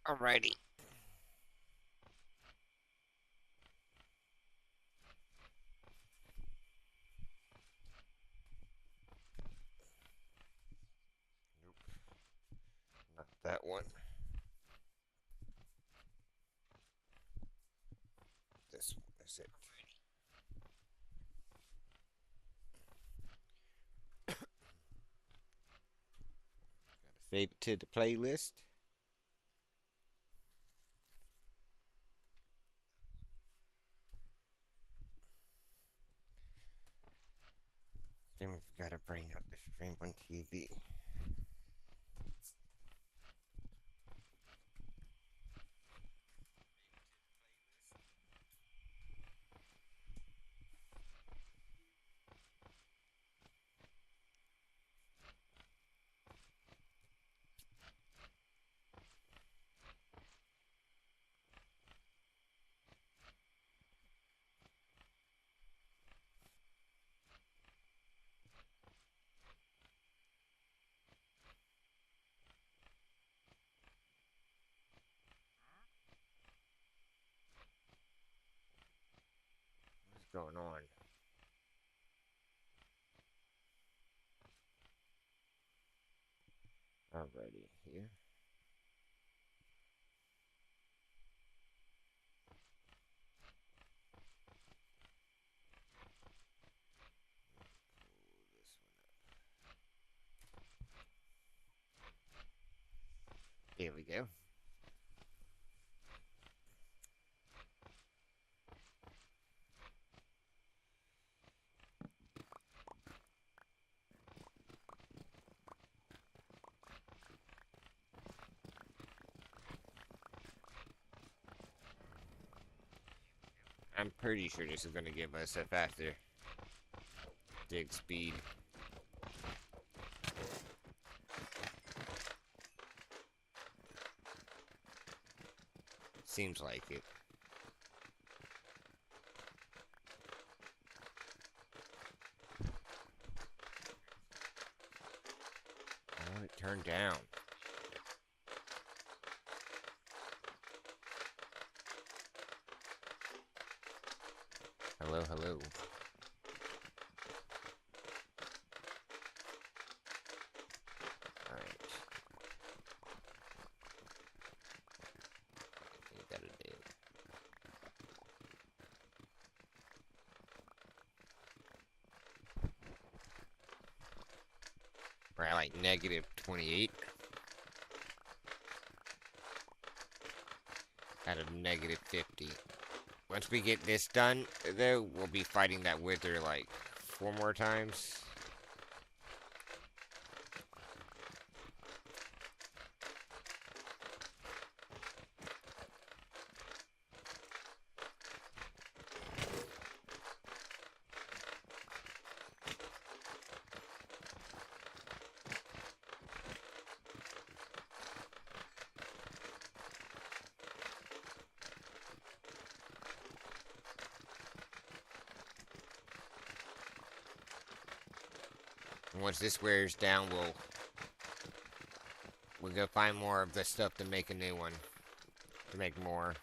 Alrighty. Nope, not that one. This one is it. Save it to the playlist. Then we've got to bring up the stream on TV. What's going on? Alrighty, here. Here we go. I'm pretty sure this is going to give us a faster dig speed. Seems like it. Oh, it turned down. Hello, hello. Alright. You gotta do. We're at like negative 28. Out of negative 50. Once we get this done, though, we'll be fighting that wither like 4 more times. And once this wears down, we'll go find more of the stuff to make a new one. To make more.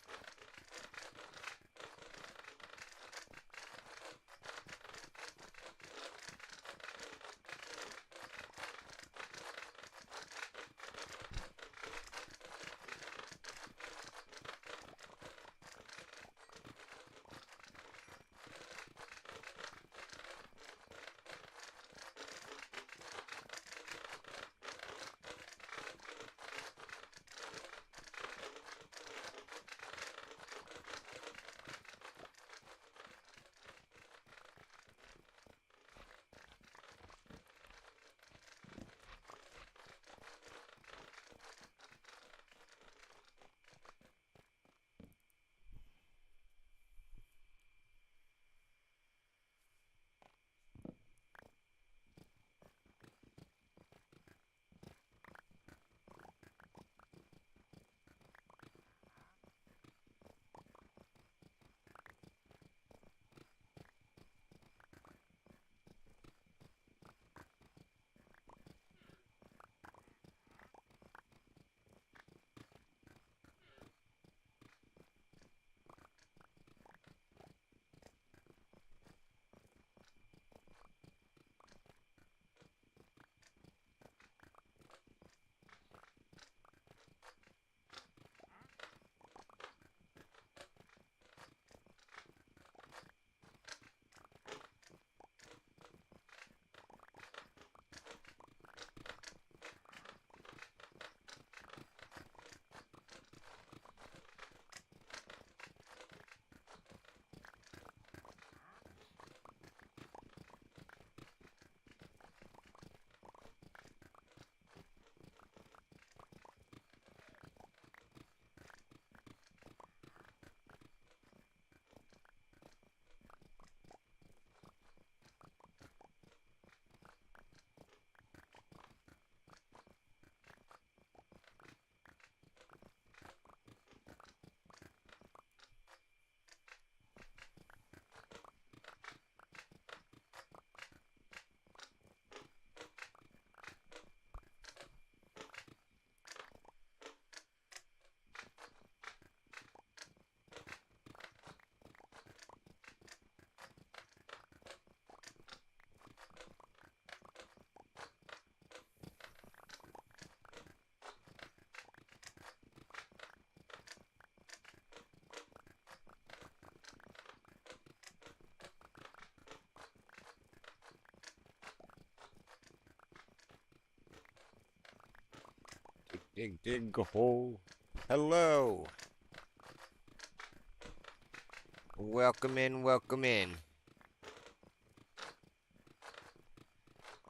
Dig, dig a hole. Hello. Welcome in, welcome in.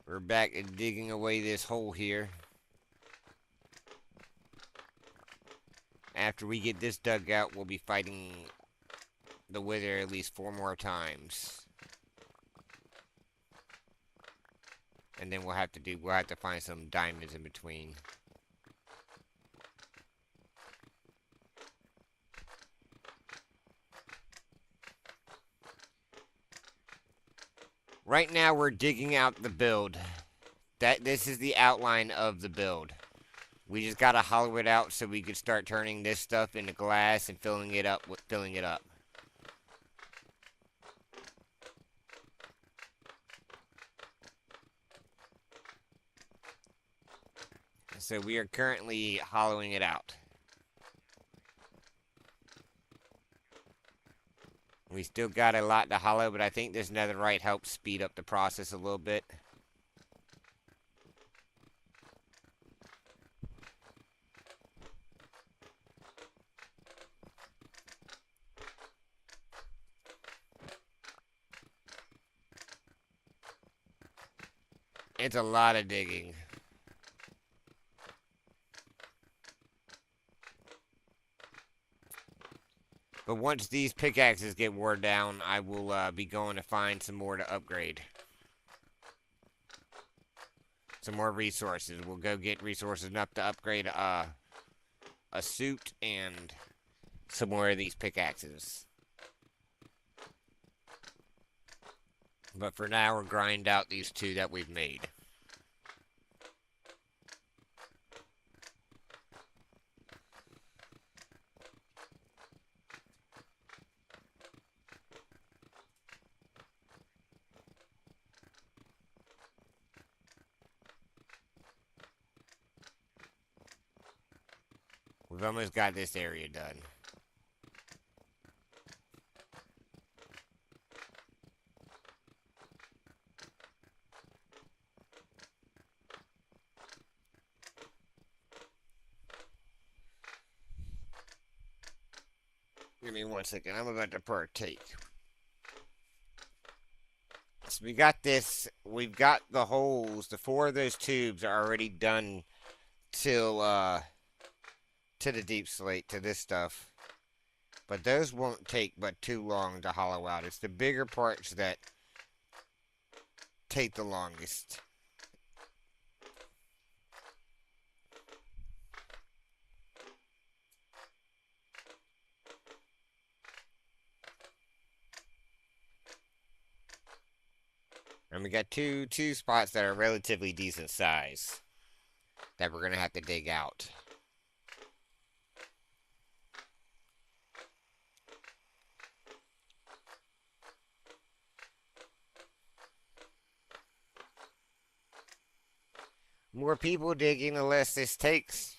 We're back at digging away this hole here. After we get this dug out, we'll be fighting the Wither at least 4 more times. And then we'll have to find some diamonds in between. Right now we're digging out the build. This is the outline of the build. We just gotta hollow it out so we can start turning this stuff into glass and filling it up with filling it up. So we are currently hollowing it out. We still got a lot to hollow, but I think this netherite helps speed up the process a little bit. It's a lot of digging. But once these pickaxes get wore down, I will be going to find some more to upgrade. Some more resources. We'll go get resources enough to upgrade a suit and some more of these pickaxes. But for now, we'll grind out these 2 that we've made. We've almost got this area done. Give me 1 second. I'm about to partake. So we got this. We've got the holes. The 4 of those tubes are already done till to the deep slate to this stuff. But those won't take but too long to hollow out. It's the bigger parts that take the longest. And we got two spots that are relatively decent size that we're gonna have to dig out. More people digging, the less this takes.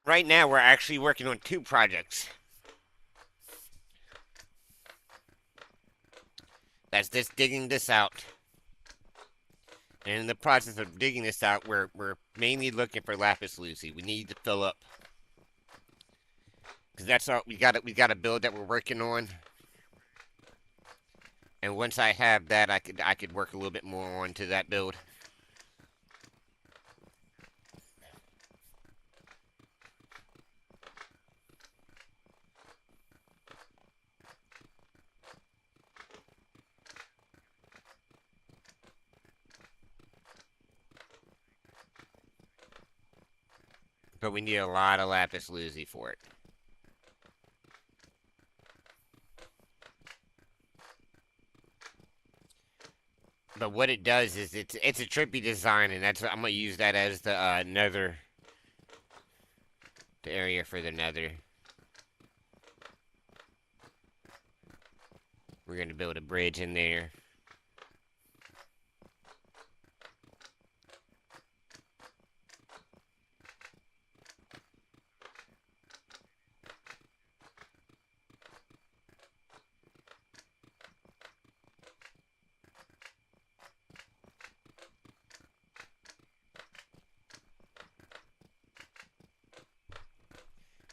Right now, we're actually working on 2 projects. That's just digging this out. And in the process of digging this out, we're mainly looking for lapis lazuli. We need to fill up because that's all we got a build that we're working on. And once I have that, I could work a little bit more onto that build. But we need a lot of lapis lazuli for it. But what it does is it's a trippy design, and that's I'm gonna use that as the nether, the area for the nether. We're gonna build a bridge in there.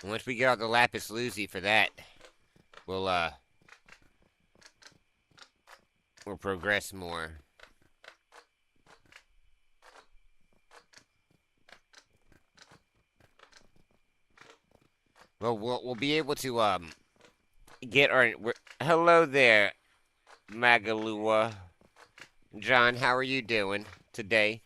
And once we get all the lapis lazuli for that, we'll we'll progress more. Well, we'll be able to get our. Hello there, Magalua. John, how are you doing today?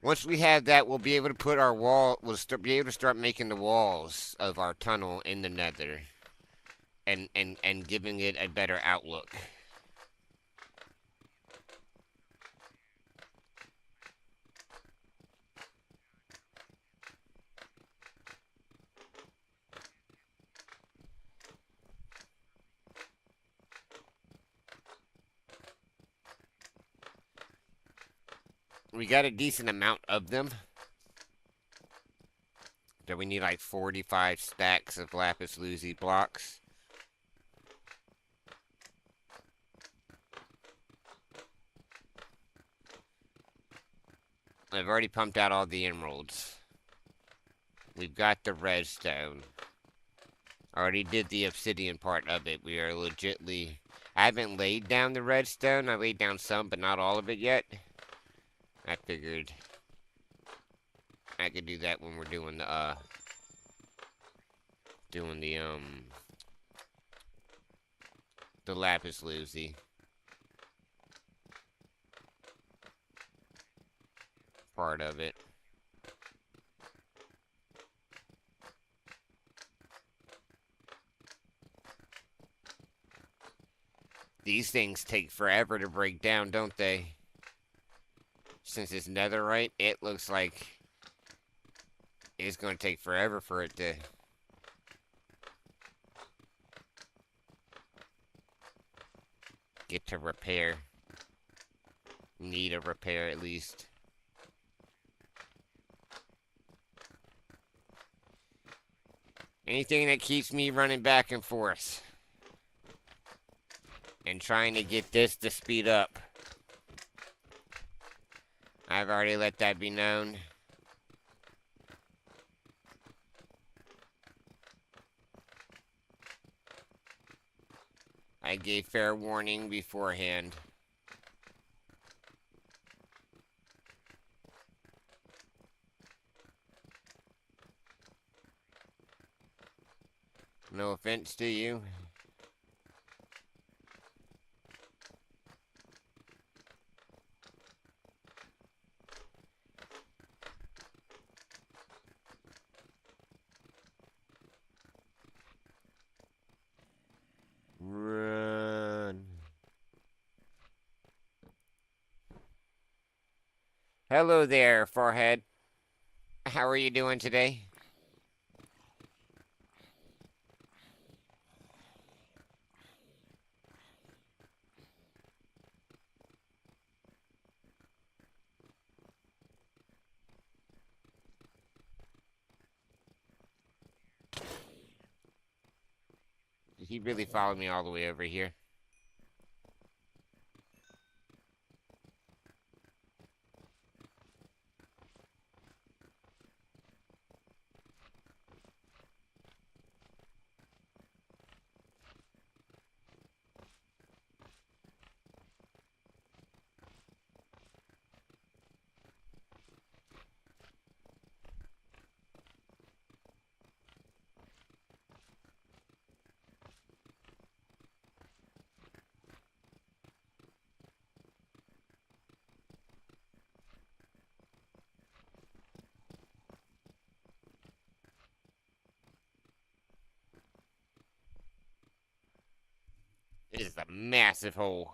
Once we have that, we'll be able to put our wall. Be able to start making the walls of our tunnel in the Nether, and giving it a better outlook. We got a decent amount of them. So we need like 45 stacks of lapis lazuli blocks. I've already pumped out all the emeralds. We've got the redstone. I already did the obsidian part of it. We are legitly. I haven't laid down the redstone. I laid down some, but not all of it yet. I figured I could do that when we're doing the lapis lazuli part of it. These things take forever to break down, don't they? Since it's netherite, it looks like it's going to take forever for it to get to repair. Need a repair at least. Anything that keeps me running back and forth and trying to get this to speed up. I've already let that be known. I gave fair warning beforehand. No offense to you. Run. Hello there, forehead. How are you doing today? He really followed me all the way over here. It is a massive hole.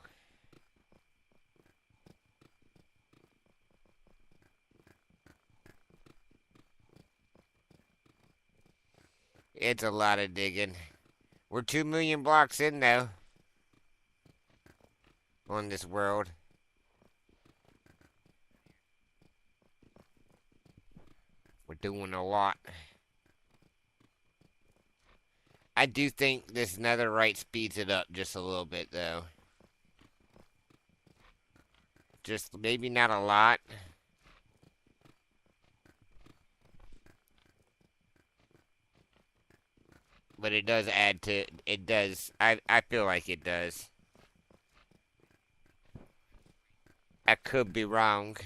It's a lot of digging. We're 2 million blocks in though on this world. We're doing a lot. I do think this netherite speeds it up just a little bit though. Just maybe not a lot, but it does add to it does. I feel like it does. I could be wrong.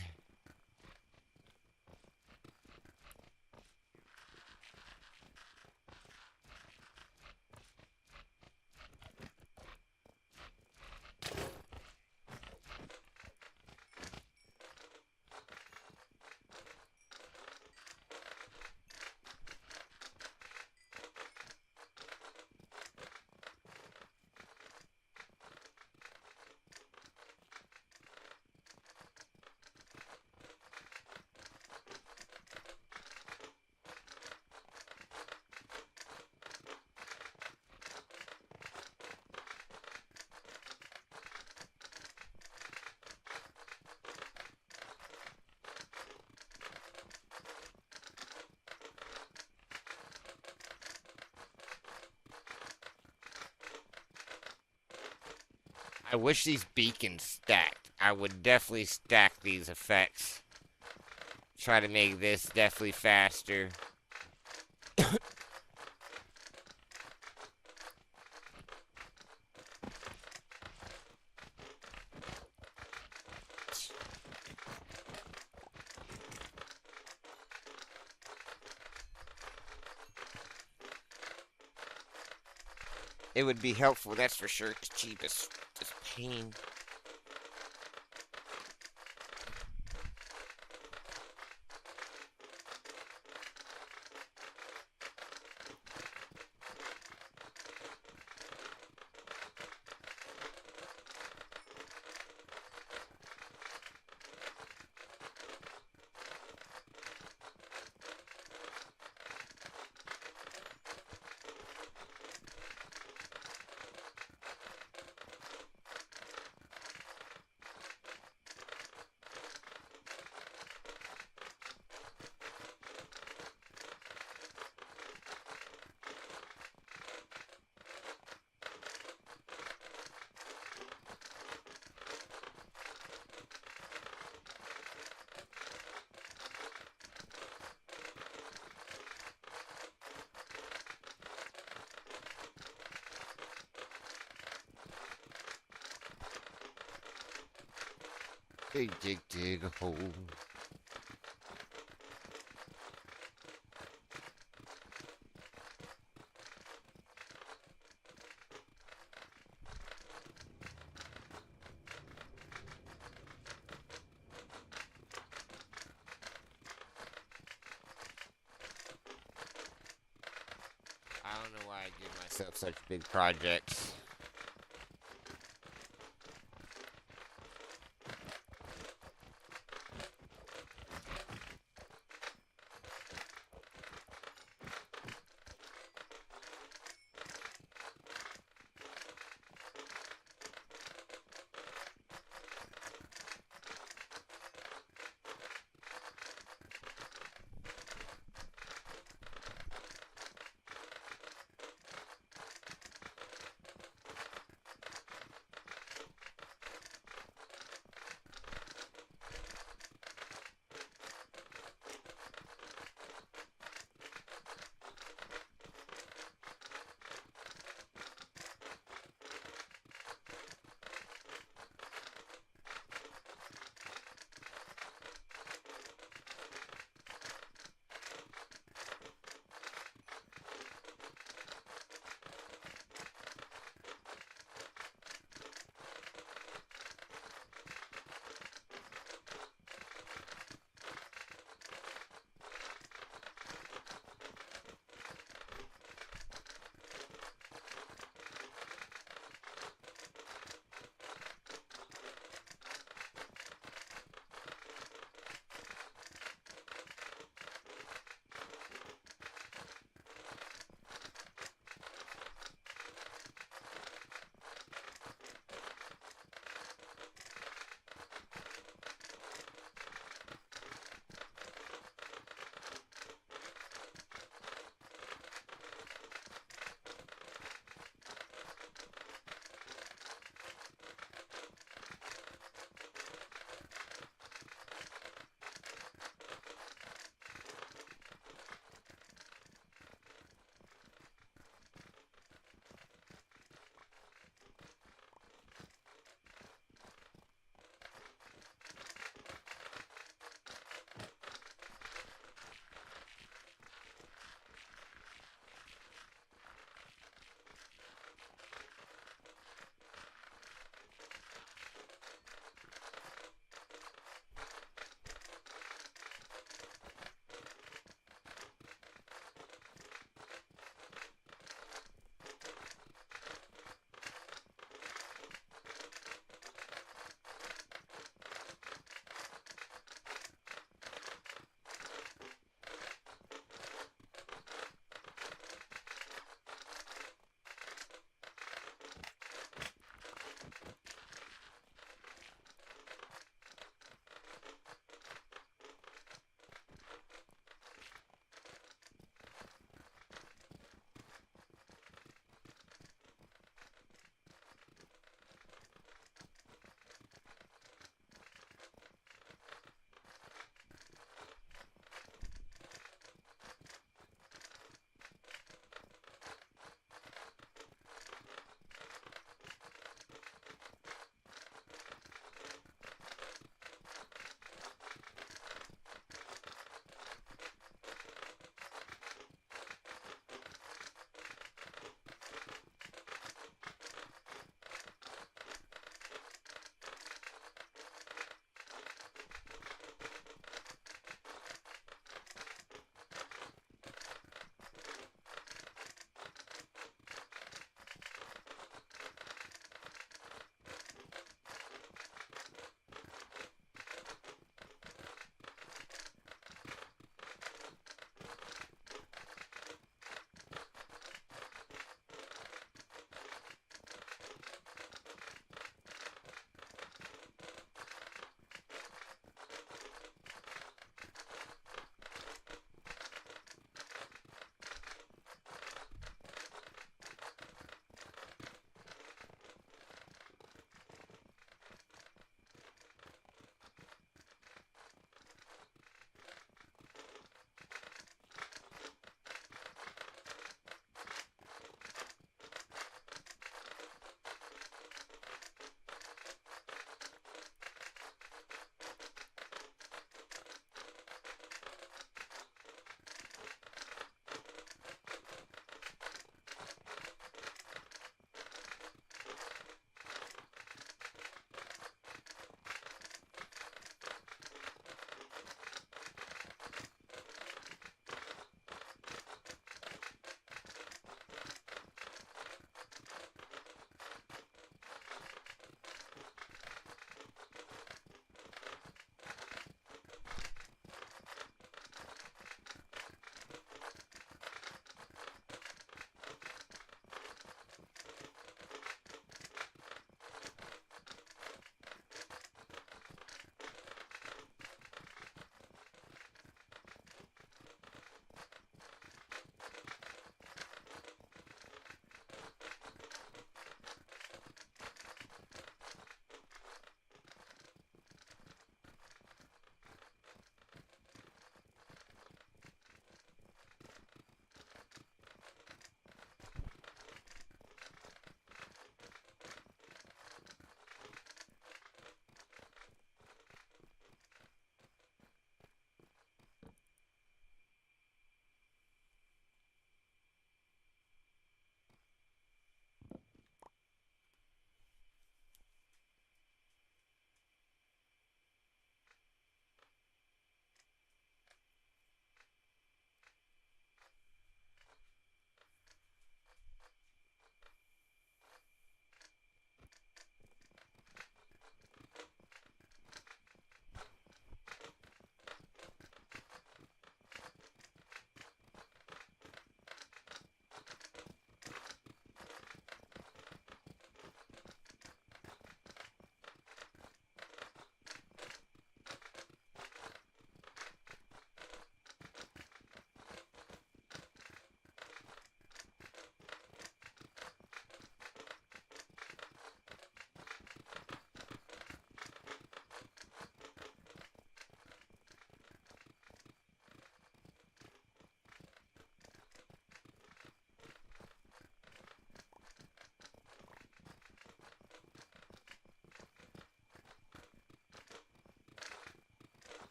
I wish these beacons stacked. I would definitely stack these effects. Try to make this definitely faster. It would be helpful, that's for sure. It's cheapest. Just pain. Dig a hole. I don't know why I give myself such big projects.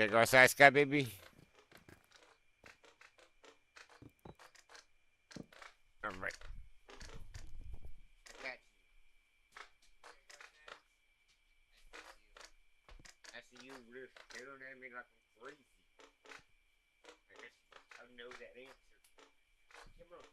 Gotta go outside, Sky Baby. All right. Got you. I see you really staring at me like I'm crazy. I guess I know that answer. Come on.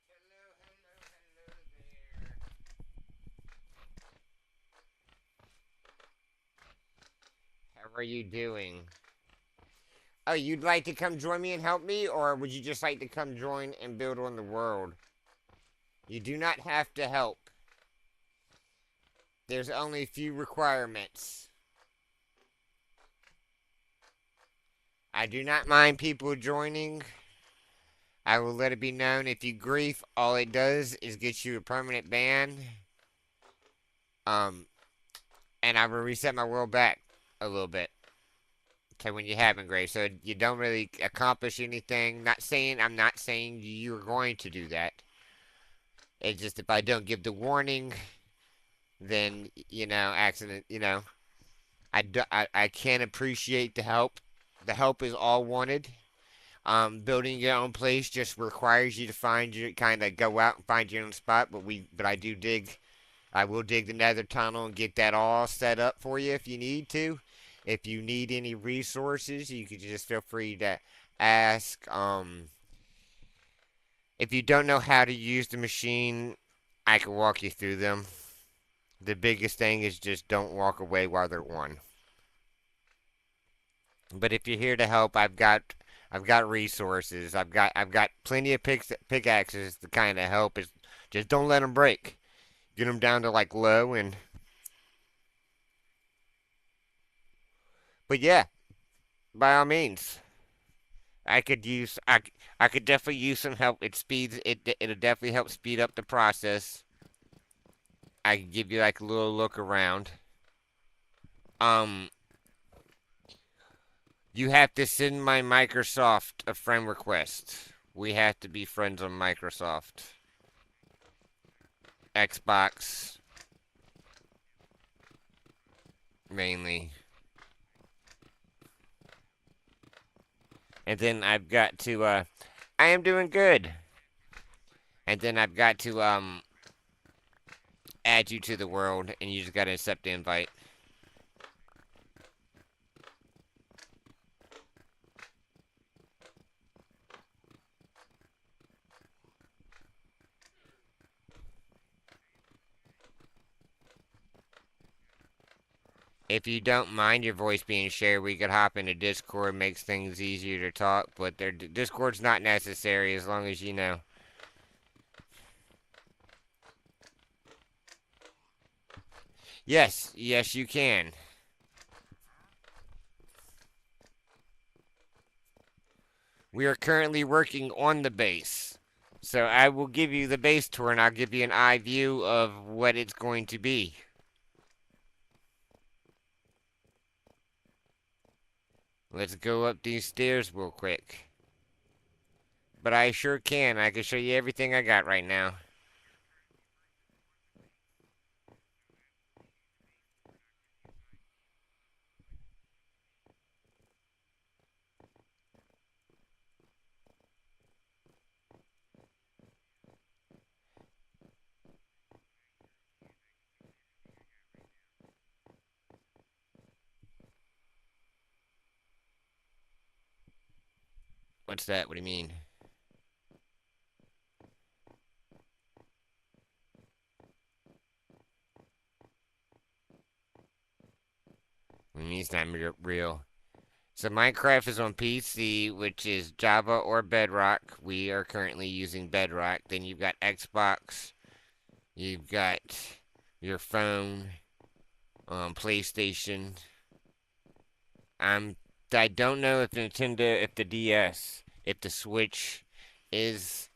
Hello, hello, hello there. How are you doing? Oh, you'd like to come join me and help me, or would you just like to come join and build on the world? You do not have to help. There's only a few requirements. I do not mind people joining. I will let it be known if you grief, all it does is get you a permanent ban. Um, and I will reset my world back a little bit. Okay, when you haven't grief, so you don't really accomplish anything. I'm not saying you're going to do that. It's just if I don't give the warning, then accident. I can't appreciate the help. The help is all wanted. Building your own place just requires you to find your kind of go out and find your own spot. But I do dig. I will dig the nether tunnel and get that all set up for you if you need to. If you need any resources, you could just feel free to ask. If you don't know how to use the machine, I can walk you through them. The biggest thing is just don't walk away while they're on. But if you're here to help, I've got resources. I've got plenty of pickaxes to kind of help. Is just don't let them break. Get them down to like low and. But yeah, by all means, I could definitely use some help. It'll definitely help speed up the process. I can give you like a little look around. Um, you have to send my Microsoft a friend request. We have to be friends on Microsoft. Xbox mainly. And then I've got to I am doing good. And then I've got to add you to the world and you just gotta accept the invite. If you don't mind your voice being shared, we could hop into Discord. Makes things easier to talk, but Discord's not necessary as long as you know. Yes, yes, you can. We are currently working on the base. So I will give you the base tour and I'll give you an eye view of what it's going to be. Let's go up these stairs real quick. But I sure can. I can show you everything I got right now. What's that? What do you mean? What do you mean it's not real? So Minecraft is on PC, which is Java or Bedrock. We are currently using Bedrock. Then you've got Xbox. You've got your phone, PlayStation. I'm I don't know if Nintendo, if the DS, if the Switch is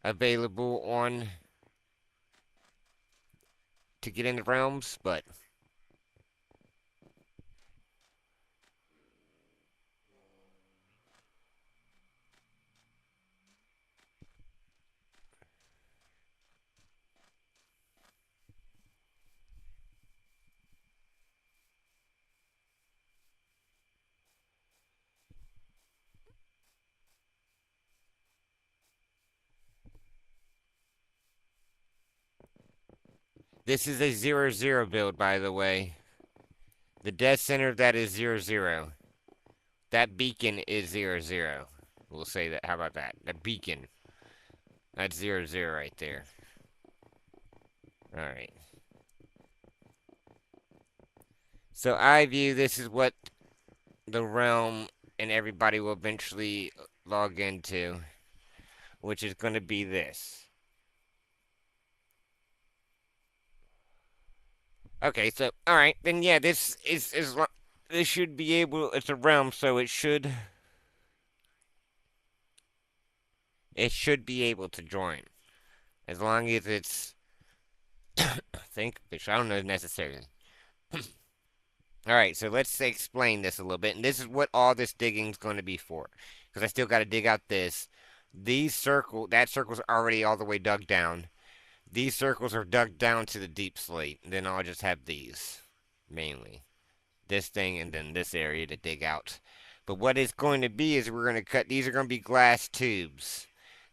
available on to get in the realms, but this is a 0-0 build, by the way. The death center of that is 0-0. That beacon is 0-0. We'll say that. How about that? The beacon. That's 0-0 right there. Alright. So I view this is what the realm and everybody will eventually log into, which is going to be this. Okay, so alright, then yeah, this is this should be able. It's a realm, so it should be able to join as long as it's think which I don't know necessarily. All right, so let's explain this a little bit, and this is what all this digging is going to be for, because I still got to dig out this. That circle's already all the way dug down. These circles are dug down to the deep slate, and then I'll just have these mainly. This thing and then this area to dig out. But what it's going to be is we're going to cut, these are going to be glass tubes.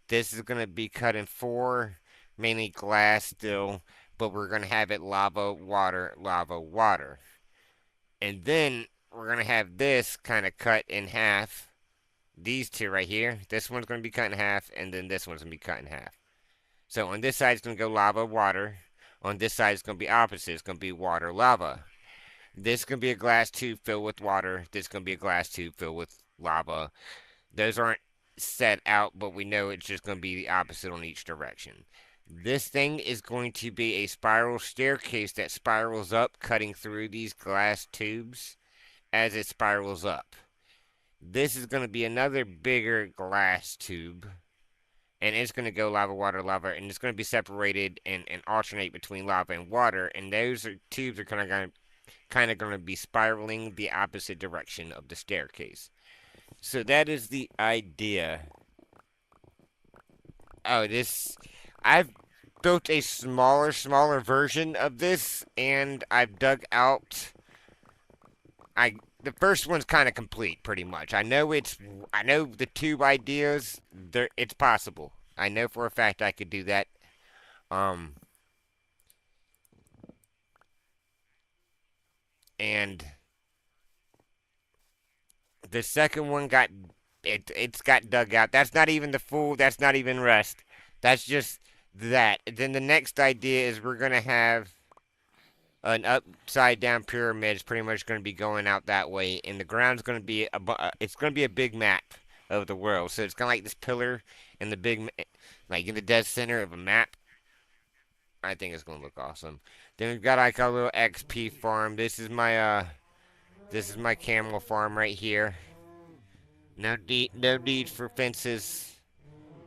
This is going to be cut in four, mainly glass still, but we're going to have it lava, water, lava, water. And then we're going to have this kind of cut in half. These two right here, this one's going to be cut in half, and then this one's going to be cut in half. So on this side, it's going to go lava, water. On this side, it's going to be opposite. It's going to be water, lava. This is going to be a glass tube filled with water. This is going to be a glass tube filled with lava. Those aren't set out, but we know it's just going to be the opposite on each direction. This thing is going to be a spiral staircase that spirals up, cutting through these glass tubes as it spirals up. This is going to be another bigger glass tube, and it's going to go lava, water, lava, and it's going to be separated and alternate between lava and water, and tubes are kind of going to be spiraling the opposite direction of the staircase. So that is the idea. Oh, I've built a smaller version of this, and I've dug out. The first one's kind of complete, pretty much. I know the tube ideas. It's possible. I know for a fact I could do that. Um, and the second one it's got dug out. That's not even the full. That's not even rest. That's just that. Then the next idea is we're gonna have an upside down pyramid is pretty much going to be going out that way, and the ground's going to be it's going to be a big map of the world. So it's kind of like this pillar in the like in the dead center of a map. I think it's going to look awesome. Then we've got like a little XP farm. This is my camel farm right here. No need for fences.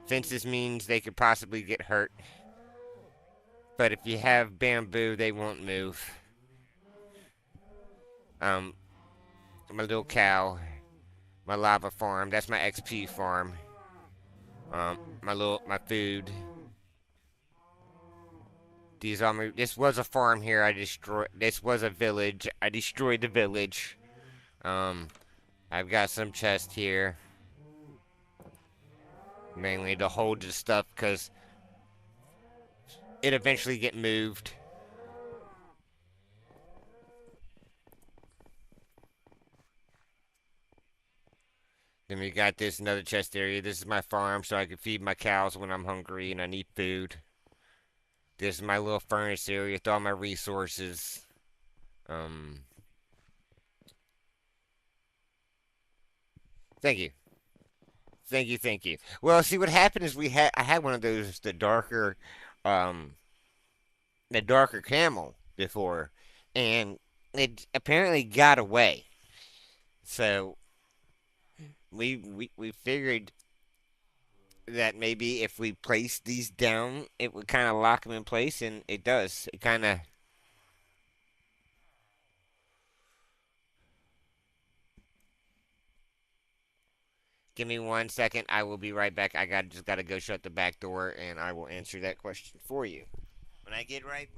Fences means they could possibly get hurt. But if you have bamboo, they won't move. Um, my little cow, my lava farm. That's my XP farm. My food. These are my. This was a farm here. I destroyed. This was a village. I destroyed the village. Um, I've got some chest here, mainly to hold the stuff because it eventually get moved. Then we got this another chest area. This is my farm, so I can feed my cows when I'm hungry and I need food. This is my little furnace area with all my resources. Um, thank you. Thank you. Well, see what happened is I had one of those um the darker camel before, and it apparently got away. So we figured that maybe if we place these down, it would kind of lock them in place, and it does. It kind of. Give me 1 second. I will be right back. I just gotta go shut the back door, and I will answer that question for you when I get back.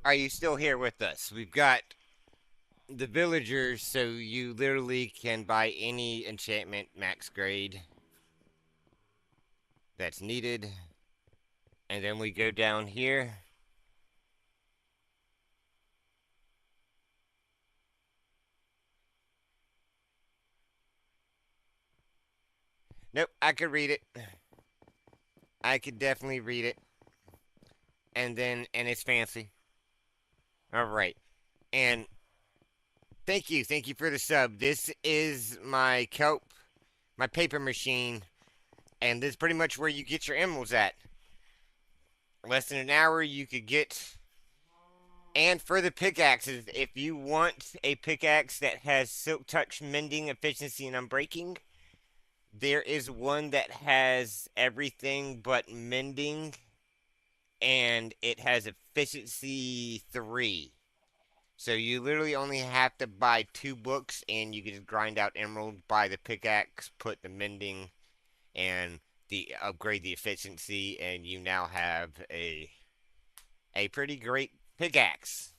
Are you still here with us? We've got the villagers, so you literally can buy any enchantment max grade that's needed. And then we go down here. Nope, I could read it. I could definitely read it. And it's fancy. All right. And thank you for the sub. This is my kelp, my paper machine, and this is pretty much where you get your emeralds at. Less than an hour, you could get. And for the pickaxes, if you want a pickaxe that has silk touch, mending, efficiency, and unbreaking, there is one that has everything but mending, and it has efficiency 3. So you literally only have to buy 2 books, and you can just grind out emerald, buy the pickaxe, put the mending, and the upgrade the efficiency, and you now have a pretty great pickaxe.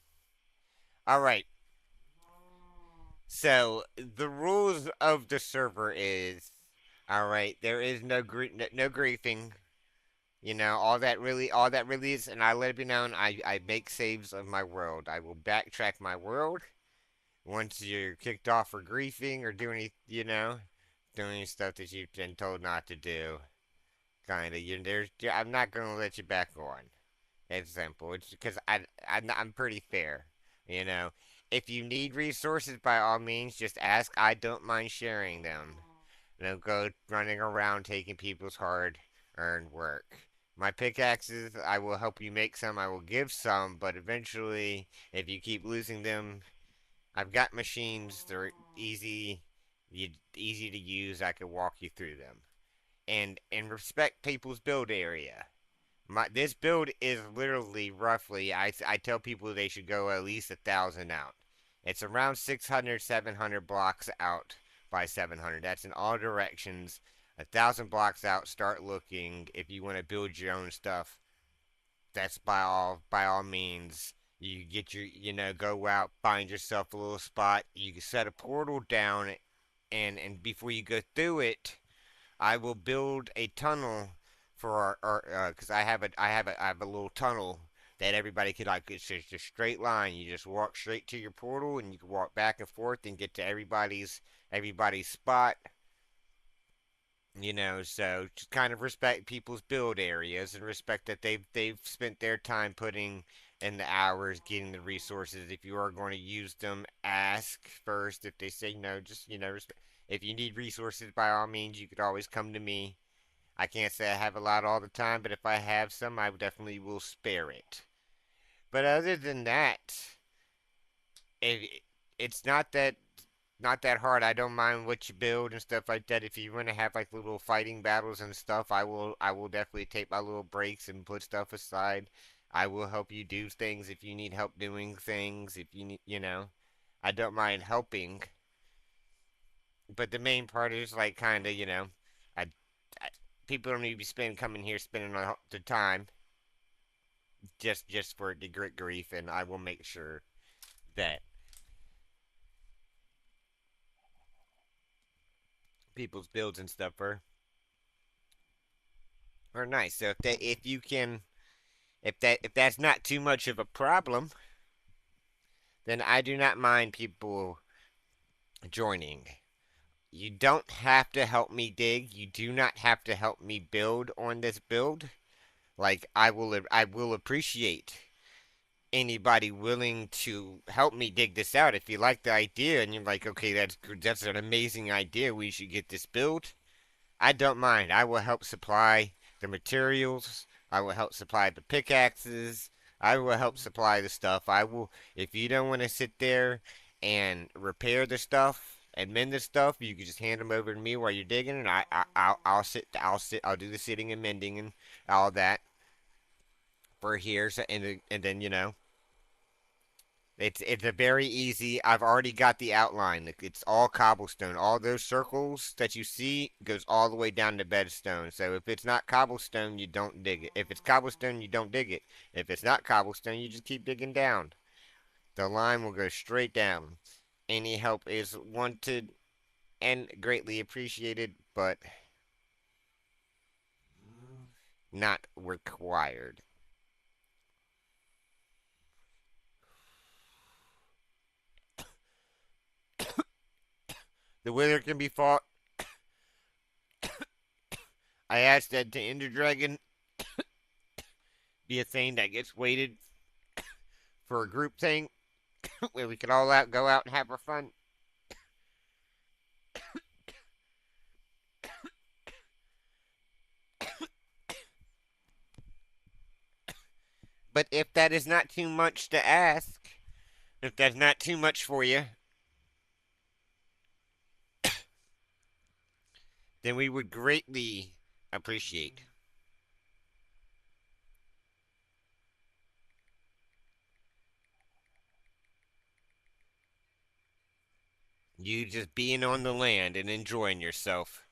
All right. So the rules of the server is, all right. There is no griefing. All that really is, and I let it be known. I make saves of my world. I will backtrack my world once you're kicked off for griefing or doing stuff that you've been told not to do. Kinda. I'm not gonna let you back on. It's simple. It's because I'm pretty fair. You know, if you need resources, by all means, just ask. I don't mind sharing them. Don't go running around taking people's hard-earned work. My pickaxes, I will help you make some. I will give some, but eventually, if you keep losing them, I've got machines. They're easy to use. I can walk you through them. And respect people's build area. This build is literally roughly. I tell people they should go at least 1,000 out. It's around 600, 700 blocks out by 700. That's in all directions. 1,000 blocks out. Start looking if you want to build your own stuff. That's by all means. You get go out, find yourself a little spot. You can set a portal down, and before you go through it, I will build a tunnel for our because I have a little tunnel that everybody could like. It's just a straight line. You just walk straight to your portal, and you can walk back and forth and get to everybody's spot. So just kind of respect people's build areas and respect that they've spent their time putting in the hours getting the resources. If you are going to use them, ask first. If they say no, just respect. If you need resources, by all means, you could always come to me. I can't say I have a lot all the time, but if I have some, I definitely will spare it. But other than that, it, it's not that hard. I don't mind what you build and stuff like that. If you want to have like little fighting battles and stuff, I will definitely take my little breaks and put stuff aside. I will help you do things if you need help doing things. If you need, I don't mind helping. But the main part is like kind of, I, I people don't need to be spending coming here spending the time just for the grit grief, and I will make sure that people's builds and stuff are nice. So if you can if that's not too much of a problem, then I do not mind people joining. You don't have to help me dig. You do not have to help me build on this build. Like I will appreciate anybody willing to help me dig this out. If you like the idea and you're like, okay, that's an amazing idea. We should get this built. I don't mind. I will help supply the materials. I will help supply the pickaxes. I will help supply the stuff. If you don't want to sit there and repair the stuff and mend the stuff, you can just hand them over to me while you're digging, and I'll do the sitting and mending and all that for here. So, and then it's a very easy. I've already got the outline. It's all cobblestone. All those circles that you see goes all the way down to bedstone. So if it's not cobblestone, you don't dig it. If it's cobblestone, you don't dig it. If it's not cobblestone, you just keep digging down. The line will go straight down. Any help is wanted and greatly appreciated, but not required. The wither can be fought. I asked that the Ender Dragon be a thing that gets weighted for a group thing where we can all go out and have our fun. But if that is not too much to ask, if that's not too much for you, then we would greatly appreciate. You just being on the land and enjoying yourself.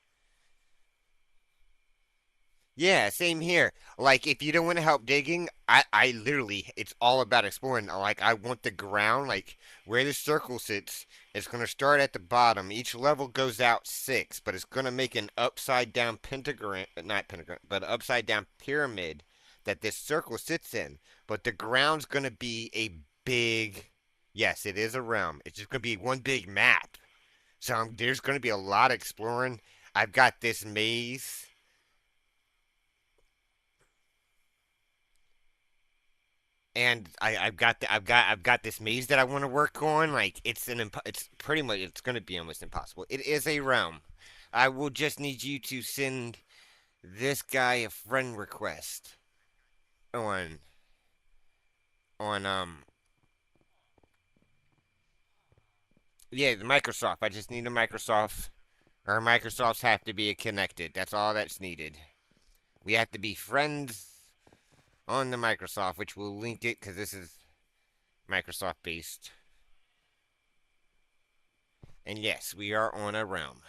Yeah, same here. Like, if you don't want to help digging, I literally, it's all about exploring. Like, I want the ground, like, where the circle sits, it's going to start at the bottom. Each level goes out six, but it's going to make an upside down pentagram, not pentagram, but upside down pyramid that this circle sits in. But the ground's going to be a big, yes, it is a realm. It's just going to be one big map. So there's going to be a lot of exploring. I've got this maze. And I've got this maze that I want to work on. Like it's pretty much it's gonna be almost impossible. It is a realm. I will just need you to send this guy a friend request on on yeah, the Microsoft. I just need a Microsoft. Our Microsofts have to be connected. That's all that's needed. We have to be friends on the Microsoft, which will link it because this is Microsoft based. And yes, we are on a realm.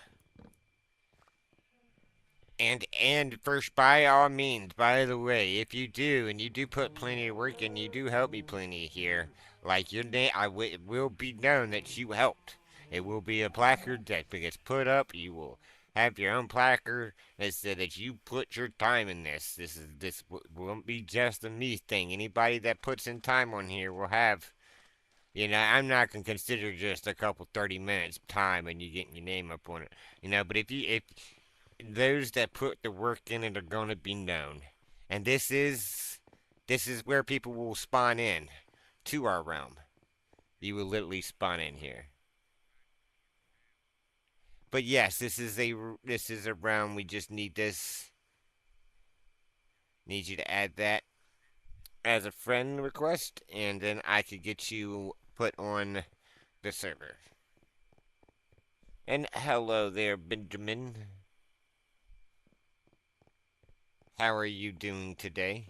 And first, by all means, by the way, if you do and you do put plenty of work in, you do help me plenty here. Like your name, it will be known that you helped. It will be a placard that gets put up. You will have your own placard that says that you put your time in this. This won't be just a me thing. Anybody that puts in time on here will have. I'm not gonna consider just a couple 30 minutes time and you getting your name up on it. But if those that put the work in it are going to be known. And this is where people will spawn in to our realm. You will literally spawn in here. But yes, this is a realm. We just need you to add that as a friend request, and then I could get you put on the server. And hello there, Benjamin. How are you doing today?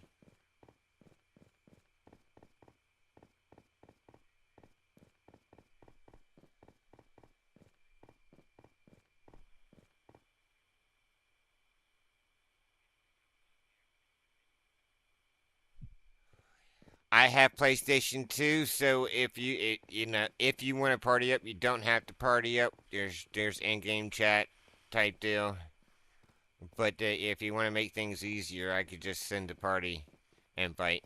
I have PlayStation 2, so if you want to party up, you don't have to party up. There's in-game chat type deal. But if you want to make things easier, I could just send a party invite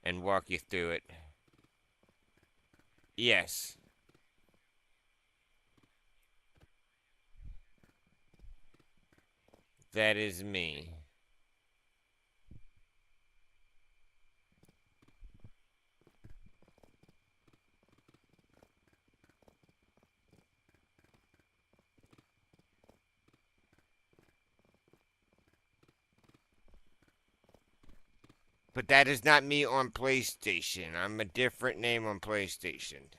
and walk you through it. Yes, that is me. But that is not me on PlayStation. I'm a different name on PlayStation.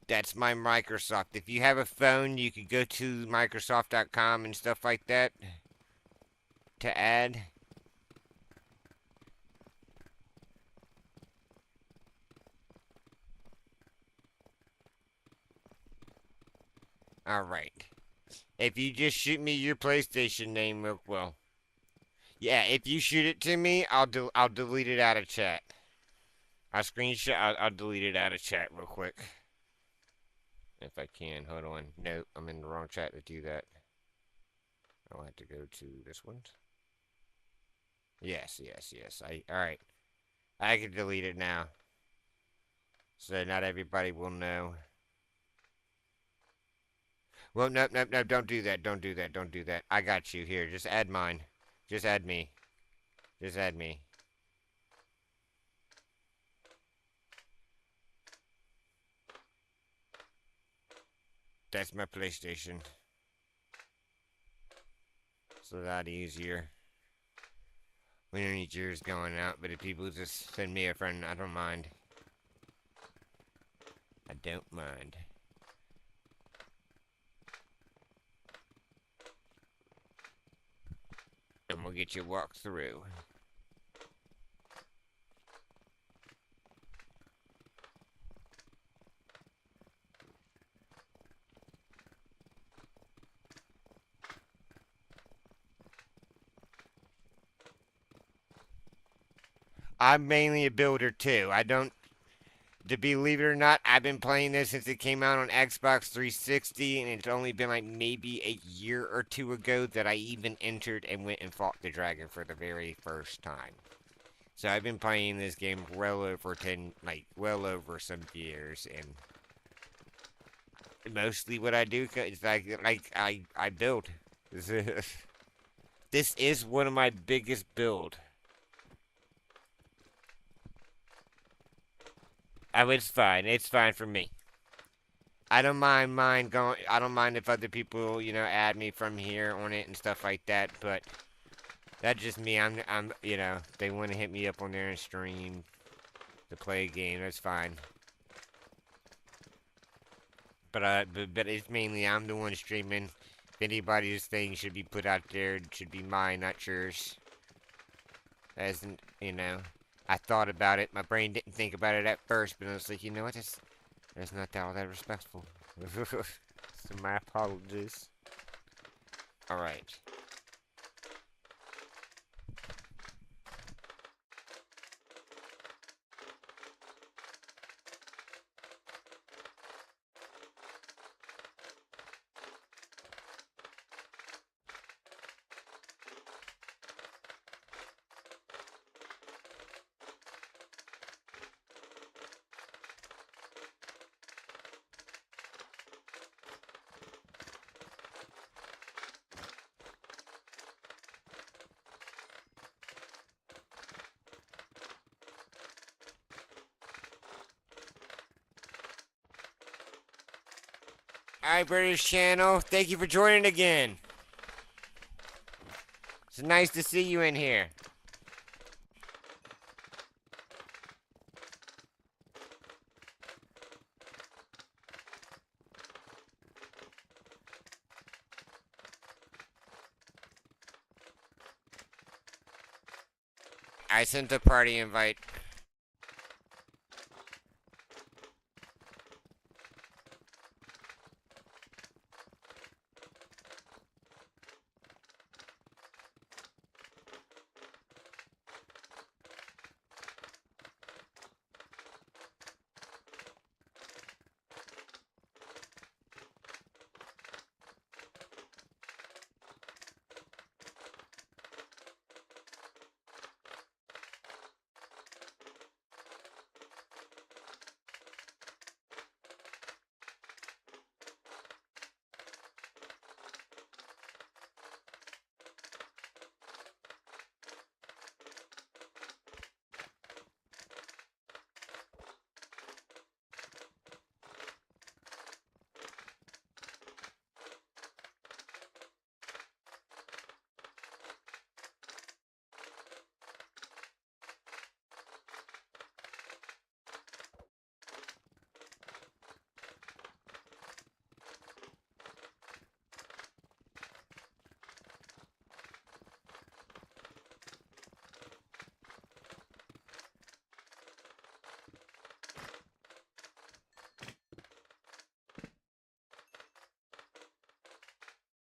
That's my Microsoft. If you have a phone, you could go to Microsoft.com and stuff like that to add. All right. If you just shoot me your PlayStation name real well. Yeah, if you shoot it to me, I'll delete it out of chat. I'll delete it out of chat real quick. If I can. Hold on. No, I'm in the wrong chat to do that. I'll have to go to this one. Yes, yes, yes. All right. I can delete it now. So not everybody will know. Well, nope, nope, nope. Don't do that. Don't do that. Don't do that. I got you here. Just add mine. Just add me. Just add me. That's my PlayStation. It's a lot easier. We don't need yours going out, but if people just send me a friend, I don't mind. I don't mind. And we'll get you walked through. I'm mainly a builder too. I don't, to believe it or not, I've been playing this since it came out on Xbox 360, and it's only been like maybe a year or two ago that I even entered and went and fought the dragon for the very first time. So I've been playing this game well over 10, like well over some years, and mostly what I do is I build. This is one of my biggest build. Oh, it's fine. It's fine for me. I don't mind going. I don't mind if other people, add me from here on it and stuff like that. But that's just me. They want to hit me up on there and stream to play a game. That's fine. But it's mainly I'm the one streaming. If anybody's thing should be put out there, it should be mine, not yours. That isn't, I thought about it. My brain didn't think about it at first, but I was like, you know what? That's not all that respectful. So my apologies. All right. All right, British channel. Thank you for joining again. It's nice to see you in here. I sent a party invite.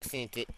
Sent it.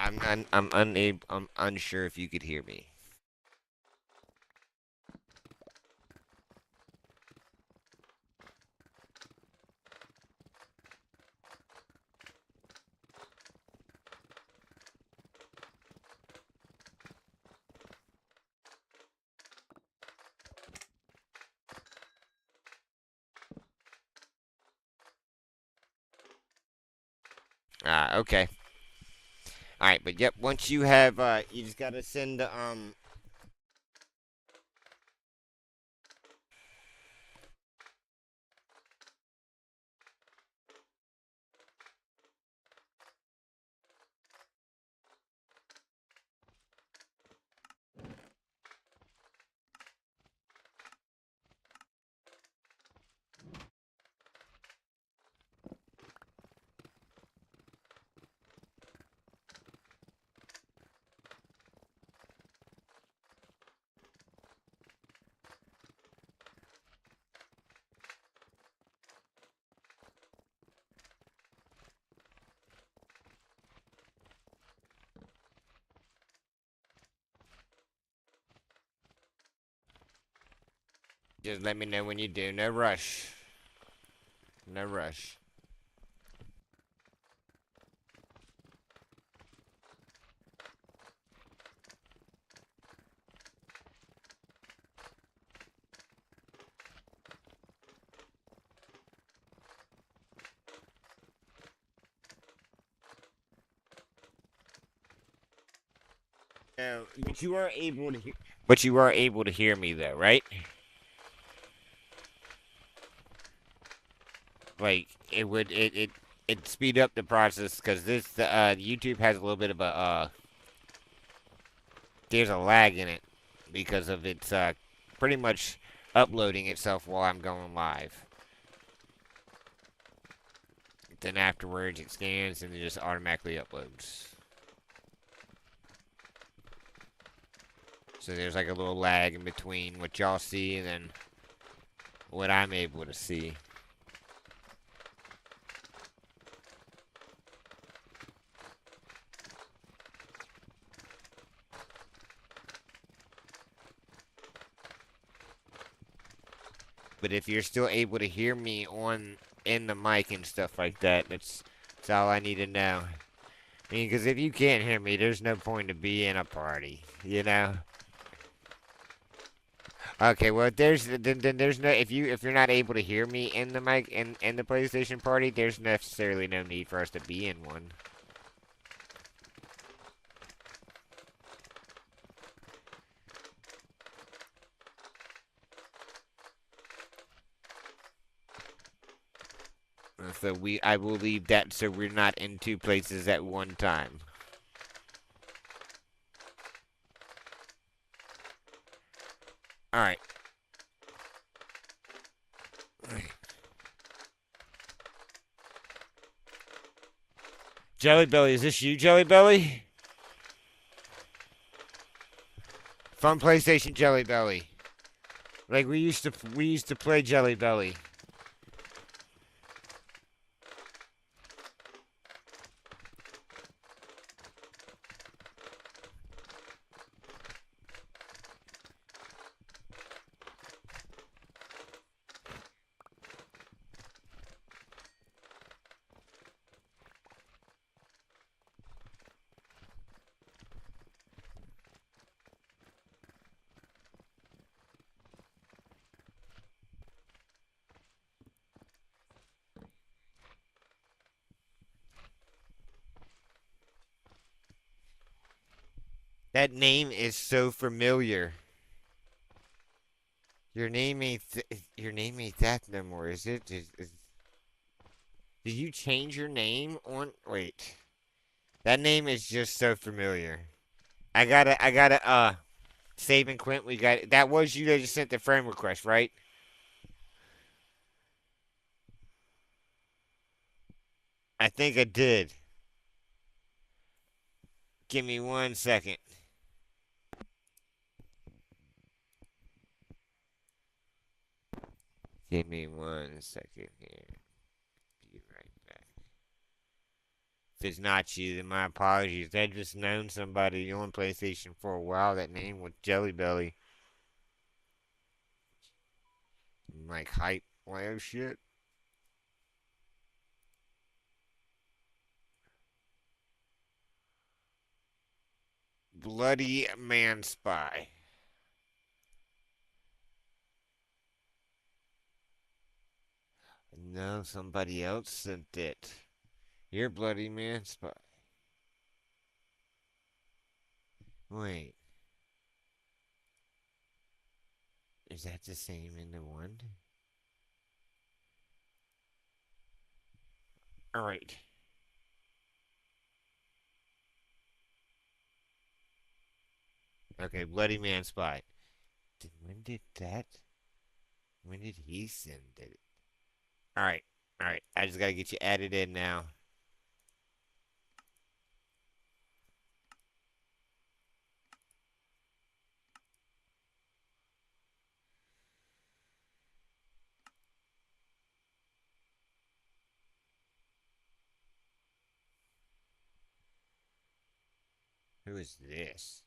I'm unable. I'm unsure if you could hear me. Okay. All right, but yep. Once you have, you just gotta send the Just let me know when you do. No rush. No rush. But you are able to hear. But you are able to hear me though, right? Like it speed up the process because this YouTube has a little bit of a there's a lag in it because of its pretty much uploading itself while I'm going live. Then afterwards it scans and it just automatically uploads. So there's like a little lag in between what y'all see and then what I'm able to see. But if you're still able to hear me on in the mic and stuff like that, that's all I need to know. I mean, because if you can't hear me, there's no point to be in a party, you know. Okay, well, then there's no if you're not able to hear me in the mic in the PlayStation party, there's necessarily no need for us to be in one. So I will leave that so we're not in two places at one time. All right. Jelly Belly, is this you, Jelly Belly? From PlayStation Jelly Belly. Like we used to play Jelly Belly. That name is so familiar. Your name ain't that no more, is it? Did you change your name on? Wait, that name is just so familiar. I gotta save and Quint. We got that was you that just sent the friend request, right? I think I did. Give me 1 second. Give me 1 second here. Be right back. If it's not you, then my apologies. I've just known somebody on PlayStation for a while. That name was Jelly Belly. Like hype. Like, oh shit. Bloody Man Spy. No, somebody else sent it. You're Bloody Man Spy. Wait, is that the same in the one? Alright. Okay, Bloody Man Spy. When did that? When did he send it? Alright, alright. I just gotta get you added in now. Who is this?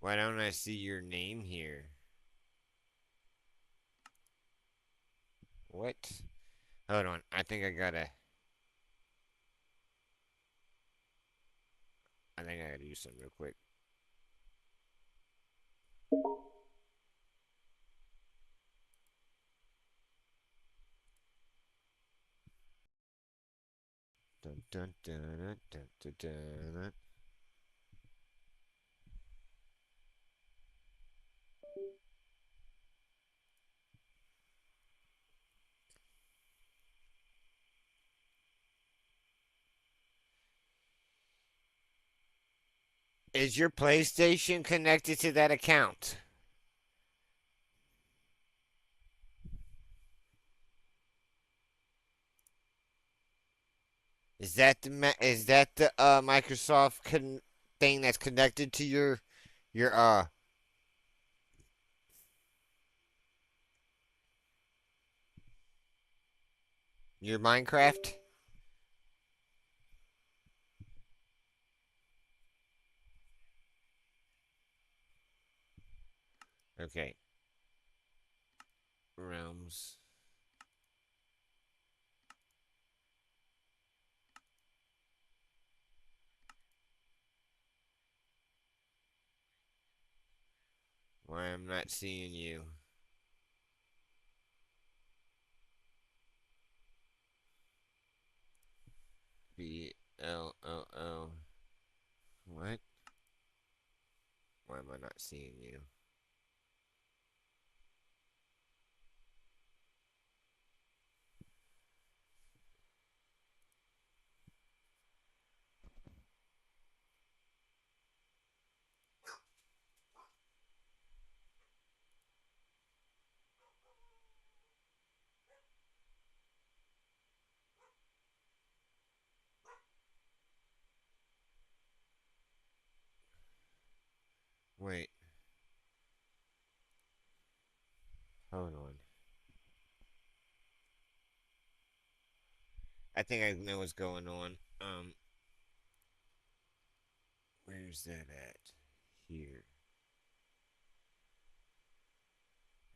Why don't I see your name here? What? Hold on. I think I gotta do something real quick. Dun dun dun dun dun dun. Dun. Is your PlayStation connected to that account? Is that the Microsoft thing that's connected to your your Minecraft? Okay. Realms. Why I'm not seeing you? B-L-O-O. What? Why am I not seeing you? Wait. Hold on. I think I know what's going on. Where's that at? Here.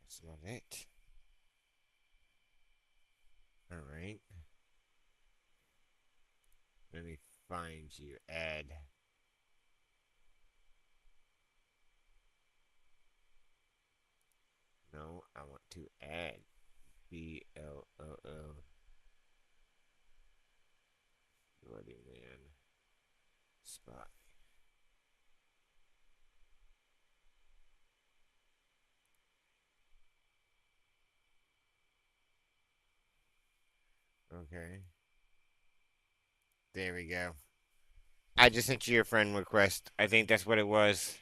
That's not it. Alright. Let me find you. Add. No, I want to add. B-L-O-O. Bloody Man. Spot. Okay. There we go. I just sent you a friend request. I think that's what it was.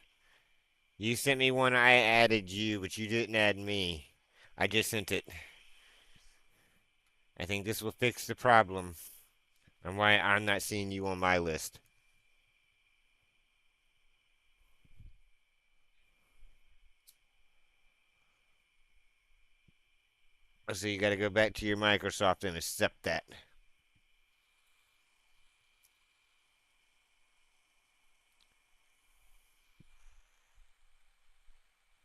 You sent me one, I added you, but you didn't add me. I just sent it. I think this will fix the problem and why I'm not seeing you on my list. So you got to go back to your Microsoft and accept that.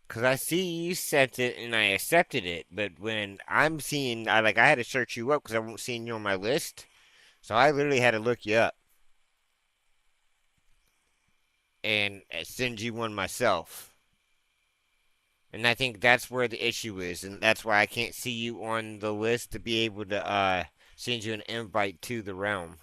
Cause I see you sent it and I accepted it, but when I'm seeing, I had to search you up because I won't seeing you on my list. So I literally had to look you up and send you one myself. And I think that's where the issue is, and that's why I can't see you on the list to be able to send you an invite to the realm.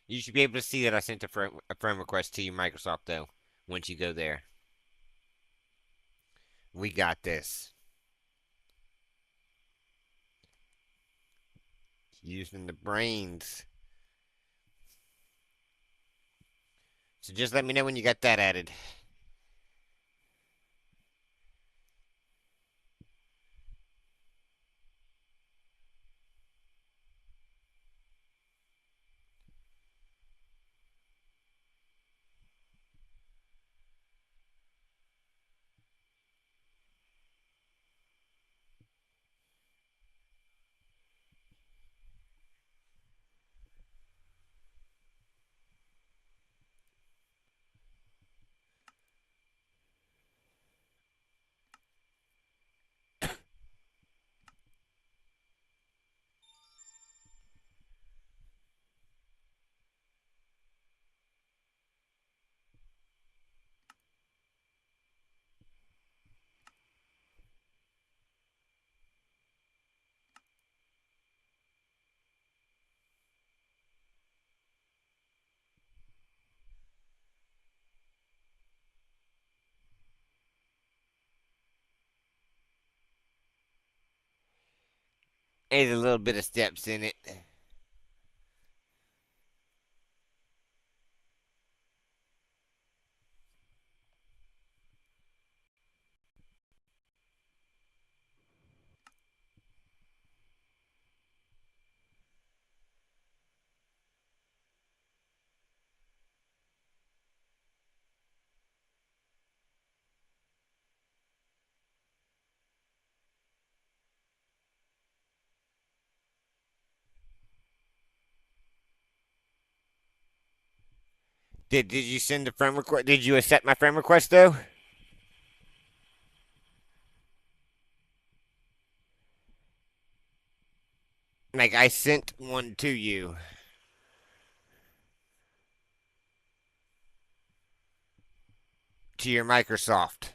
You should be able to see that I sent a friend request to you, Microsoft, though, once you go there. We got this. Using the brains. So just let me know when you got that added. There's a little bit of steps in it. Did you send the friend request? Did you accept my friend request though? Like I sent one to you to your Microsoft.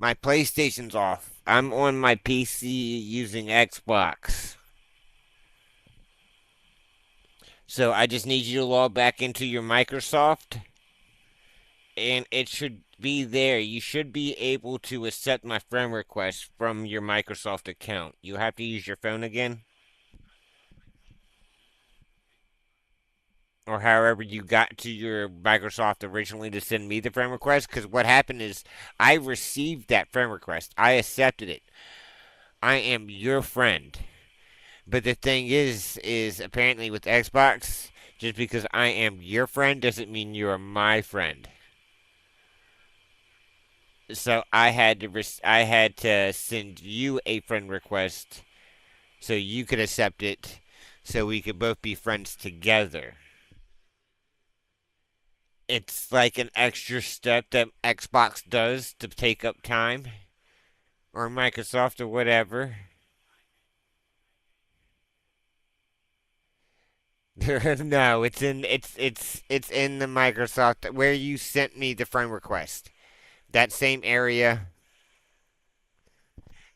My PlayStation's off. I'm on my PC using Xbox. So I just need you to log back into your Microsoft and it should be there. You should be able to accept my friend request from your Microsoft account. You have to use your phone again, or however you got to your Microsoft originally to send me the friend request. Because what happened is I received that friend request, I accepted it. I am your friend. But the thing is apparently with Xbox, just because I am your friend doesn't mean you are my friend. So I had to send you a friend request so you could accept it, so we could both be friends together. It's like an extra step that Xbox does to take up time. or Microsoft or whatever. No, it's in the Microsoft where you sent me the friend request. That same area.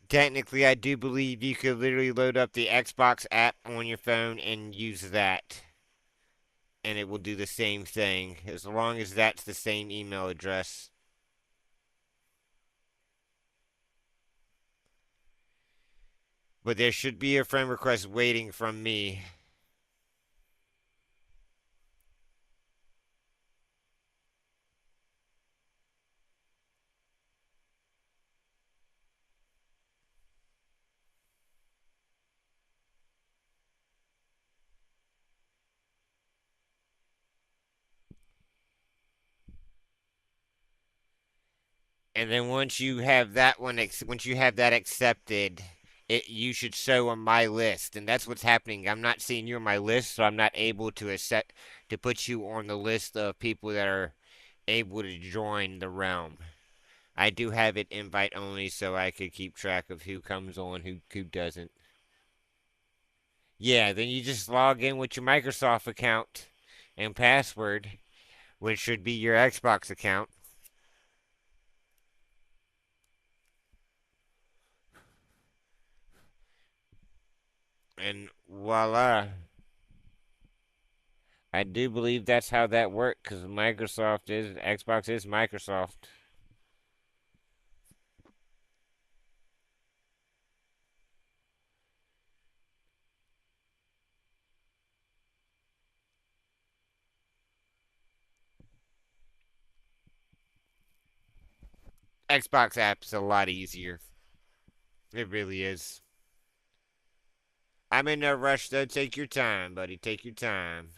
Technically, I do believe you could literally load up the Xbox app on your phone and use that, and it will do the same thing as long as that's the same email address. But there should be a friend request waiting from me. And then once you have that one, once you have that accepted, you should show on my list, and that's what's happening. I'm not seeing you on my list, so I'm not able to accept to put you on the list of people that are able to join the realm. I do have it invite only, so I could keep track of who comes on, who doesn't. Yeah, then you just log in with your Microsoft account and password, which should be your Xbox account, and voila. I do believe that's how that worked because Microsoft is Xbox is Microsoft. Xbox app's a lot easier. It really is. I'm in no rush though. Take your time, buddy. Take your time.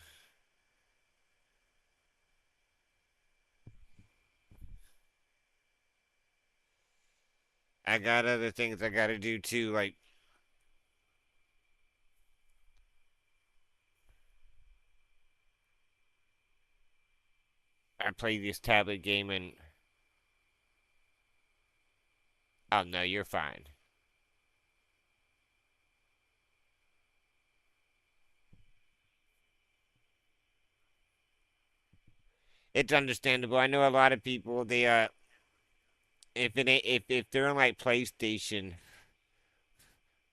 I got other things I gotta do too, like I play this tablet game and oh no, you're fine. It's understandable. I know a lot of people they if they're on like PlayStation,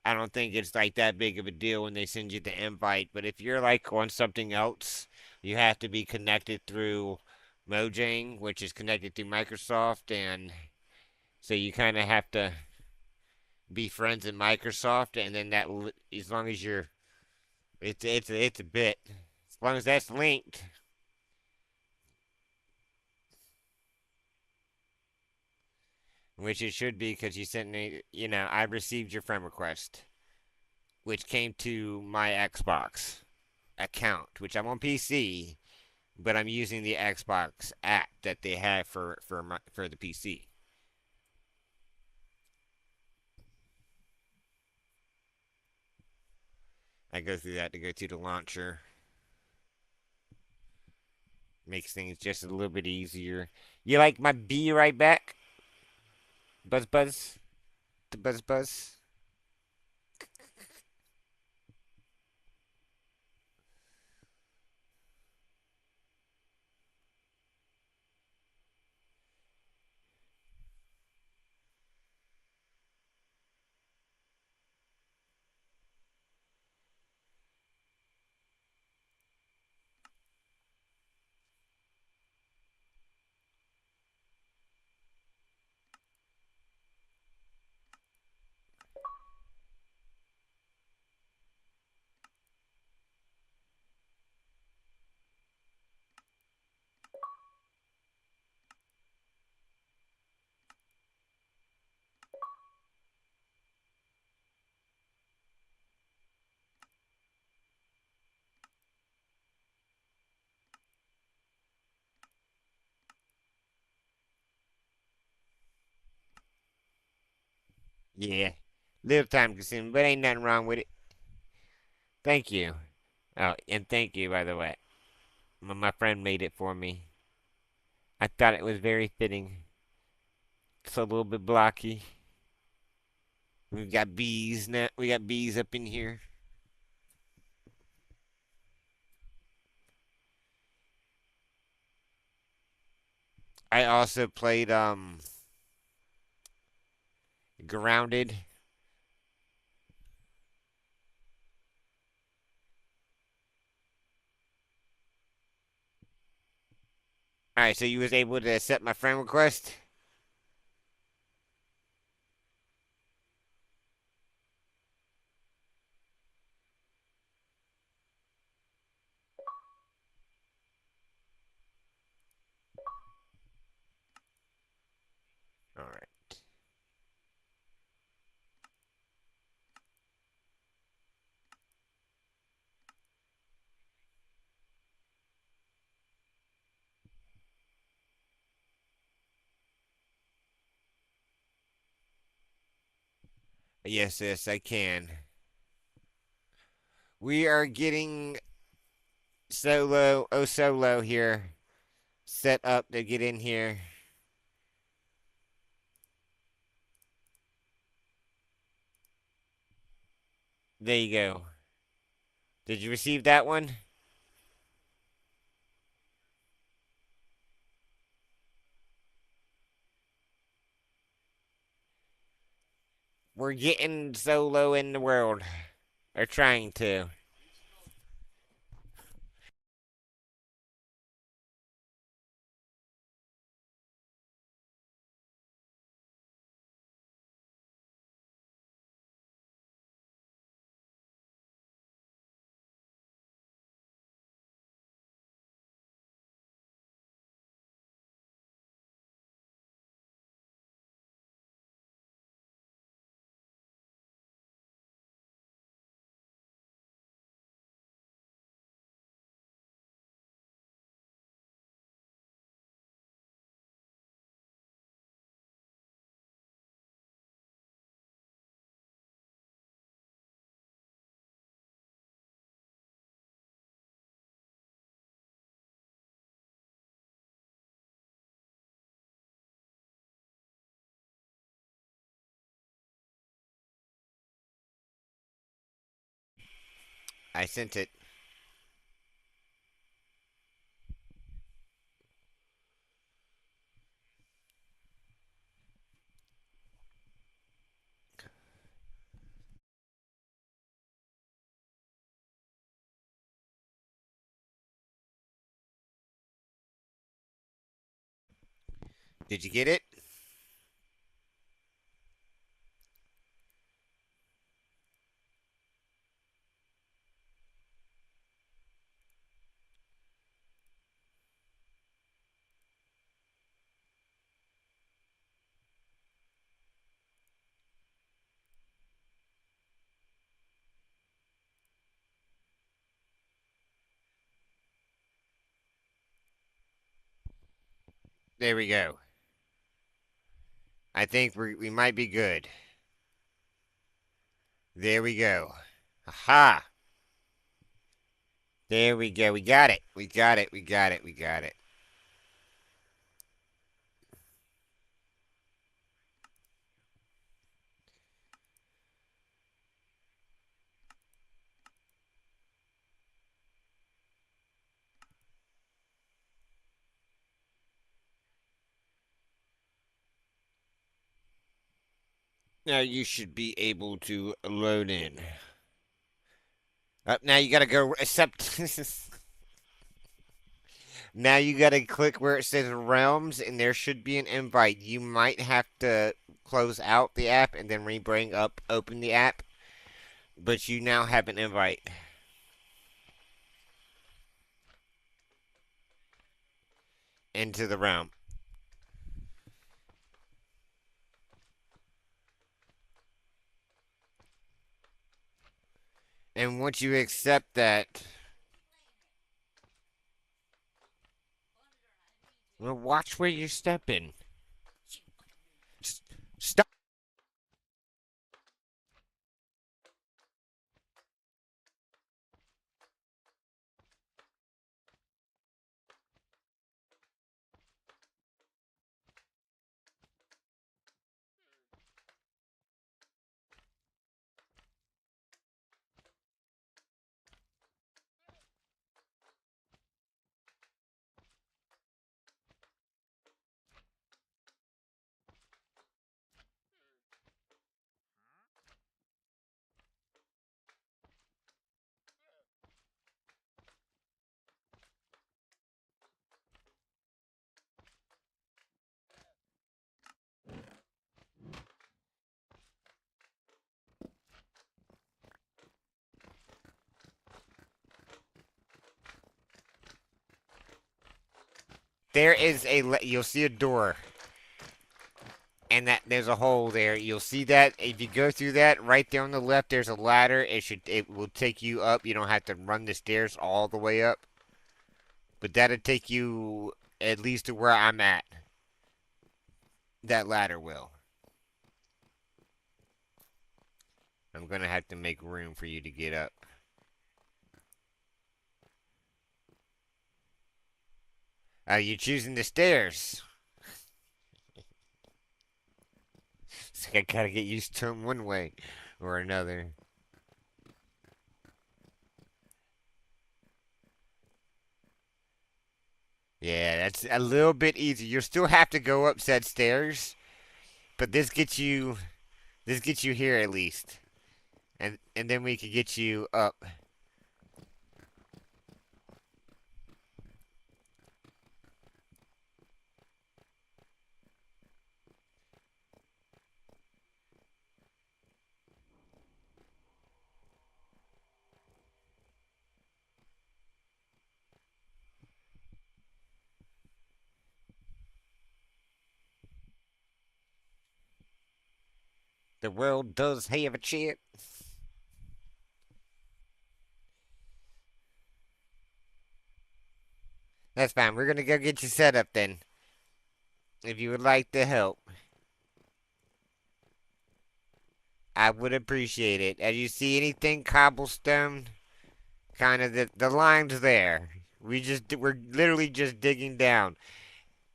I don't think it's like that big of a deal when they send you the invite. But if you're like on something else, you have to be connected through Mojang, which is connected through Microsoft, and so you kind of have to be friends in Microsoft, and then as long as you're, it's a bit, as long as that's linked, which it should be because you sent me, I received your friend request, which came to my Xbox account, which I'm on PC, but I'm using the Xbox app that they have for the PC. I go through that to go to the launcher. Makes things just a little bit easier. You like my bee right back? Buzz buzz? The buzz buzz? Yeah. Little time consuming, but ain't nothing wrong with it. Thank you. Oh, and thank you, by the way. My friend made it for me. I thought it was very fitting. It's a little bit blocky. We've got bees now. We got bees up in here. I also played Grounded. All right, so you was able to accept my friend request. All right. Yes, yes, I can. We are getting solo here set up to get in here. There you go. Did you receive that one? We're getting solo in the world. Or trying to. I sent it. Did you get it? There we go. I think we might be good. There we go. Aha! There we go. We got it. We got it. We got it. We got it. Now you should be able to load in. Up now you gotta go accept. Now you gotta click where it says realms, and there should be an invite. You might have to close out the app and then re-bring up, open the app, but you now have an invite into the realm. And once you accept that, well, watch where you're stepping. Stop. There is you'll see a door, and that there's a hole there. You'll see that if you go through that right there on the left, there's a ladder. It will take you up. You don't have to run the stairs all the way up, but that'll take you at least to where I'm at. That ladder will. I'm gonna have to make room for you to get up. You're choosing the stairs. So I gotta get used to them one way or another. Yeah, that's a little bit easier. You'll still have to go up said stairs, but this gets you here at least. And then we can get you up. The world does have a chip. That's fine. We're gonna go get you set up then. If you would like the help, I would appreciate it. As you see anything cobblestone, kind of the lines there. We're literally just digging down.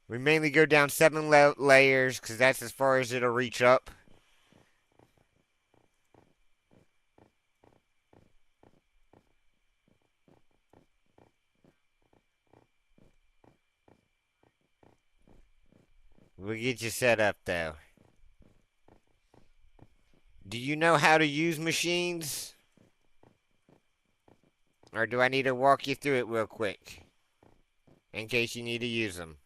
We mainly go down 7 layers because that's as far as it'll reach up. We'll get you set up though. Do you know how to use machines? Or do I need to walk you through it real quick? In case you need to use them.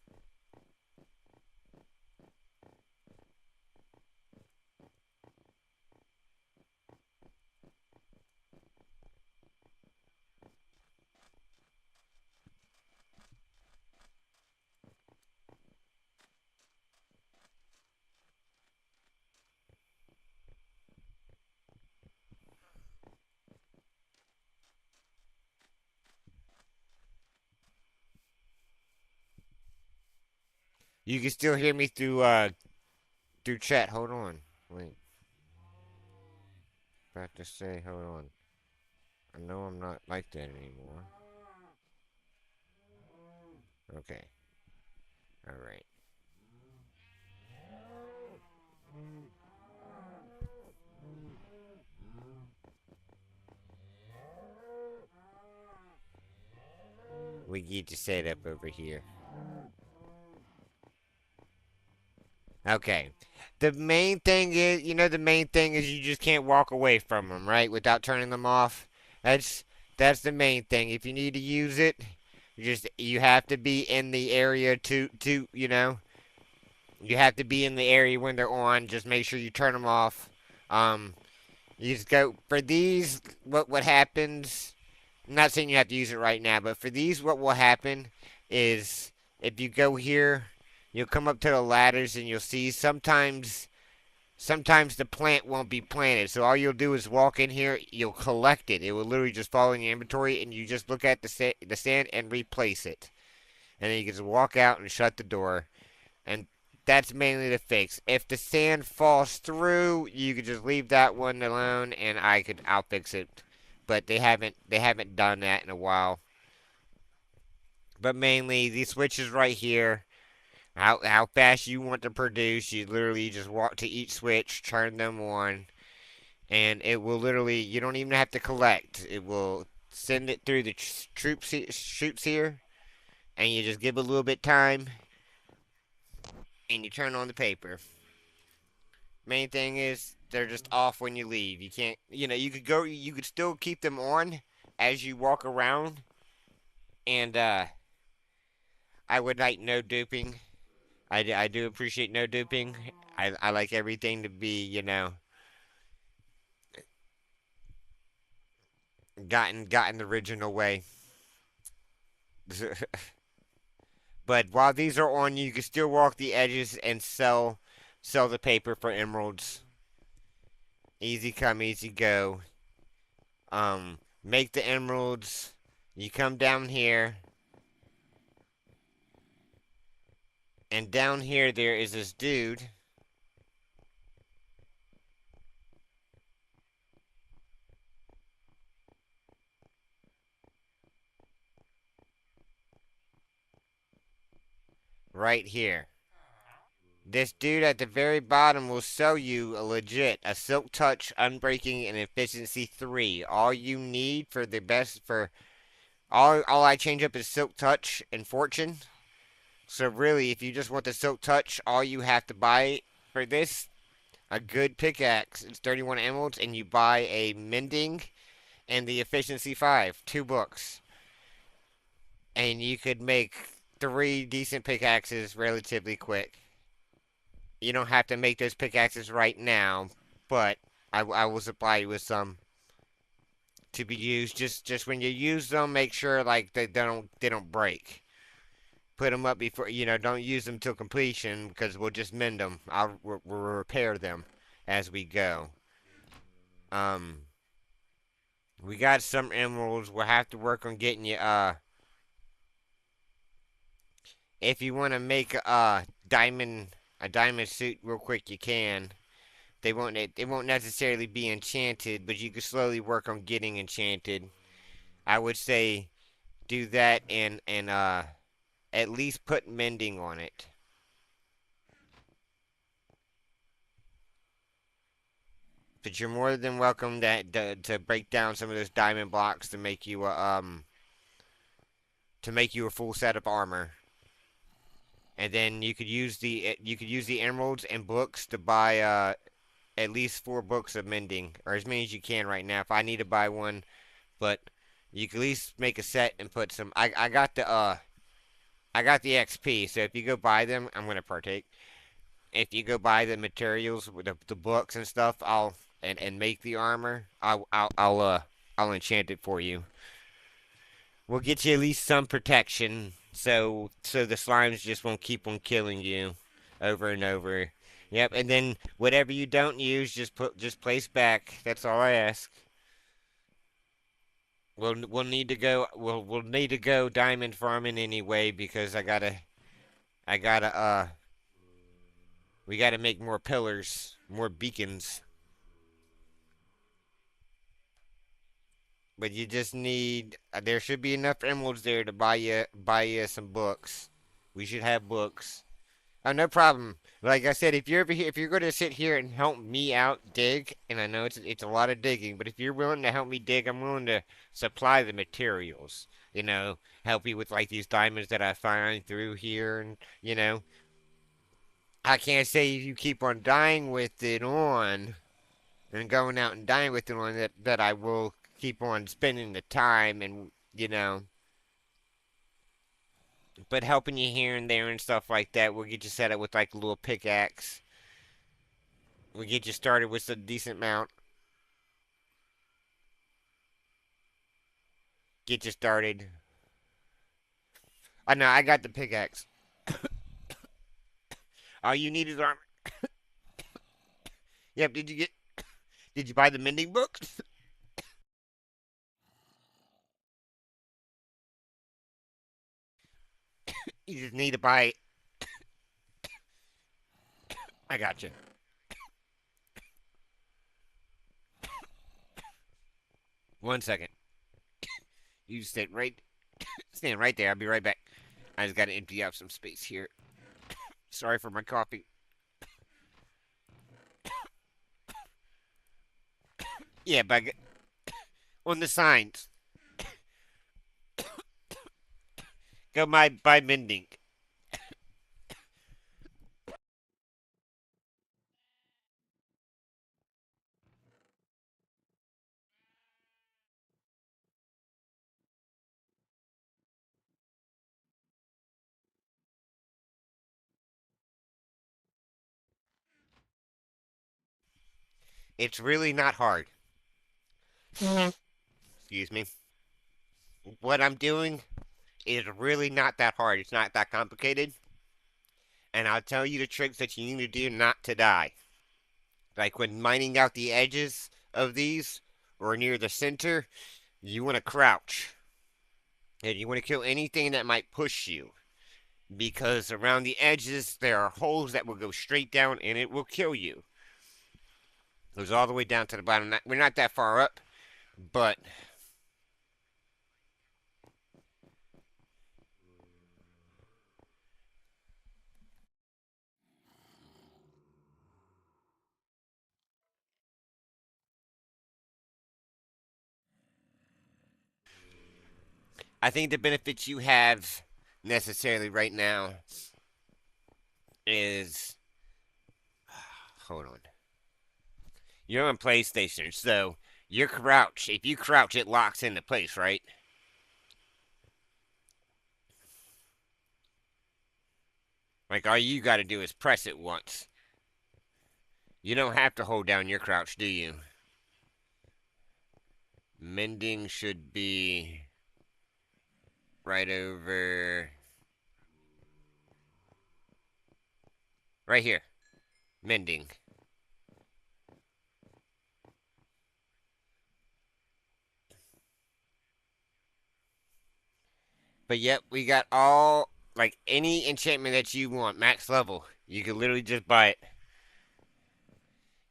You can still hear me through chat. Hold on. Wait. About to say, hold on. I know I'm not like that anymore. Okay. Alright. We get to set up over here. Okay. The main thing is you just can't walk away from them, right? Without turning them off. That's that's the main thing. If you need to use it, you have to be in the area you have to be in the area when they're on. Just make sure you turn them off. Um, you just go for these. What happens? I'm not saying you have to use it right now, but for these, what will happen is if you go here, you'll come up to the ladders and you'll see sometimes the plant won't be planted. So all you'll do is walk in here, you'll collect it. It will literally just fall in your inventory, and you just look at the sand and replace it. And then you can just walk out and shut the door. And that's mainly the fix. If the sand falls through, you could just leave that one alone, and I'll fix it. But they haven't done that in a while. But mainly these switches right here, how fast you want to produce, you literally just walk to each switch, turn them on, and it will literally you don't even have to collect. It will send it through the troops here, and you just give it a little bit time, and you turn on the paper. Main thing is they're just off when you leave. You can't, you could still keep them on as you walk around, and I would like no duping. I do appreciate no duping. I like everything to be, gotten the original way. But while these are on, you can still walk the edges and sell the paper for emeralds. Easy come, easy go. Make the emeralds. You come down here, and down here there is this dude right here. This dude at the very bottom will sell you a Silk Touch, Unbreaking, and Efficiency 3. All you need for the best for all I change up is Silk Touch and Fortune. So really, if you just want the Silk Touch, all you have to buy for this a good pickaxe. It's 31 emeralds, and you buy a Mending and the Efficiency 5, 2 books, and you could make 3 decent pickaxes relatively quick. You don't have to make those pickaxes right now, but I will supply you with some to be used. Just when you use them, make sure like they don't break. Put them up before don't use them till completion because we'll just mend them. We'll repair them as we go. Um, we got some emeralds. We'll have to work on getting you. If you want to make a diamond suit real quick, you can. It won't necessarily be enchanted, but you can slowly work on getting enchanted. I would say do that and at least put mending on it. But you're more than welcome to break down some of those diamond blocks to make you a full set of armor. And then you could use the emeralds and books to buy at least 4 books of mending, or as many as you can right now. If I need to buy one, but you can at least make a set and put some. I got the XP, so if you go buy them, I'm gonna partake. If you go buy the materials with the books and stuff, and make the armor, I'll enchant it for you. We'll get you at least some protection, so the slimes just won't keep on killing you over and over. Yep, and then whatever you don't use, just place back. That's all I ask. We'll need to go diamond farming anyway because I gotta we gotta make more pillars, more beacons. But you just need there should be enough emeralds there to buy you some books. We should have books. Oh, no problem. Like I said, if you're going to sit here and help me out dig, and I know it's a lot of digging, but if you're willing to help me dig, I'm willing to supply the materials. Help you with like these diamonds that I find through here, and I can't say if you keep on dying with it on and going out and dying with it on that I will keep on spending the time and but helping you here and there and stuff like that. We'll get you set up with like a little pickaxe. We'll get you started with a decent mount. Get you started. I know I got the pickaxe. All you need is armor. Yep. Did you buy the mending books? You just need to buy. I got you. One second. You stand right there. I'll be right back. I just got to empty out some space here. Sorry for my coffee. Yeah, but on the signs, go buy mending. It's really not hard. Excuse me. What I'm doing It's really not that hard. It's not that complicated. And I'll tell you the tricks that you need to do not to die. Like when mining out the edges of these or near the center, you want to crouch. And you want to kill anything that might push you. Because around the edges, there are holes that will go straight down and it will kill you. It goes all the way down to the bottom. We're not that far up, but I think the benefits you have necessarily right now is hold on. You're on PlayStation, so your crouch. If you crouch, it locks into place, right? Like all you got to do is press it once. You don't have to hold down your crouch, do you? Mending should be right over right here. Mending. But yep, we got all like any enchantment that you want, max level. You can literally just buy it.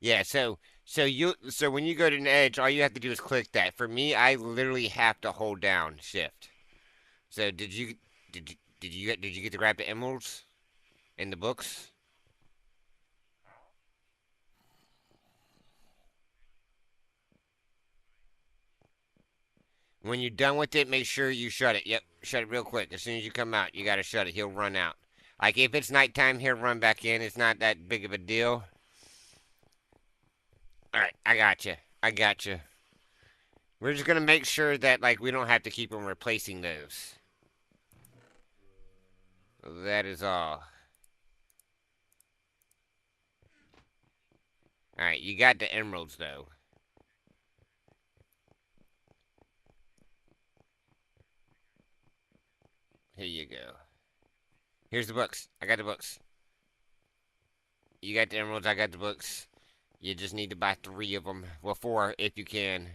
Yeah, so when you go to an edge, all you have to do is click that. For me, I literally have to hold down shift. So did you get to grab the emeralds in the books? When you're done with it, make sure you shut it. Yep, shut it real quick. As soon as you come out, you gotta shut it. He'll run out. Like if it's nighttime, he'll run back in. It's not that big of a deal. All right, I got you. I got you. We're just gonna make sure that like we don't have to keep on replacing those. That is all. All right, you got the emeralds though. Here you go. Here's the books. I got the books. You got the emeralds. I got the books. You just need to buy 3 of them. Well, 4 if you can.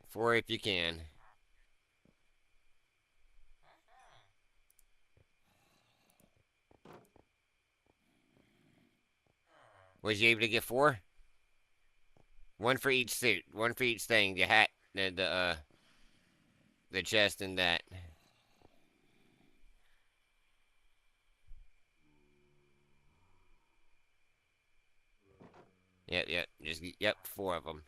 4 if you can. Was you able to get 4? One for each suit. One for each thing. The hat, the chest, and that. Yep, yep. Just yep, 4 of them.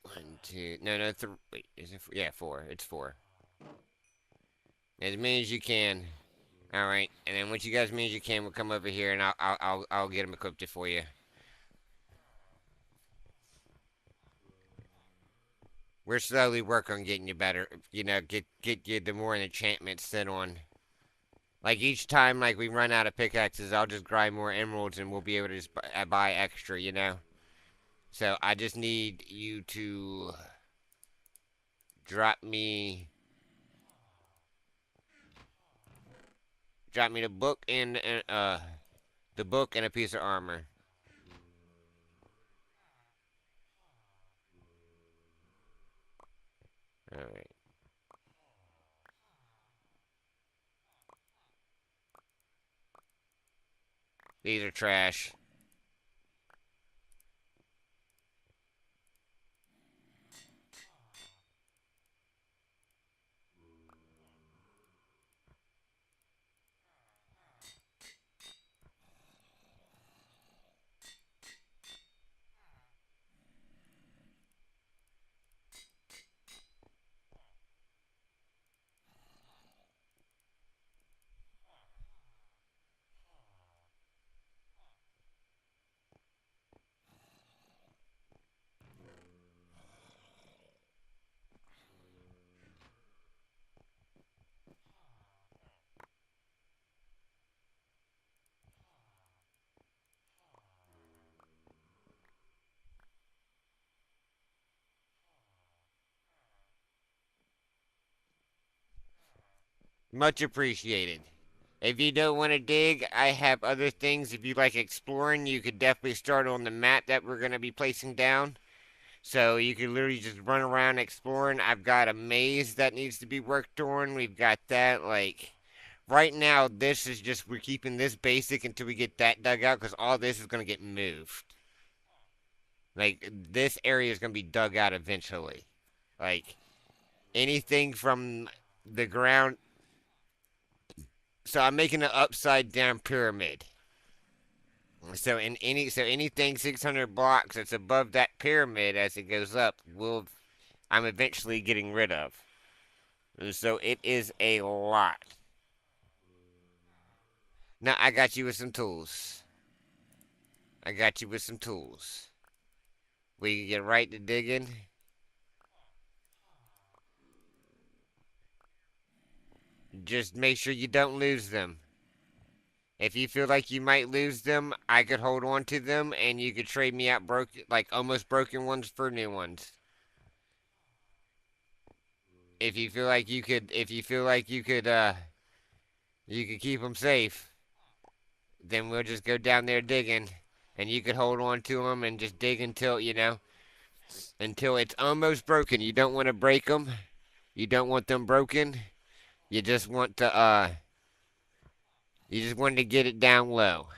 One, two. No, no, three. Wait, is it? Yeah, 4. It's 4. As many as you can. All right, and then once you guys many as you can, we'll come over here and I'll get them equipped for you. We're slowly working on getting you better. You know, get you the more enchantments set on. Like each time, like we run out of pickaxes, I'll just grind more emeralds and we'll be able to just buy extra. You know. So I just need you to drop me drop me the book and a piece of armor. All right. These are trash. Much appreciated. If you don't want to dig, I have other things. If you like exploring, you could definitely start on the map that we're going to be placing down. So you can literally just run around exploring. I've got a maze that needs to be worked on. We've got that. Like, right now, this is just, we're keeping this basic until we get that dug out because all this is going to get moved. Like, this area is going to be dug out eventually. Like, anything from the ground. So I'm making an upside down pyramid. So anything 600 blocks that's above that pyramid as it goes up, I'm eventually getting rid of. So it is a lot. Now I got you with some tools. I got you with some tools. We can get right to digging. Just make sure you don't lose them. If you feel like you might lose them, I could hold on to them and you could trade me out like almost broken ones for new ones. If you feel like you could keep them safe, then we'll just go down there digging and you could hold on to them and just dig until, until it's almost broken. You don't want to break them. You don't want them broken. You just want to get it down low.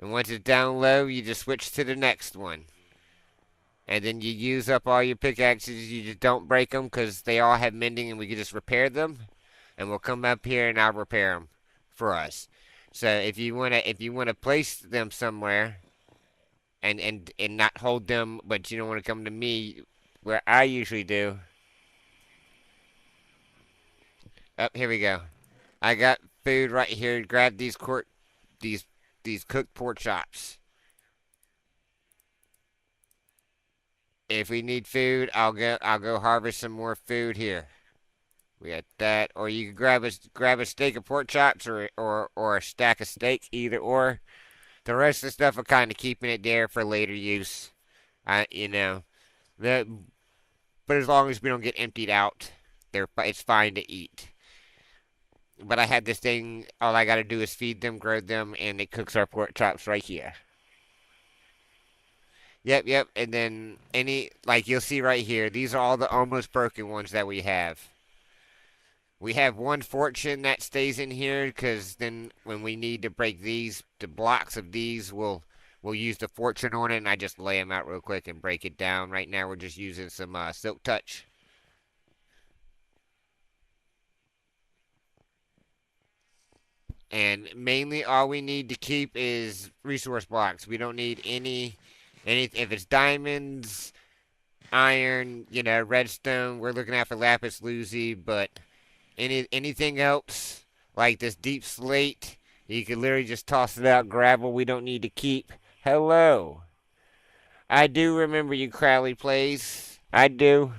And once it's down low, you just switch to the next one. And then you use up all your pickaxes. You just don't break them because they all have mending and we can just repair them. And we'll come up here and I'll repair them for us. So if you wanna place them somewhere and not hold them, but you don't want to come to me where I usually do. Oh, here we go. I got food right here. Grab these these cooked pork chops. If we need food, I'll go harvest some more food here. We got that, or you can grab a steak of pork chops or a stack of steak, either or. The rest of the stuff are kind of keeping it there for later use. That, but as long as we don't get emptied out, it's fine to eat. But I had this thing. All I gotta do is feed them, grow them, and it cooks our pork chops right here. Yep, yep. And then like you'll see right here, these are all the almost broken ones that we have. We have one fortune that stays in here because then when we need to break the blocks of these, we'll use the fortune on it, and I just lay them out real quick and break it down. Right now, we're just using some silk touch. And mainly all we need to keep is resource blocks. We don't need if it's diamonds, iron, redstone, we're looking out for lapis lazuli, but anything else like this deep slate, you can literally just toss it out. Gravel we don't need to keep. Hello. I do remember you, Crowley plays. I do.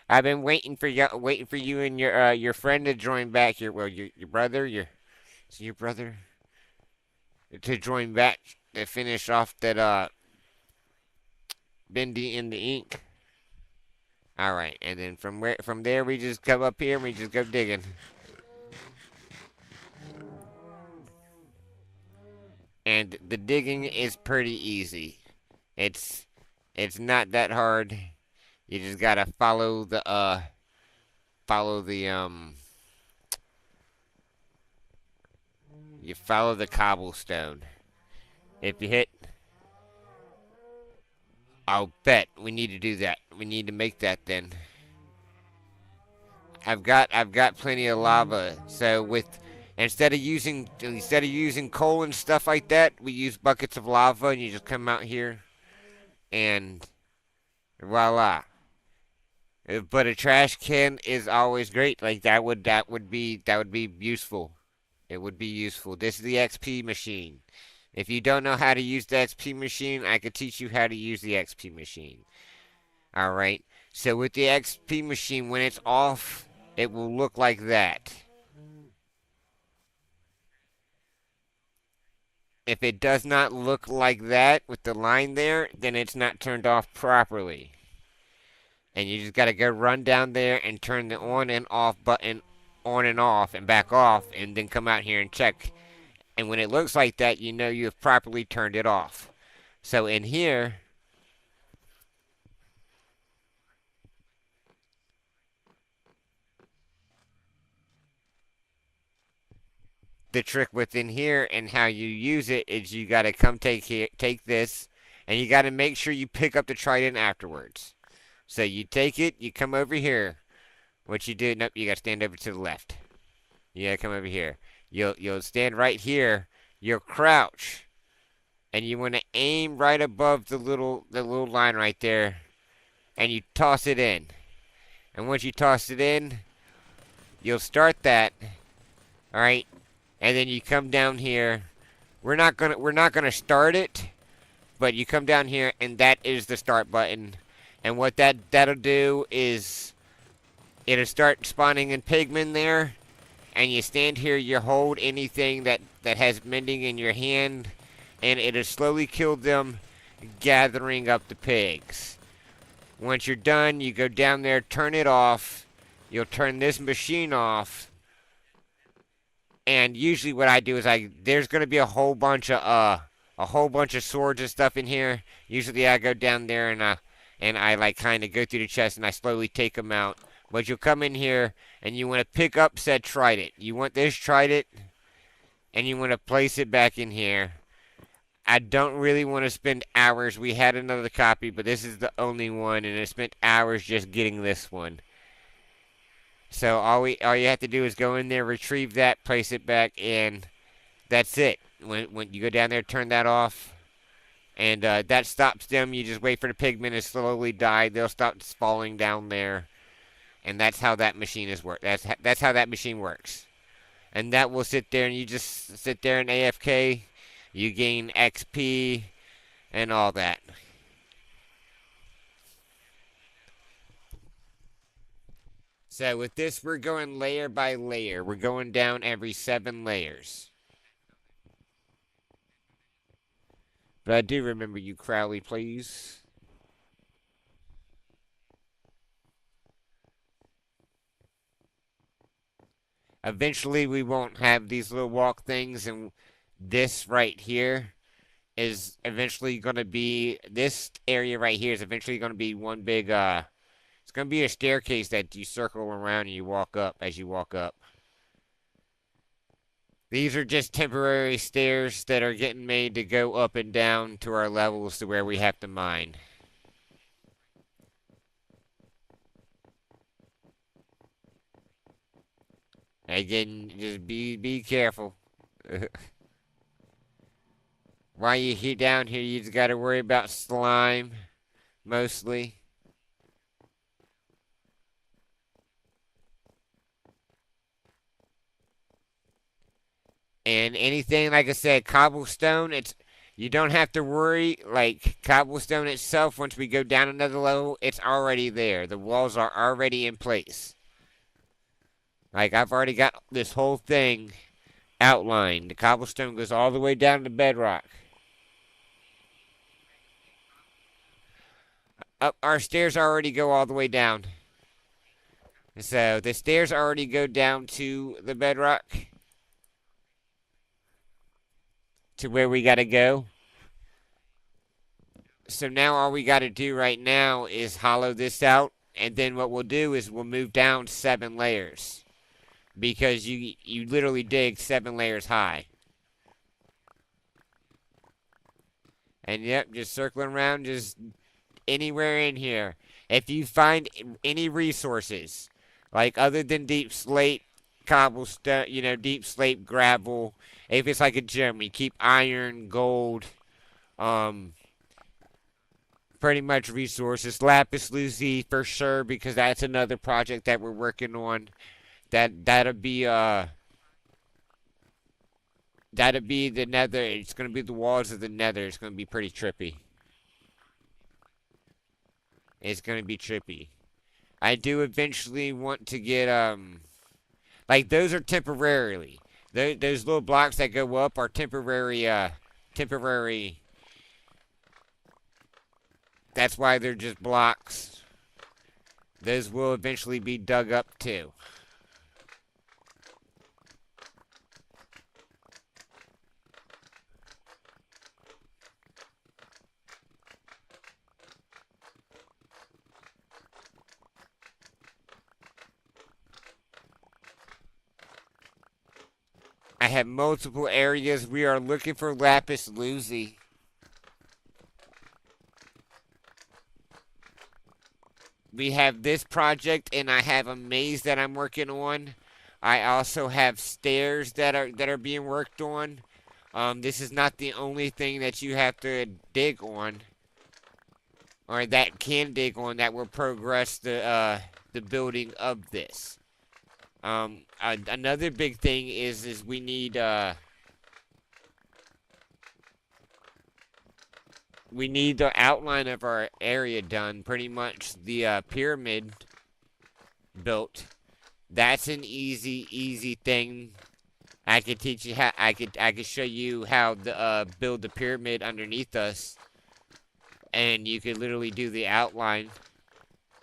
I've been waiting for you and your friend to join back. Your brother, your brother to join back to finish off that Bendy in the ink. All right, and then from there we just come up here and we just go digging. And the digging is pretty easy. It's it's not that hard. You just gotta follow the you follow the cobblestone. If you hit, I'll bet we need to do that. We need to make that then. I've got plenty of lava. So instead of using coal and stuff like that, we use buckets of lava and you just come out here and voila. But a trash can is always great. Like that would be useful. It would be useful. This is the XP machine. If you don't know how to use the XP machine, I could teach you how to use the XP machine. Alright? So with the XP machine, when it's off, it will look like that. If it does not look like that with the line there, then it's not turned off properly. And you just gotta go run down there and turn the on and off button on and off and back off, and then come out here and check. And when it looks like that, you know you have properly turned it off. So in here, the trick within here and how you use it is you got to come take this, and you got to make sure you pick up the trident afterwards. So you take it, you come over here. What you do? Nope, you got to stand over to the left. You got to come over here. You'll stand right here. You'll crouch, and you want to aim right above the little line right there, and you toss it in. And once you toss it in, you'll start that. All right, and then you come down here. We're not gonna start it, but you come down here, and that is the start button. And what that'll do is it'll start spawning in pigmen there, and you stand here. You hold anything that has mending in your hand, and it'll slowly kill them, gathering up the pigs. Once you're done, you go down there, turn it off. You'll turn this machine off. And usually what I do is there's gonna be a whole bunch of swords and stuff in here. Usually I go down there and I like kind of go through the chest and I slowly take them out. But you'll come in here and you want to pick up said trident. You want this trident and you want to place it back in here. I don't really want to spend hours. We had another copy, but this is the only one, and I spent hours just getting this one. So all you have to do is go in there, retrieve that, place it back, and that's it. When you go down there, turn that off, and that stops them. You just wait for the pigmen to slowly die. They'll stop falling down there, and that's how that machine is work. That's how that machine works. And that will sit there, and you just sit there in AFK. You gain XP and all that. So with this, we're going layer by layer. We're going down every 7 layers. But I do remember you, Crowley, please. Eventually, we won't have these little walk things, and this right here is eventually going to be, this area right here is eventually going to be one big, it's going to be a staircase that you circle around and you walk up as you walk up. These are just temporary stairs that are getting made to go up and down to our levels to where we have to mine. Again, just be careful. While you're down here, you just gotta worry about slime, mostly. And anything, like I said, cobblestone, you don't have to worry. Like, cobblestone itself, once we go down another level, it's already there. The walls are already in place. Like, I've already got this whole thing outlined. The cobblestone goes all the way down to bedrock. Up, our stairs already go all the way down. So, the stairs already go down to the bedrock. To where we gotta go. So now all we gotta do right now is hollow this out. And then what we'll do is we'll move down 7 layers. Because you literally dig 7 layers high. And yep, just circling around, just anywhere in here. If you find any resources, like other than deep slate, cobblestone, deep slate, gravel, if it's like a gem, you keep iron, gold, pretty much resources. Lapis lazuli for sure, because that's another project that we're working on. That'll be the nether. It's gonna be the walls of the nether. It's gonna be pretty trippy. It's gonna be trippy. I do eventually want to get like those are temporarily. Those little blocks that go up are temporary. That's why they're just blocks. Those will eventually be dug up too. I have multiple areas. We are looking for lapis lazuli. We have this project, and I have a maze that I'm working on. I also have stairs that are being worked on. This is not the only thing that you have to dig on, or that can dig on, that will progress the building of this. Another big thing is we need the outline of our area done. Pretty much the pyramid built. That's an easy thing. I could teach you how. I could show you how to build the pyramid underneath us, and you could literally do the outline,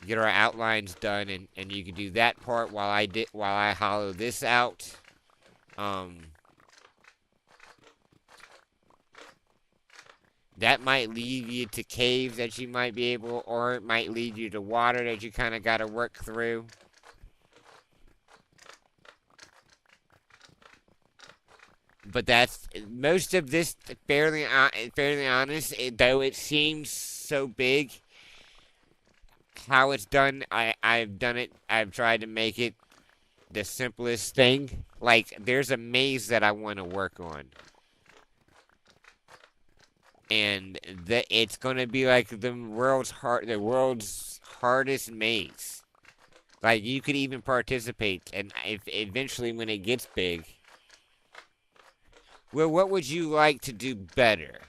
get our outlines done, and you could do that part while I hollow this out. Um, that might lead you to caves that you might be able, or it might lead you to water that you kind of got to work through. But that's most of this. Fairly honest, though it seems so big, how it's done. I've done it. I've tried to make it the simplest thing. Like there's a maze that I want to work on, and it's gonna be like the world's hardest maze. Like you could even participate, and if eventually when it gets big. Well, what would you like to do better?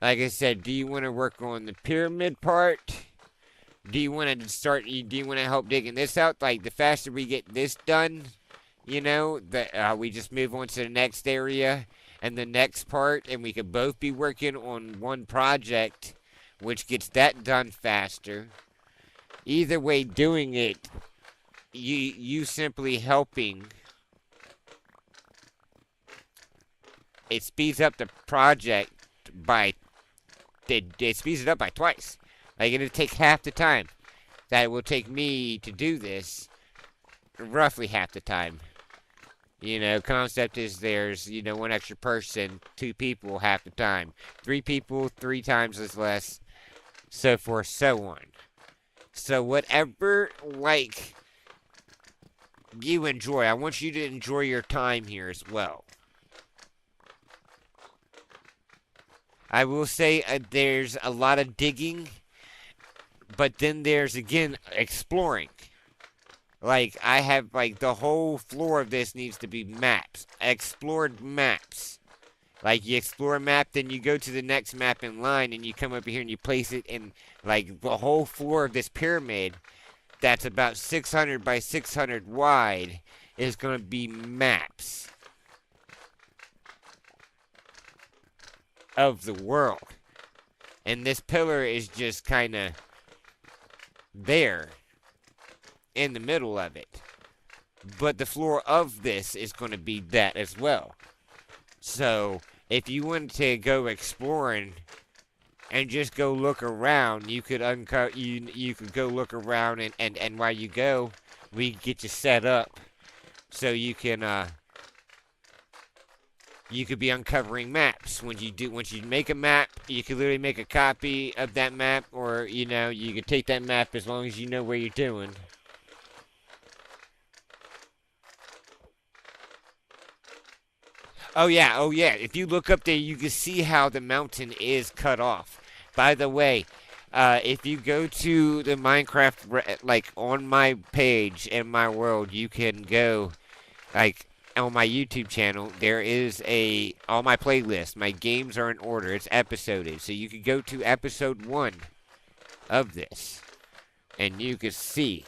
Like I said, do you want to work on the pyramid part? Do you want to do you want to help digging this out? Like, the faster we get this done, we just move on to the next area and the next part, and we could both be working on one project, which gets that done faster. Either way, doing it, you simply helping. It speeds up the project by it speeds it up by twice. Like it'll take half the time that it will take me to do this, roughly half the time. Concept is there's one extra person, two people half the time, three people three times as less, so forth, so on. So whatever you enjoy, I want you to enjoy your time here as well. I will say there's a lot of digging, but then there's again exploring. Like I have the whole floor of this needs to be maps, explored maps. Like you explore a map, then you go to the next map in line, and you come over here and you place it in the whole floor of this pyramid. That's about 600 by 600 wide. Is going to be maps of the world. And this pillar is just kind of there in the middle of it. But the floor of this is going to be that as well. So if you wanted to go exploring and just go look around, you could you could go look around, and while you go, we get you set up so you can you could be uncovering maps. Once you make a map, you could literally make a copy of that map, or you could take that map as long as you know where you're doing. Oh yeah. If you look up there, you can see how the mountain is cut off. By the way, if you go to the Minecraft, on my page in my world, you can go on my YouTube channel. There is all my playlists. My games are in order. It's episoded, so you can go to episode 1 of this, and you can see.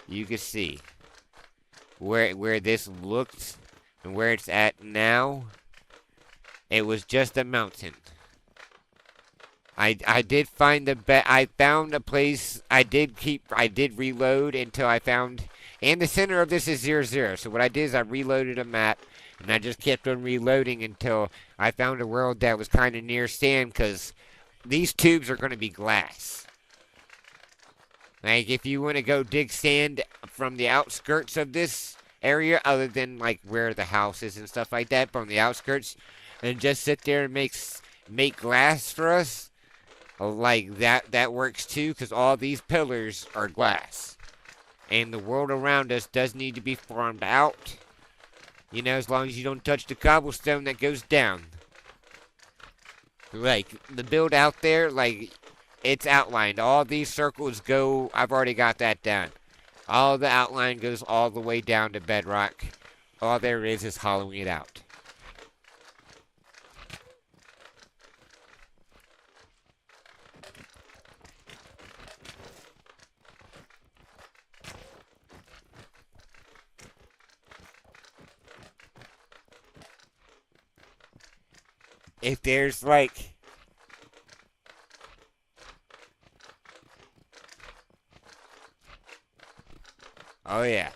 You can see where this looked and where it's at now. It was just a mountain. I did find I found a place. I did reload until I found, and the center of this is 0, 0. So what I did is I reloaded a map, and I just kept on reloading until I found a world that was kind of near sand, because these tubes are going to be glass. Like if you want to go dig sand from the outskirts of this area, other than like where the house is and stuff like that, from the outskirts, and just sit there and make glass for us, like that works too, because all these pillars are glass, and the world around us does need to be farmed out. You know, as long as you don't touch the cobblestone that goes down. Like the build out there, like it's outlined. All these circles go. I've already got that down. All the outline goes all the way down to bedrock. All there is hollowing it out. If there's like, oh yeah.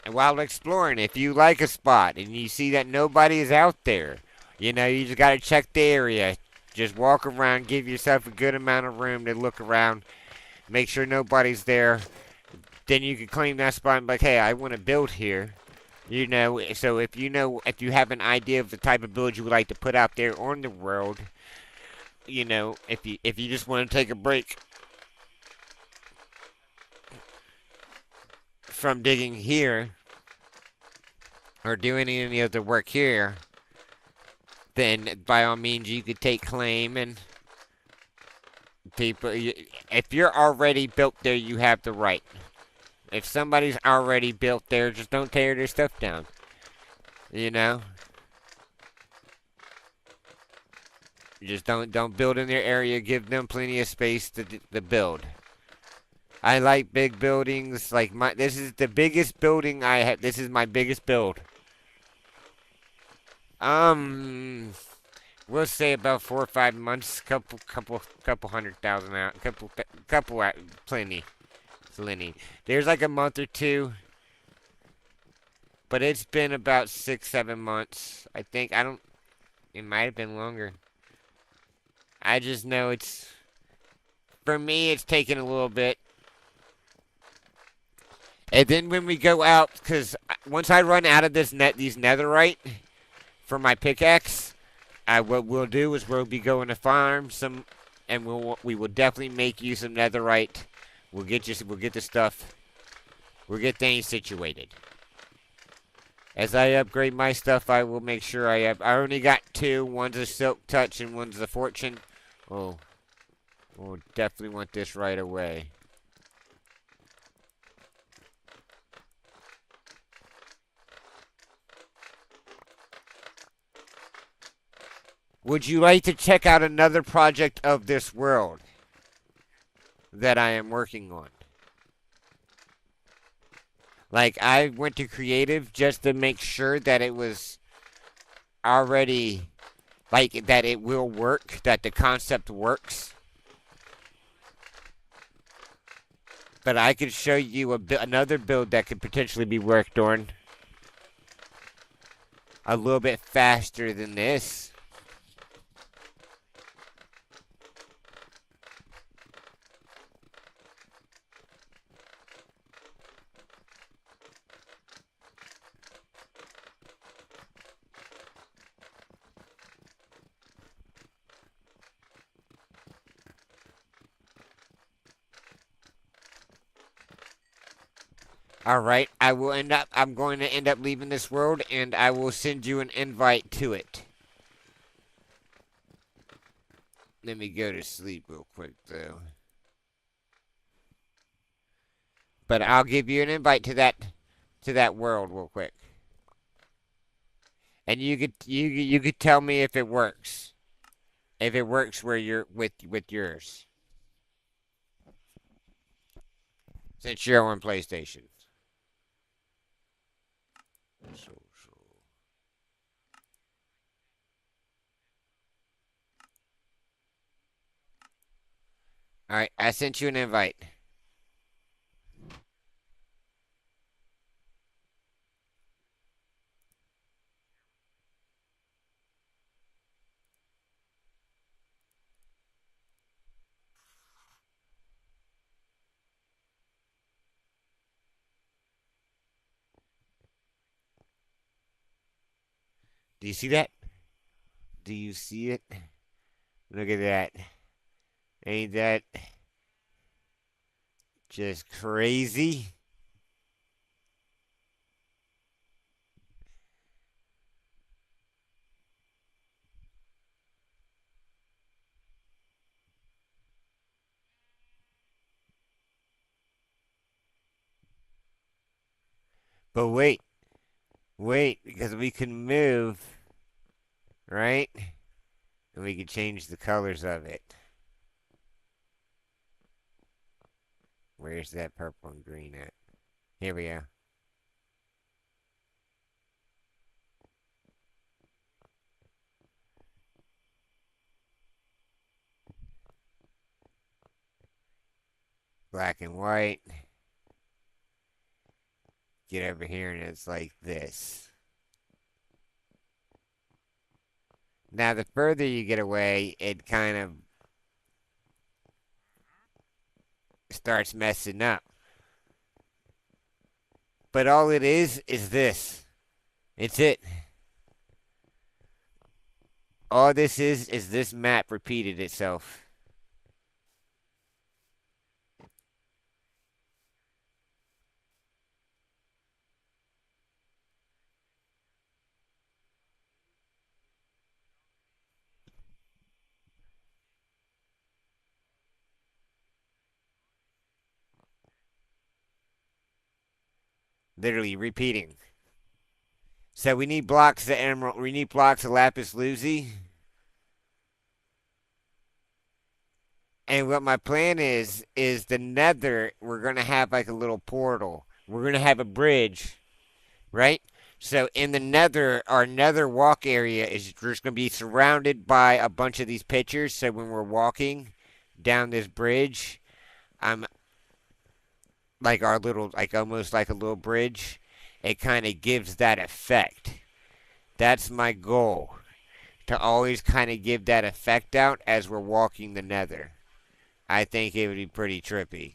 And while exploring, if you like a spot and you see that nobody is out there, you know, you just gotta check the area. Just walk around, give yourself a good amount of room to look around, make sure nobody's there. Then you can claim that spot and be like, hey, I want to build here. You know, so if you have an idea of the type of build you would like to put out there on the world, you know, if you just want to take a break from digging here or doing any of the work here, then by all means you could take claim and people. If you're already built there, you have the right. If somebody's already built there, just don't tear their stuff down. You know, just don't build in their area. Give them plenty of space to build. I like big buildings. Like this is the biggest building I have. This is my biggest build. Um, we'll say about 4 or 5 months. Couple 100,000 out. Couple out. Plenty. There's like a month or two, but it's been about 6, 7 months. I think I don't. It might have been longer. I just know it's for me. It's taken a little bit. And then when we go out, because once I run out of these netherite for my pickaxe, what we'll do is we'll be going to farm some, and we will definitely make you some netherite. We'll get the stuff. We'll get things situated. As I upgrade my stuff, I will make sure I have. I only got two. One's a silk touch and one's a fortune. Oh, we'll definitely want this right away. Would you like to check out another project of this world that I am working on? Like, I went to creative just to make sure that it was already, like, that it will work, that the concept works. But I could show you another build that could potentially be worked on a little bit faster than this. All right, I'm going to end up leaving this world, and I will send you an invite to it. Let me go to sleep real quick, though. But I'll give you an invite to that world real quick, and you could tell me if it works. If it works where you're with yours, since you're on PlayStation. So, so. All right, I sent you an invite. Do you see that? Do you see it? Look at that. Ain't that just crazy? But wait, because we can move, right? And we can change the colors of it. Where's that purple and green at? Here we go. Black and white. Get over here and it's like this. Now, the further you get away, it kind of starts messing up. But all it is this. It's it. All this is this map repeated itself. Literally repeating. So we need blocks of emerald. We need blocks of lapis lazuli. And what my plan is the nether, we're going to have like a little portal. We're going to have a bridge, right? So in the nether, our nether walk area is just going to be surrounded by a bunch of these pictures. So when we're walking down this bridge, I'm like our little, like almost like a little bridge. It kind of gives that effect. That's my goal, to always kind of give that effect out as we're walking the nether. I think it would be pretty trippy.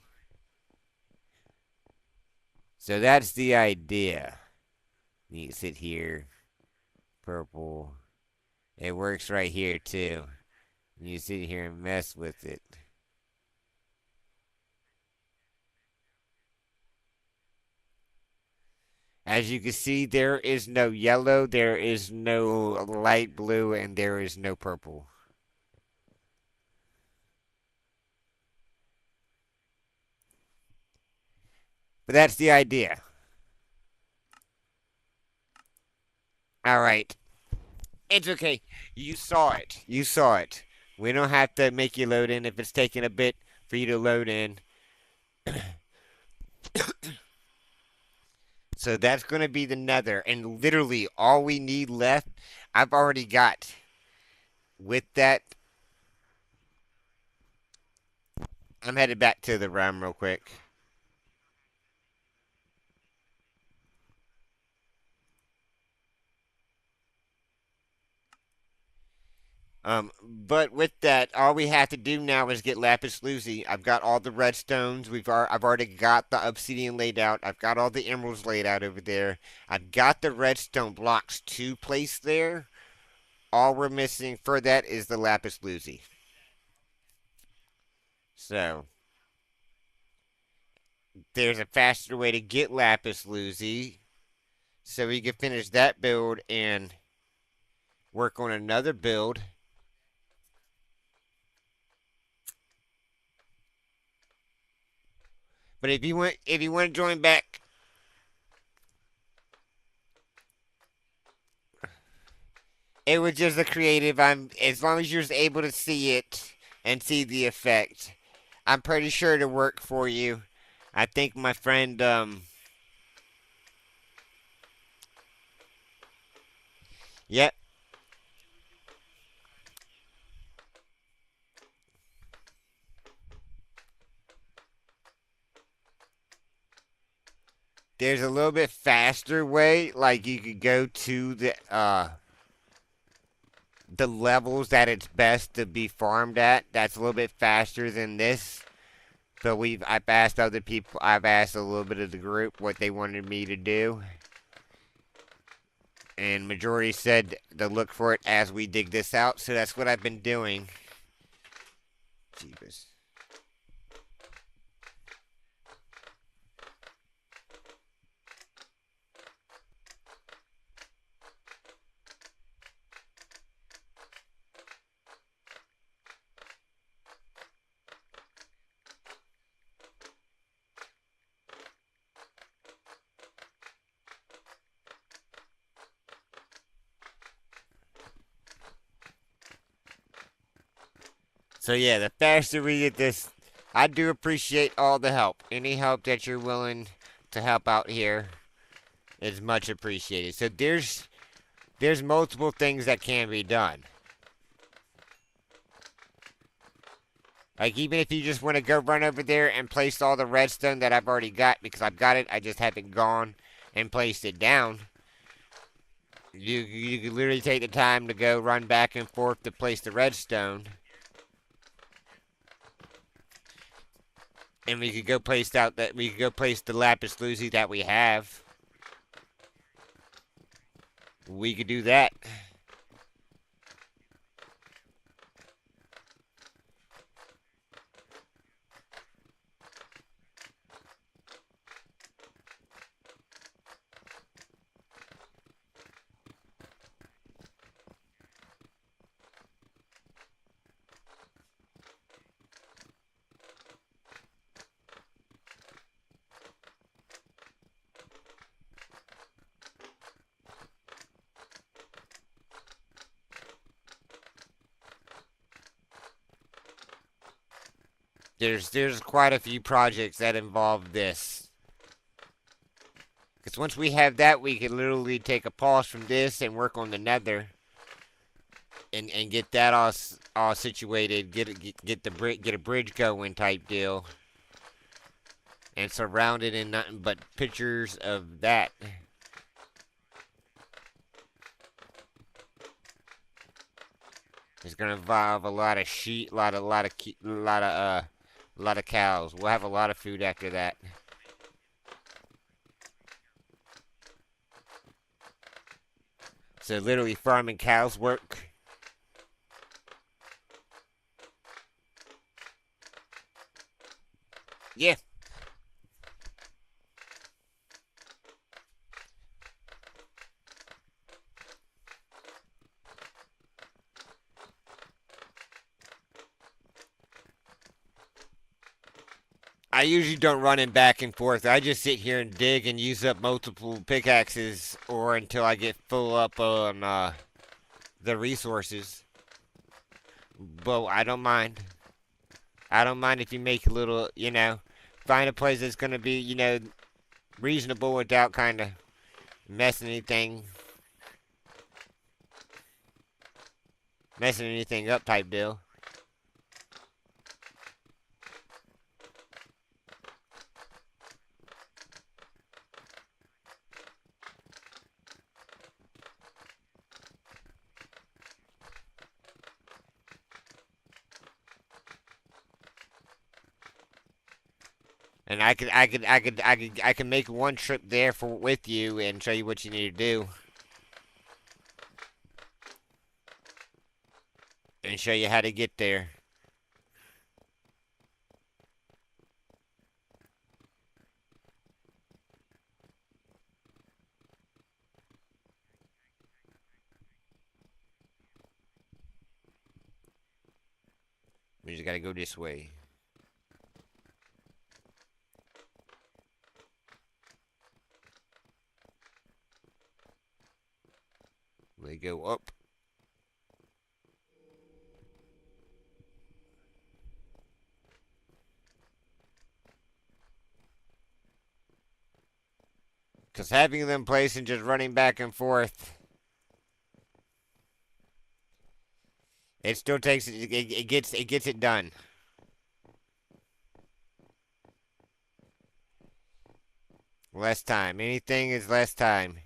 So that's the idea. You can sit here, purple. It works right here too. You sit here and mess with it. As you can see, there is no yellow, there is no light blue, and there is no purple. But that's the idea. All right. It's okay. You saw it. You saw it. We don't have to make you load in if it's taking a bit for you to load in. So that's going to be the nether. And literally all we need left, I've already got with that. I'm headed back to the realm real quick. But with that, all we have to do now is get lapis lazuli. I've got all the redstones. I've already got the obsidian laid out. I've got all the emeralds laid out over there. I've got the redstone blocks to place there. All we're missing for that is the lapis lazuli. So there's a faster way to get lapis lazuli, so we can finish that build and work on another build. But if you want to join back, it was just a creative. I'm as long as you're able to see it and see the effect, I'm pretty sure it'll work for you. I think my friend yep. There's a little bit faster way, like you could go to the levels that it's best to be farmed at. That's a little bit faster than this. So I've asked other people, I've asked a little bit of the group what they wanted me to do. And majority said to look for it as we dig this out, so that's what I've been doing. Jeebus. So yeah, the faster we get this, I do appreciate all the help. Any help that you're willing to help out here is much appreciated. So there's multiple things that can be done. Like even if you just want to go run over there and place all the redstone that I've already got because I've got it, I just haven't gone and placed it down. You could literally take the time to go run back and forth to place the redstone, and we could go place the lapis lazuli that we have. We could do that. There's quite a few projects that involve this. Because once we have that, we can literally take a pause from this and work on the nether, and get that all situated. Get a bridge going type deal, and surround it in nothing but pictures of that. It's gonna involve a lot of sheep, a lot of cows. We'll have a lot of food after that. So literally farming cows work. Yeah. I usually don't run in back and forth. I just sit here and dig and use up multiple pickaxes or until I get full up on the resources. But I don't mind. I don't mind if you make a little, find a place that's going to be, reasonable without kind of messing anything, messing anything up type deal. And I can make one trip there for with you and show you what you need to do, and show you how to get there. We just gotta go this way. We go up. Because having them place and just running back and forth, it still takes it gets it done. Less time. Anything is less time.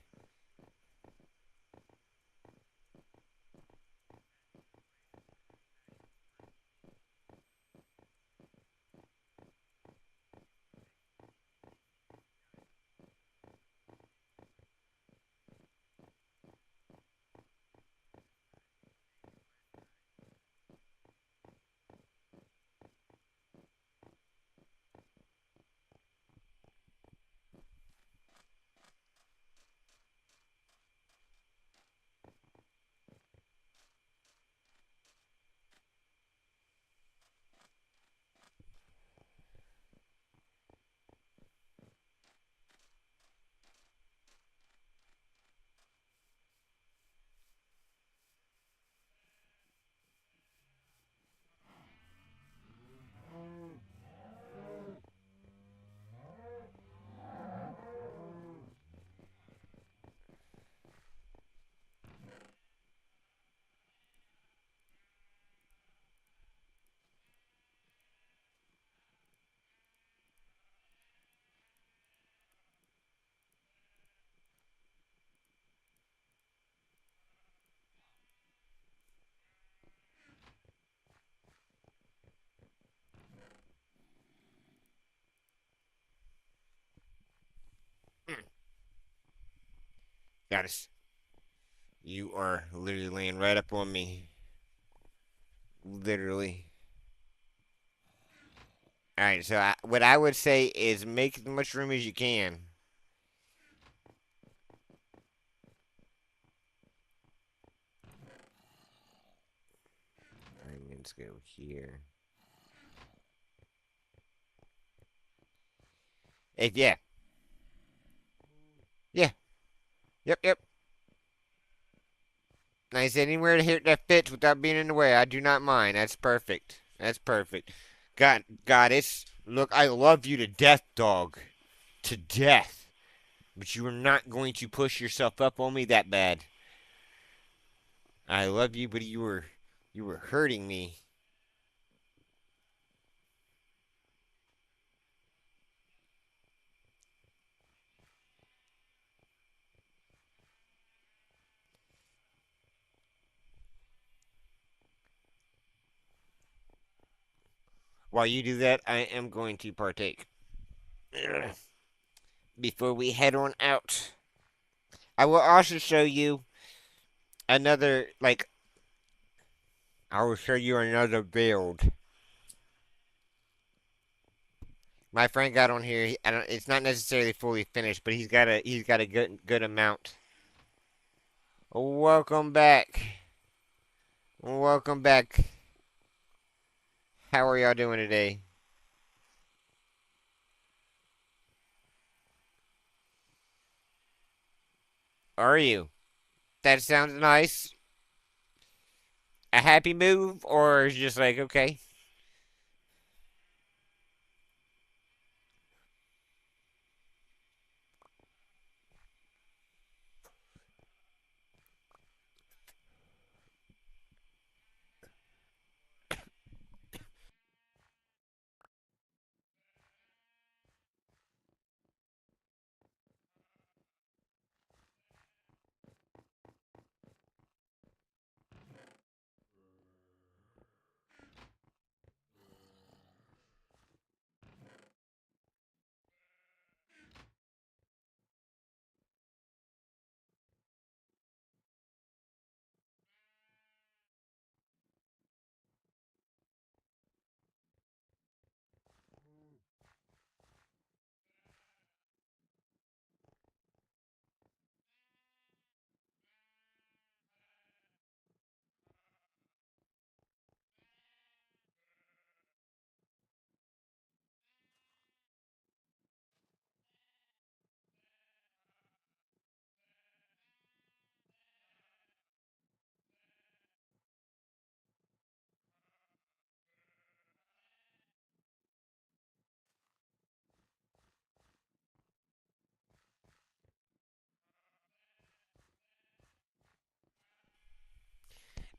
Goddess, you are literally laying right up on me. Literally. Alright, so what I would say is make as much room as you can. Alright, let's go here. Yeah. Yeah. Yep, yep. Nice anywhere to hit that fits without being in the way. I do not mind. That's perfect. That's perfect. Goddess, look, I love you to death, dog. To death. But you are not going to push yourself up on me that bad. I love you, but you were hurting me. While you do that, I am going to partake. Before we head on out, I will also show you another, like, I will show you another build. My friend got on here. I don't. It's not necessarily fully finished, but he's got a good amount. Welcome back. Welcome back. How are y'all doing today? Are you? That sounds nice. A happy move, or is just like okay?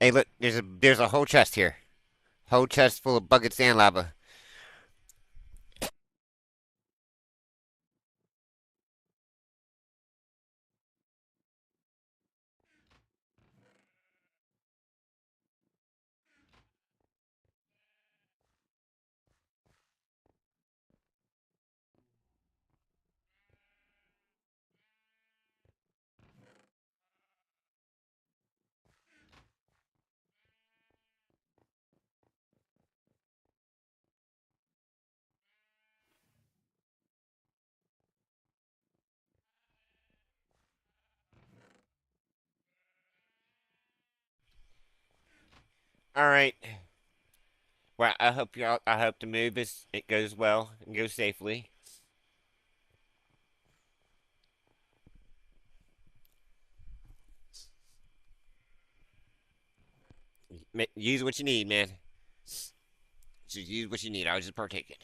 Hey, look, there's a whole chest here. Whole chest full of buckets and lava. All right. Well, I hope the move is it goes well and goes safely. Use what you need, man. Just use what you need. I was just partaking.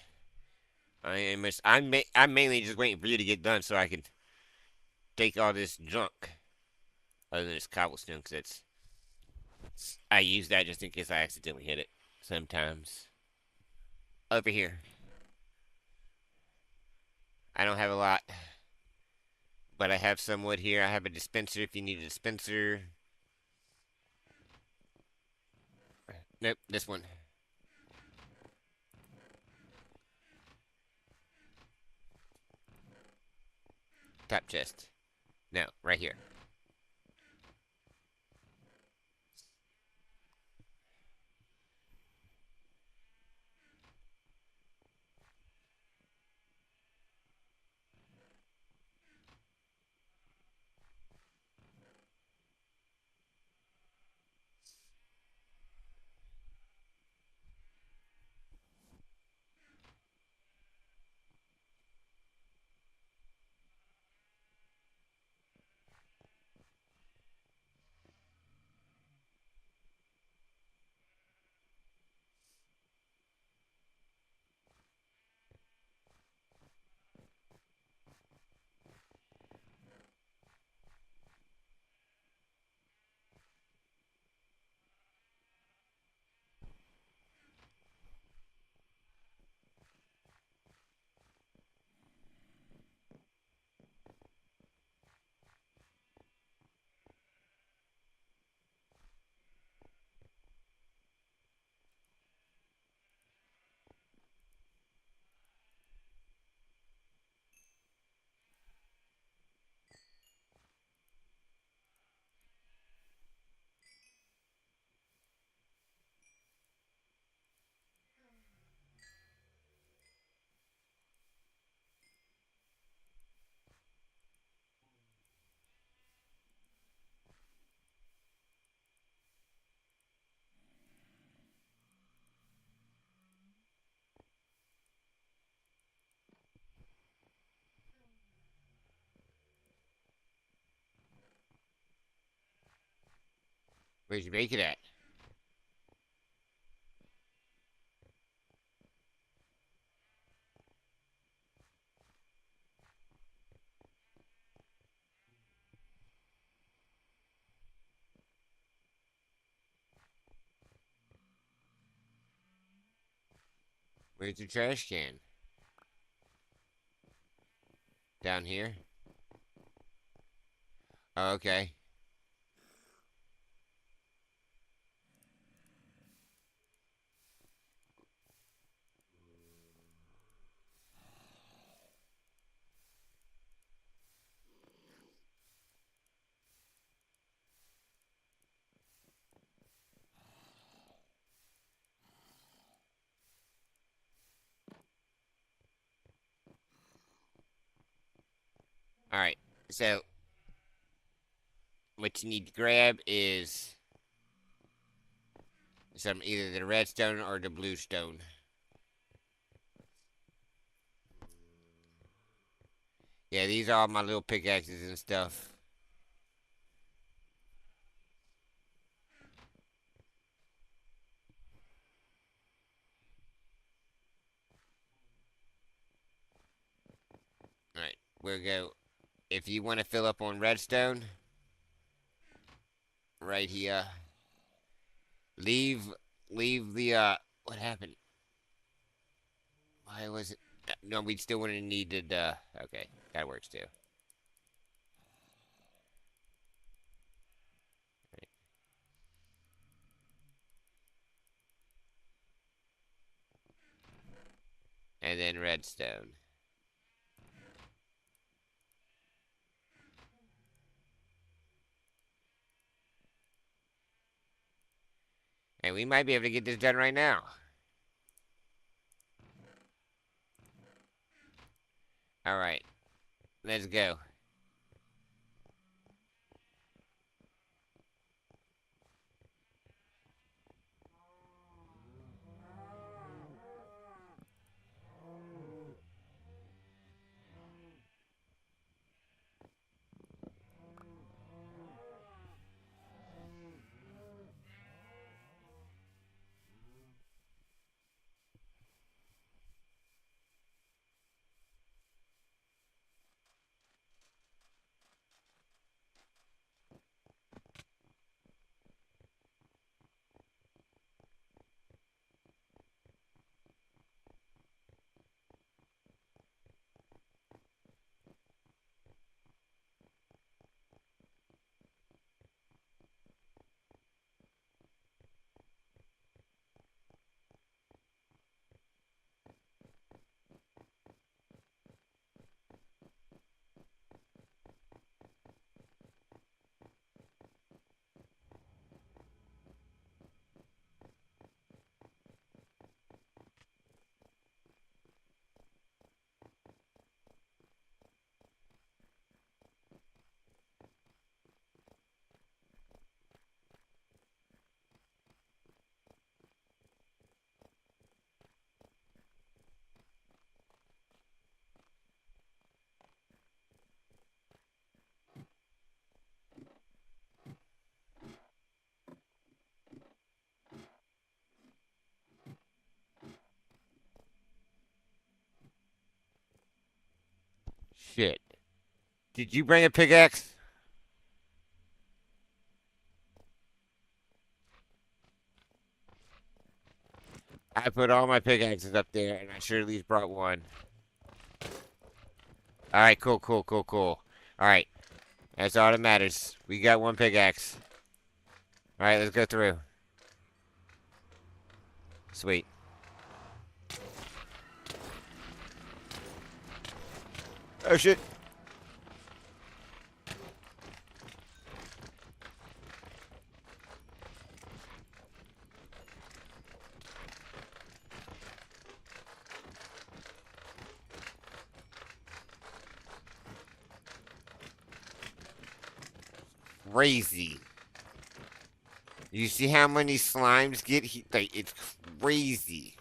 I'm mainly just waiting for you to get done so I can take all this junk, other than this cobblestone, because I use that just in case I accidentally hit it. Sometimes over here, I don't have a lot, but I have some wood here. I have a dispenser if you need a dispenser. Nope, this one. Top chest. No, right here. Where'd you make it at? Where's the trash can? Down here? Oh, okay. Alright. So, what you need to grab is some either the redstone or the bluestone. Yeah, these are all my little pickaxes and stuff. Alright, we'll go. If you want to fill up on redstone, right here, leave, leave the, what happened? Why was it? No, we still would have needed, okay, that works too. Right. And then redstone. And we might be able to get this done right now. Alright, let's go. Shit. Did you bring a pickaxe? I put all my pickaxes up there, and I sure at least brought one. Alright, cool, cool, cool, cool. Alright, that's all that matters. We got one pickaxe. Alright, let's go through. Sweet. Oh shit. Crazy. You see how many slimes get he like it's crazy.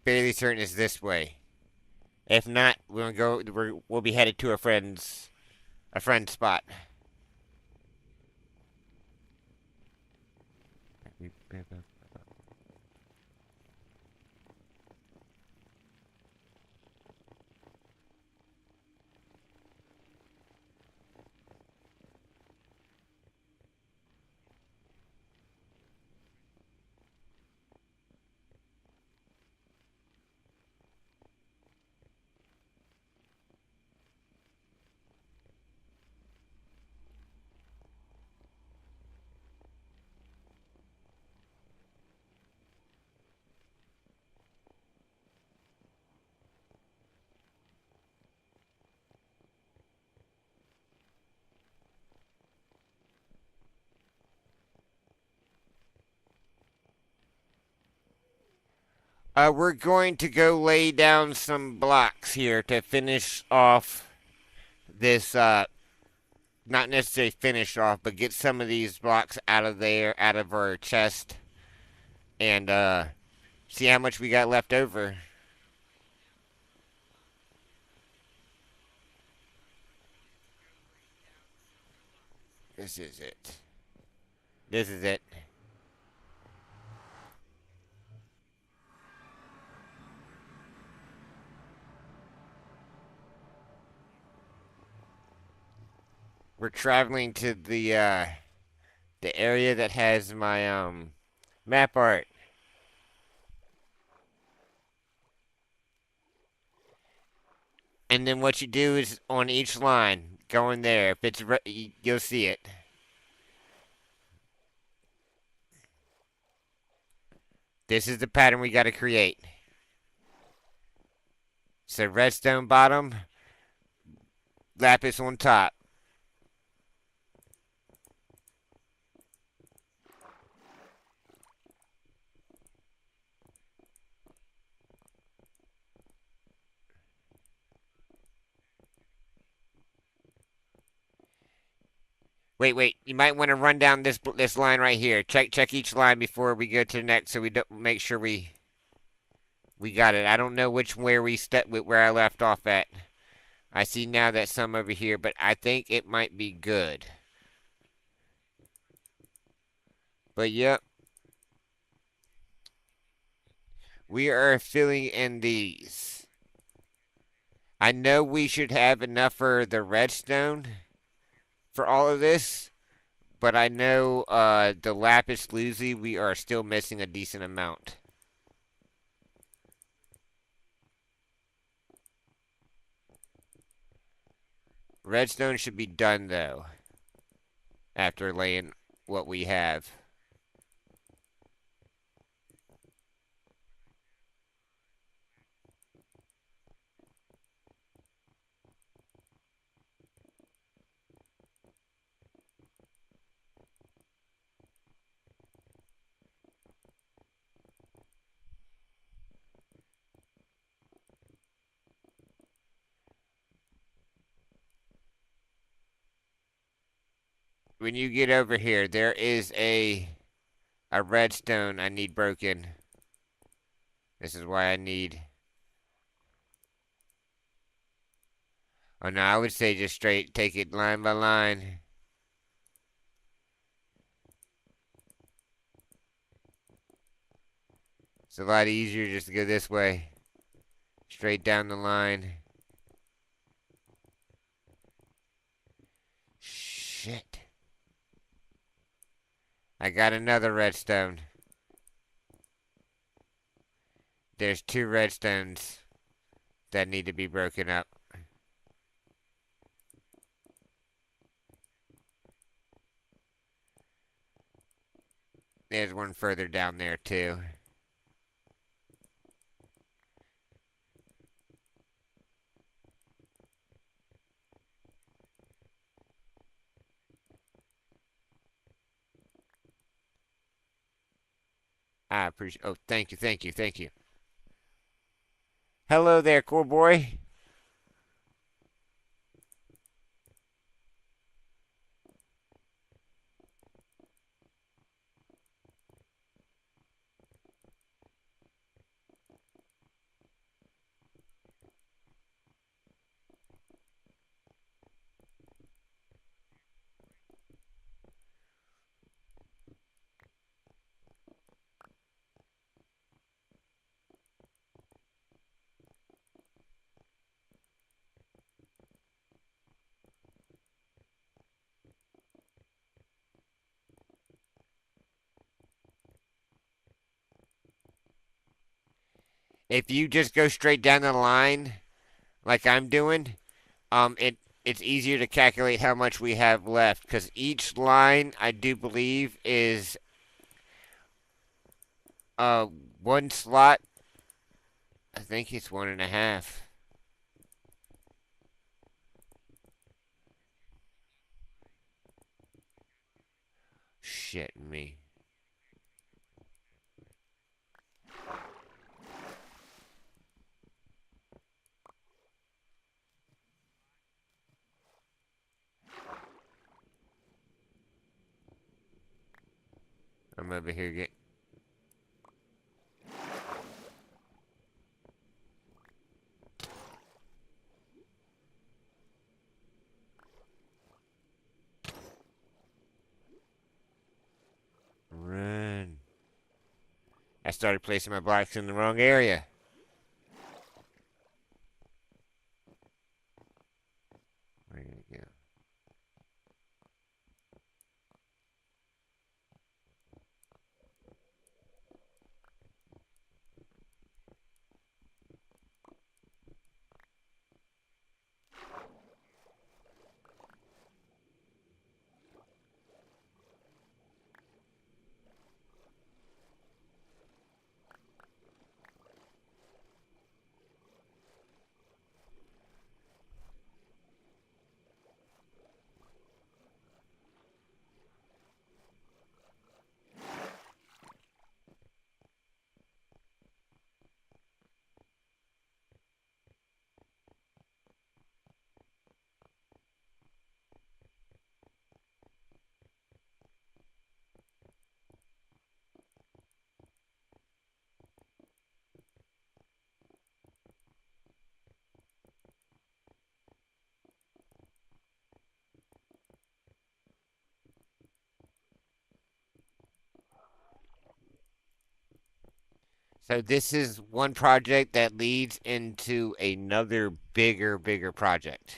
Fairly certain it's this way. If not, we'll be headed to a friend's spot. We're going to go lay down some blocks here to finish off this. Not necessarily finish off, but get some of these blocks out of there, out of our chest, and see how much we got left over. This is it. This is it. We're traveling to the area that has my map art. And then what you do is on each line, go in there. If it's you'll see it. This is the pattern we got to create. So redstone bottom, lapis on top. Wait, wait. You might want to run down this line right here. Check each line before we go to the next, so we don't make sure we got it. I don't know which where we step where I left off at. I see now that some over here, but I think it might be good. But yep, we are filling in these. I know we should have enough for the redstone for all of this, but I know the lapis lazuli we are still missing a decent amount. Redstone should be done though after laying what we have. When you get over here, there is a redstone I need broken. This is why I need. Oh no, I would say just straight take it line by line. It's a lot easier just to go this way. Straight down the line. Shit. I got another redstone. There's two redstones that need to be broken up. There's one further down there too. I appreciate. Oh, thank you, thank you, thank you. Hello there, cool boy. if you just go straight down the line like I'm doing, it's easier to calculate how much we have left because each line I do believe is uh one slot. I think it's one and a half. Shit me. I'm over here get run. I started placing my blocks in the wrong area. Where did it go? So this is one project that leads into another bigger project.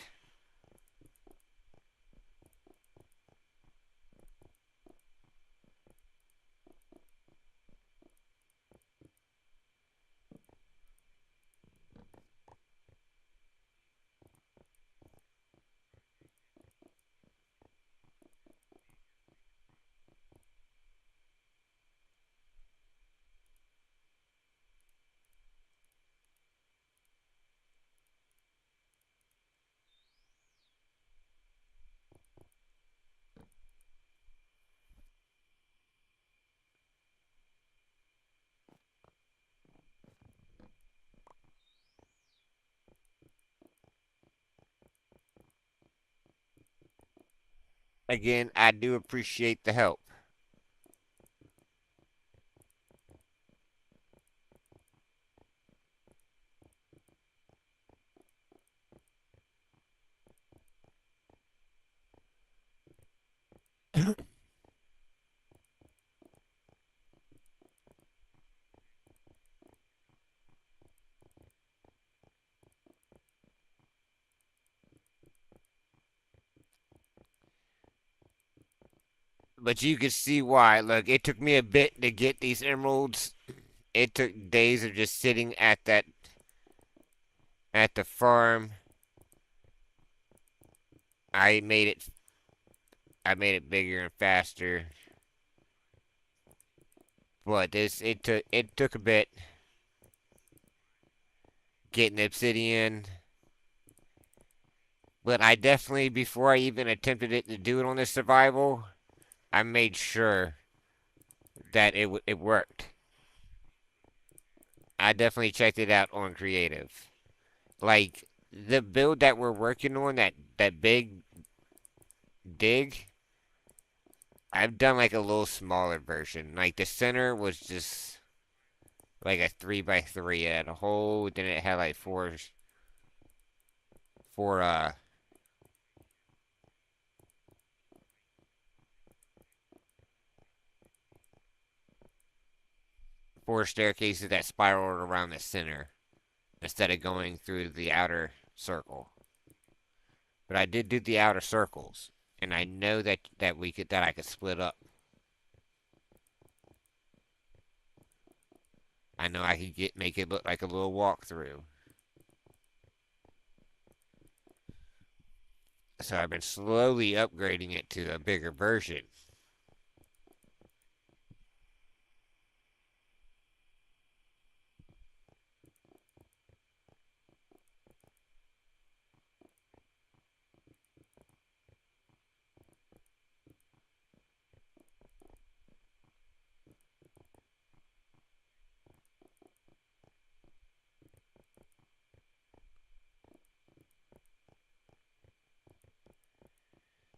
Again, I do appreciate the help. But you can see why. Look, it took me a bit to get these emeralds. It took days of just sitting at the farm. I made it I made it bigger and faster. But this it took a bit getting the obsidian. But I definitely before I even attempted it to do it on the survival, I made sure that it worked. I definitely checked it out on creative. Like the build that we're working on, that big dig, I've done like a little smaller version. Like the center was just like a 3 by 3. It had a hole, then it had like four 4 staircases that spiraled around the center instead of going through the outer circle. But I did do the outer circles, and I know that I could split up. I know I could get make it look like a little walkthrough. So I've been slowly upgrading it to a bigger version.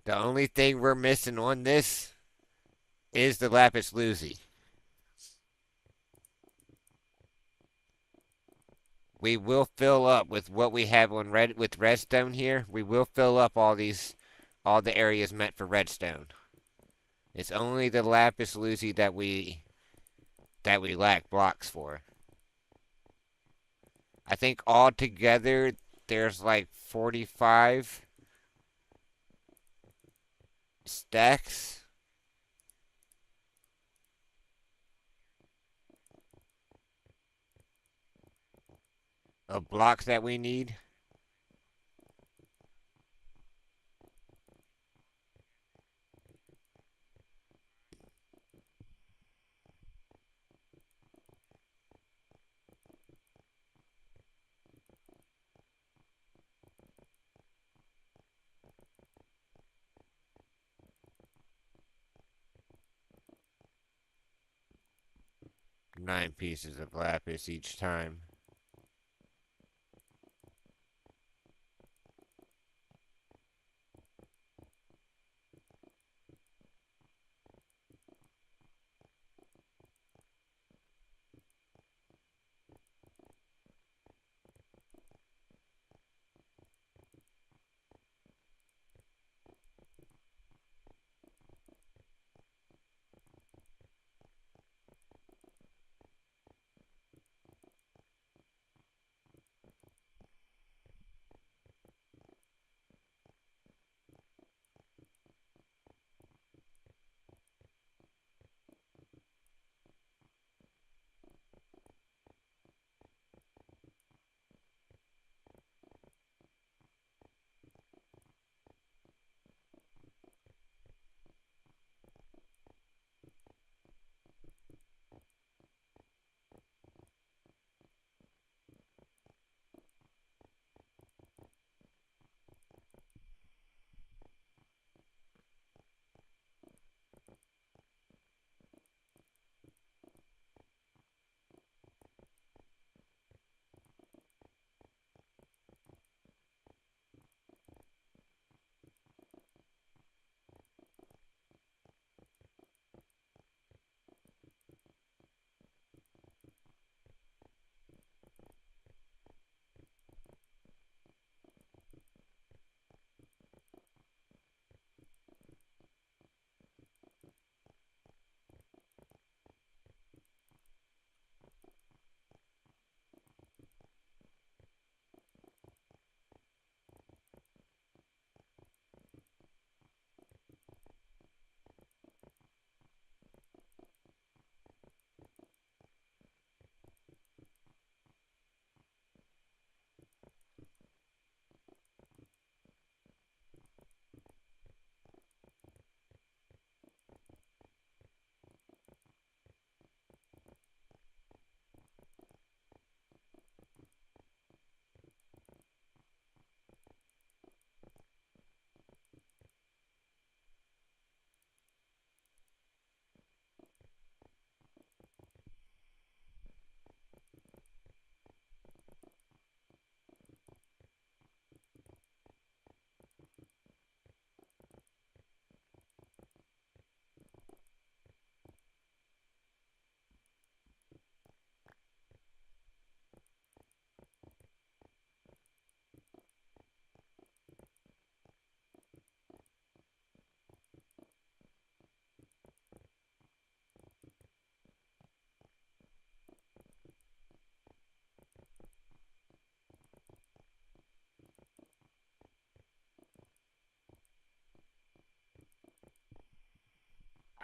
The only thing we're missing on this is the lapis lazuli. We will fill up with what we have on red with redstone here. We will fill up all the areas meant for redstone. It's only the lapis lazuli that we lack blocks for. I think altogether there's like 45 stacks of blocks that we need. 9 pieces of lapis each time.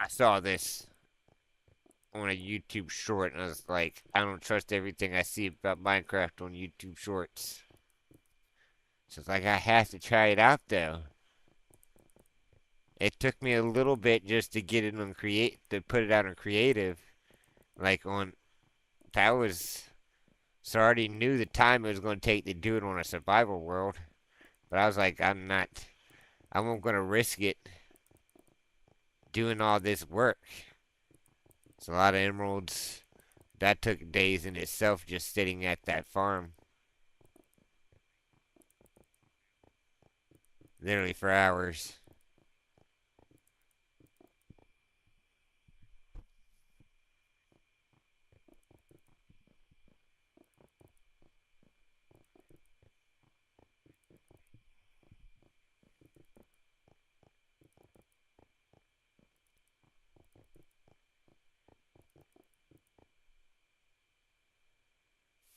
I saw this. on a YouTube short, and I was like, I don't trust everything I see about Minecraft on YouTube shorts. So it's like I have to try it out though. It took me a little bit just to get it on create to put it out on creative. Like on that was so I already knew the time it was going to take to do it on a survival world. But I was like, I'm going to risk it doing all this work. It's a lot of emeralds. That took days in itself just sitting at that farm. Literally for hours.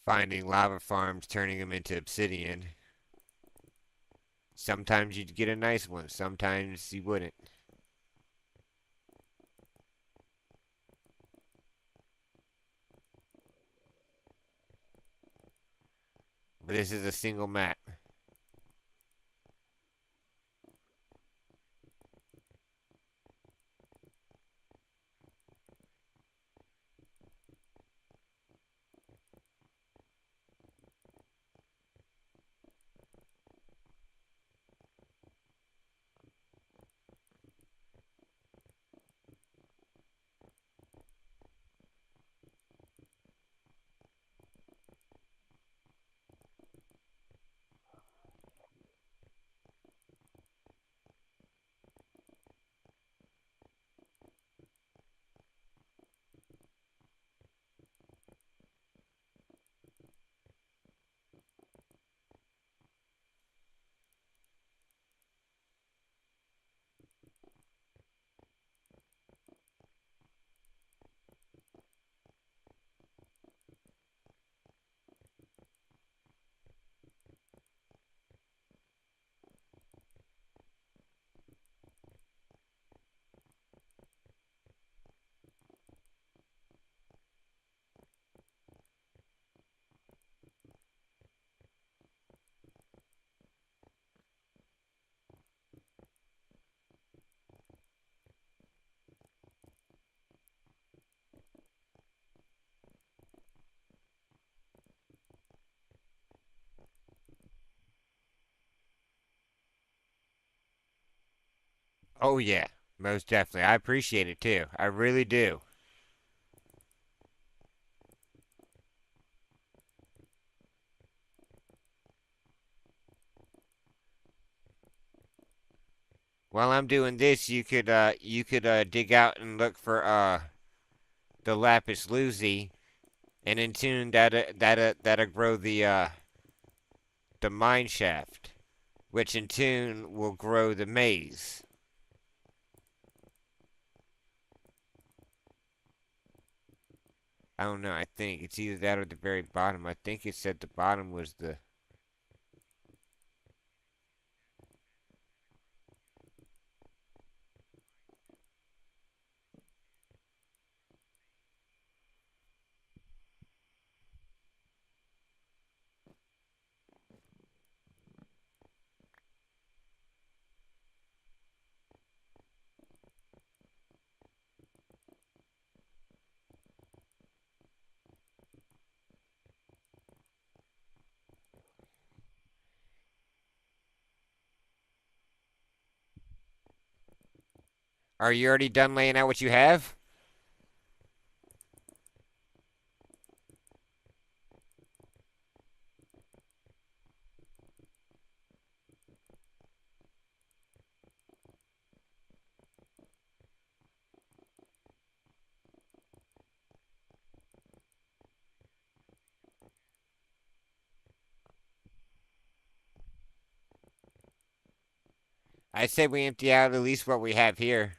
Finding lava farms, turning them into obsidian. Sometimes you'd get a nice one, sometimes you wouldn't. But this is a single map. Oh yeah, most definitely. I appreciate it too. I really do. While I'm doing this, you could dig out and look for the lapis lazuli, and in tune that'll grow the mine shaft, which in tune will grow the maze. I don't know. I think it's either that or the very bottom. I think it said the bottom was the. Are you already done laying out what you have? I say we empty out at least what we have here.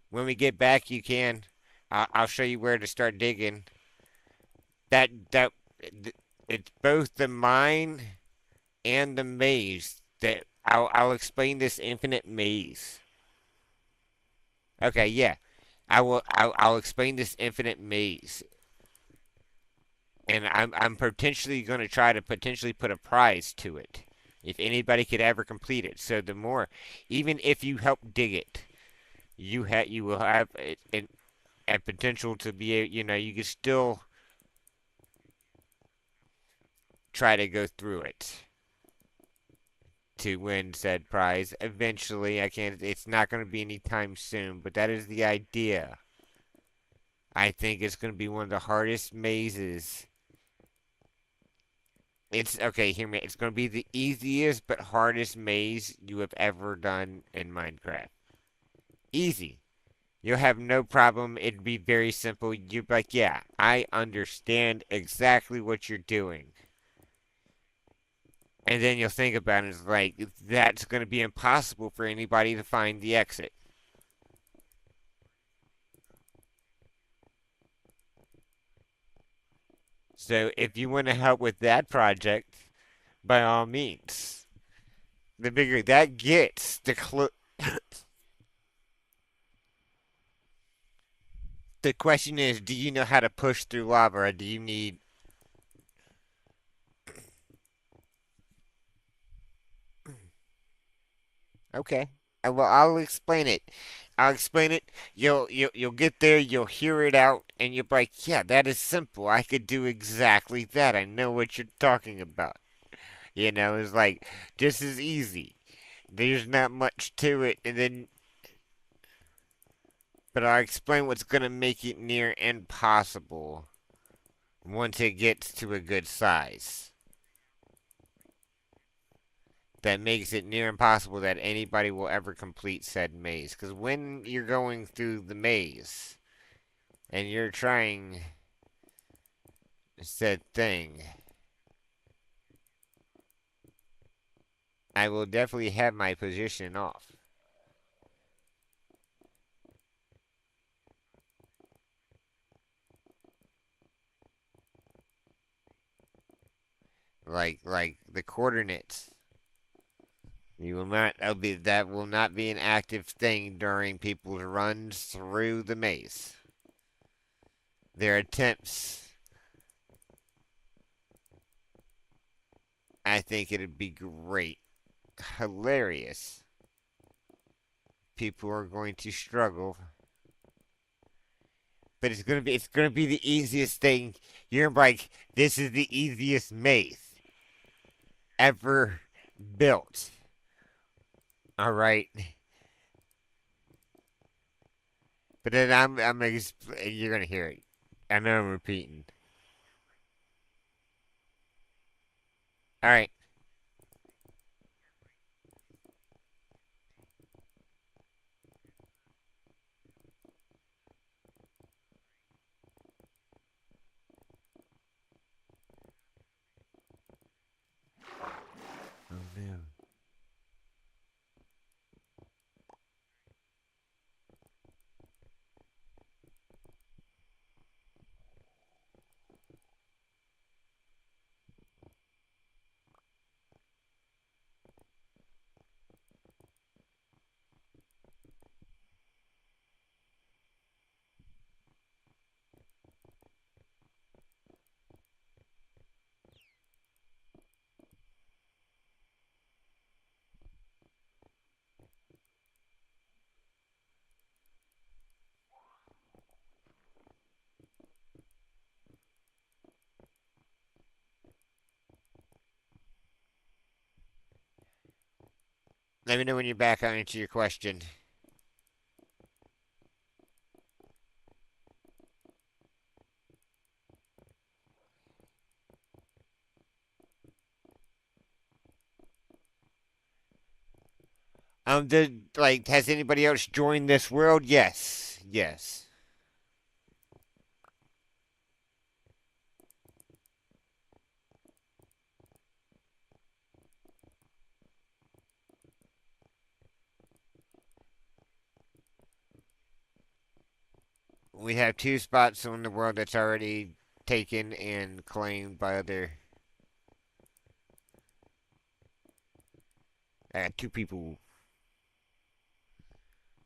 When we get back, you can. I'll show you where to start digging. That it's both the mine and the maze. That I'll explain this infinite maze. Okay, yeah. I'll explain this infinite maze, and I'm potentially going to try to potentially put a prize to it if anybody could ever complete it. So the more, even if you help dig it, you will have a potential to be you can still try to go through it to win said prize. Eventually, I can't. It's not going to be anytime soon, but that is the idea. I think it's going to be one of the hardest mazes. It's okay. Hear me. It's going to be the easiest but hardest maze you have ever done in Minecraft. Easy. You'll have no problem. It'd be very simple. You'd be like, yeah, I understand exactly what you're doing. And then you'll think about it. It's like, that's going to be impossible for anybody to find the exit. So if you want to help with that project, by all means. The bigger that gets, the question is, do you know how to push through lava, or do you need? Okay, well, I'll explain it. I'll explain it. You'll get there. You'll hear it out, and you'll be like, "Yeah, that is simple. I could do exactly that. I know what you're talking about." It's like just as easy. There's not much to it, and then, but I'll explain what's gonna make it near impossible once it gets to a good size. That makes it near impossible that anybody will ever complete said maze. Because when you're going through the maze and you're trying said thing, I will definitely have my position off. Like the coordinates. You will not that will not be an active thing during people's runs through the maze. Their attempts, I think it'd be great. Hilarious. People are going to struggle, but it's gonna be the easiest thing. You're like, this is the easiest maze ever built. All right, but then you're gonna hear it. I know I'm repeating. All right. Oh no. Let me know when you're back. I'll answer your question. Has anybody else joined this world? Yes, yes. We have two spots on the world that's already taken and claimed by other two people.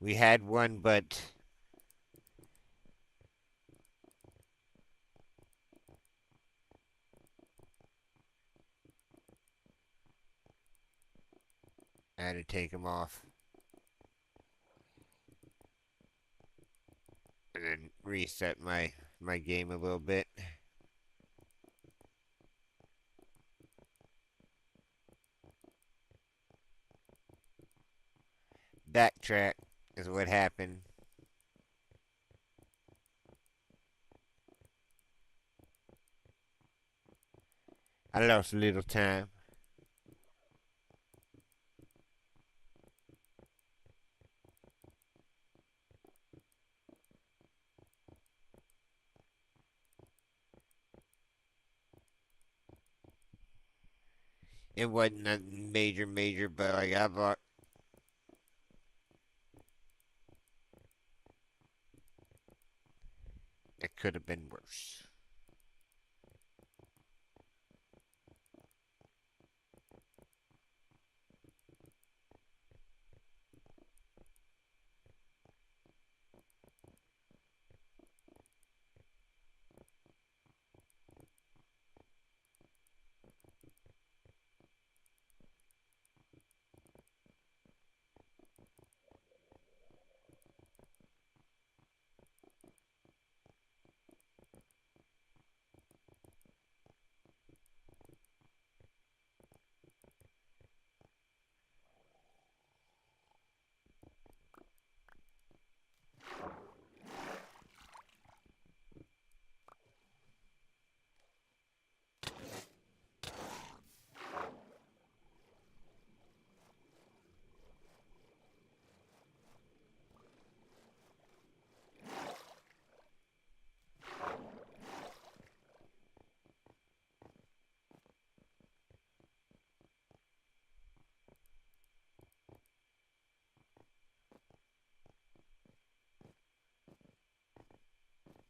We had one, but I had to take them off and then reset my game a little bit. Backtrack is what happened. I lost a little time. It wasn't a major, but like I bought. It could have been worse.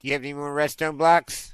Do you have any more redstone blocks?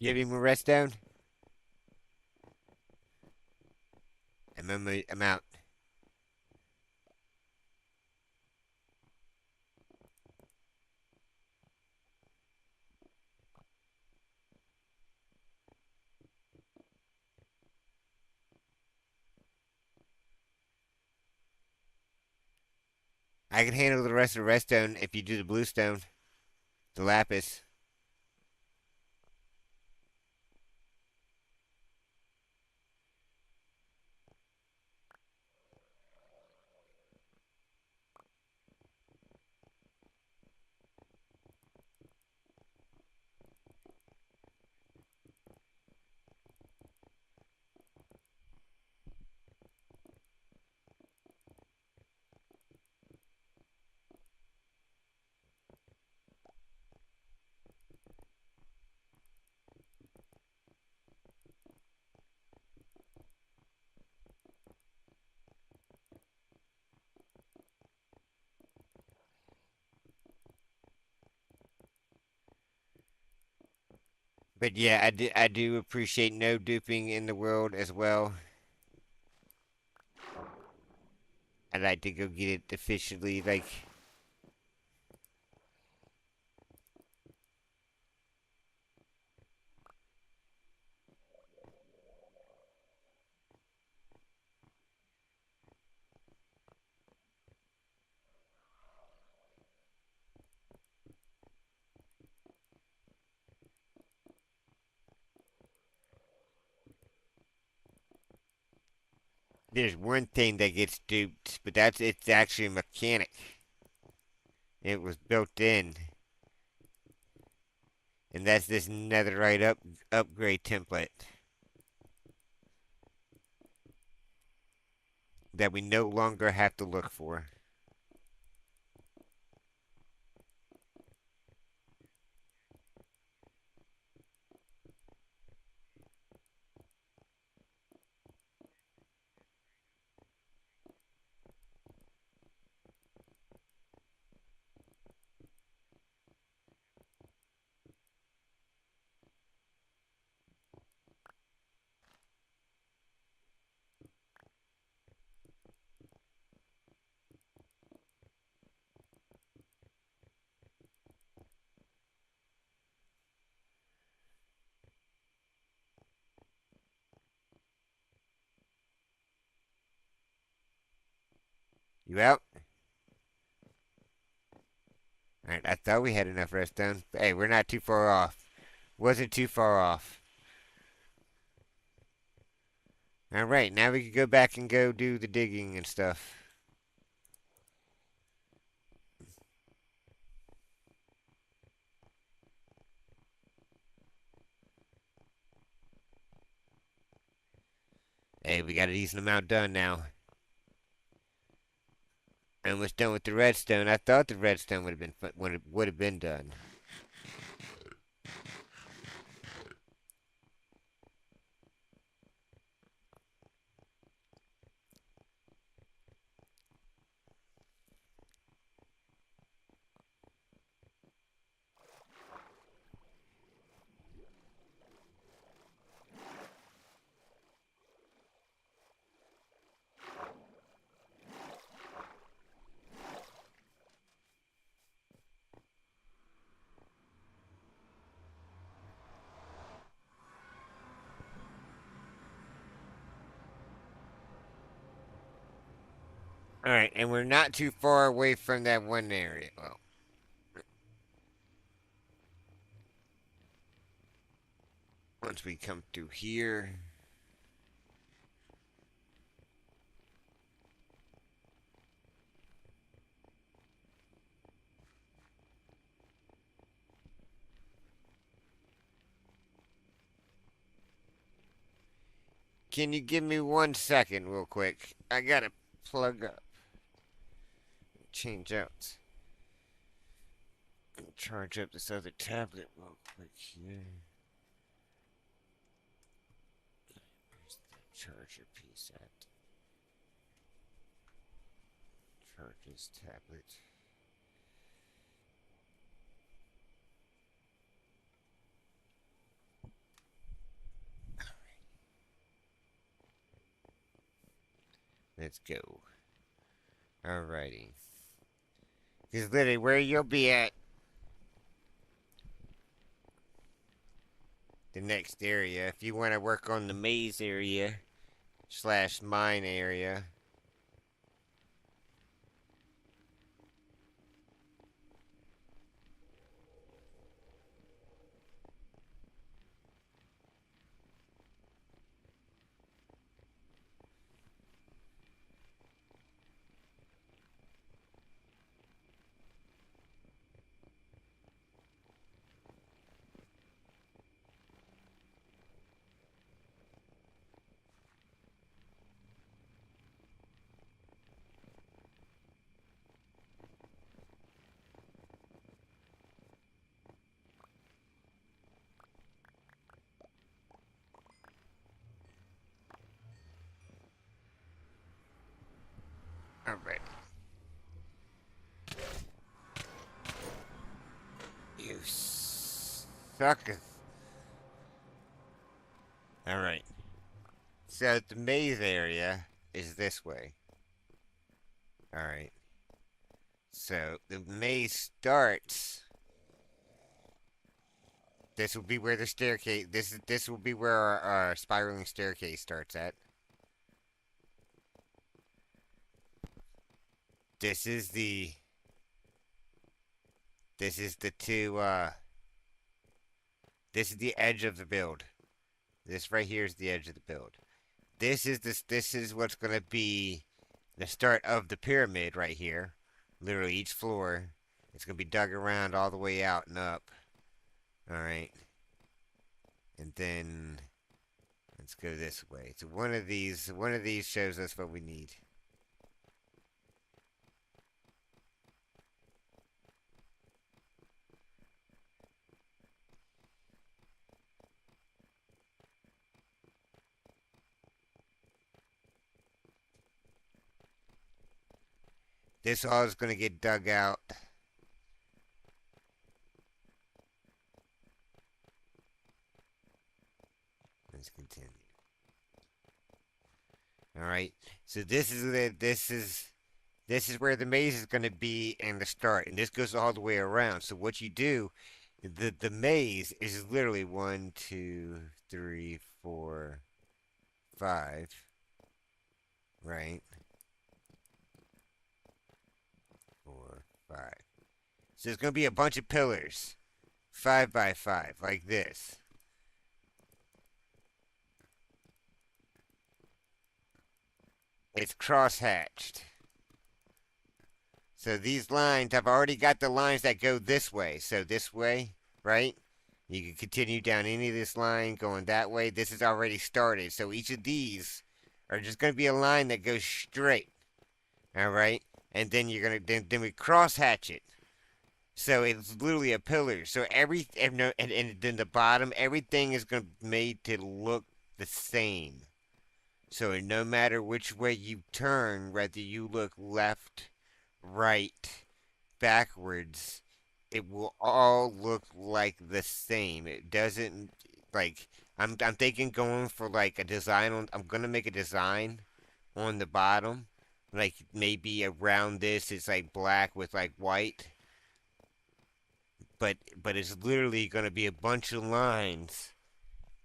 You have any more redstone? I'm out. I can handle the rest of the redstone if you do the bluestone, the lapis. But yeah, I do appreciate no duping in the world as well. I'd like to go get it efficiently. Like, there's one thing that gets duped, but it's actually a mechanic. It was built in, and that's this netherite upgrade template that we no longer have to look for. You out? All right, I thought we had enough redstone. Hey, we're not too far off. Wasn't too far off. All right, now we can go back and go do the digging and stuff. Hey, we got a decent amount done now. Almost done with the redstone. I thought the redstone would have been done. All right, and we're not too far away from that one area. Well, once we come through here, can you give me 1 second, real quick? I gotta plug up, change out, charge up this other tablet real quick here. Where's the charger piece at? Charge this tablet. Let's go. Alrighty. Because literally, where you'll be at the next area, if you want to work on the maze area slash mine area. Alright. You sucker. Alright. So the maze area is this way. Alright. So the maze starts. This will be where the staircase. This will be where our spiraling staircase starts at. This is the. This is the two. This is the edge of the build. This right here is the edge of the build. This is this. This is what's gonna be the start of the pyramid right here. Literally each floor. It's gonna be dug around all the way out and up. All right. And then let's go this way. So one of these shows us what we need. This all is gonna get dug out. Let's continue. All right. So this is where the maze is going to be and the start, and this goes all the way around. So what you do, the maze is literally 1, 2, 3, 4, 5, right? 4, 5. So there's going to be a bunch of pillars, 5 by 5, like this. It's cross-hatched. So these lines, I've already got the lines that go this way. So this way, right? You can continue down any of this line going that way. This is already started. So each of these are just going to be a line that goes straight. All right? And then you're going to, then we cross hatch it. So it's literally a pillar. So and then the bottom, everything is going to be made to look the same. So no matter which way you turn, whether you look left, right, backwards, it will all look like the same. It doesn't like I'm thinking going for like a design on I'm gonna make a design on the bottom. Like maybe around this it's like black with like white. But it's literally gonna be a bunch of lines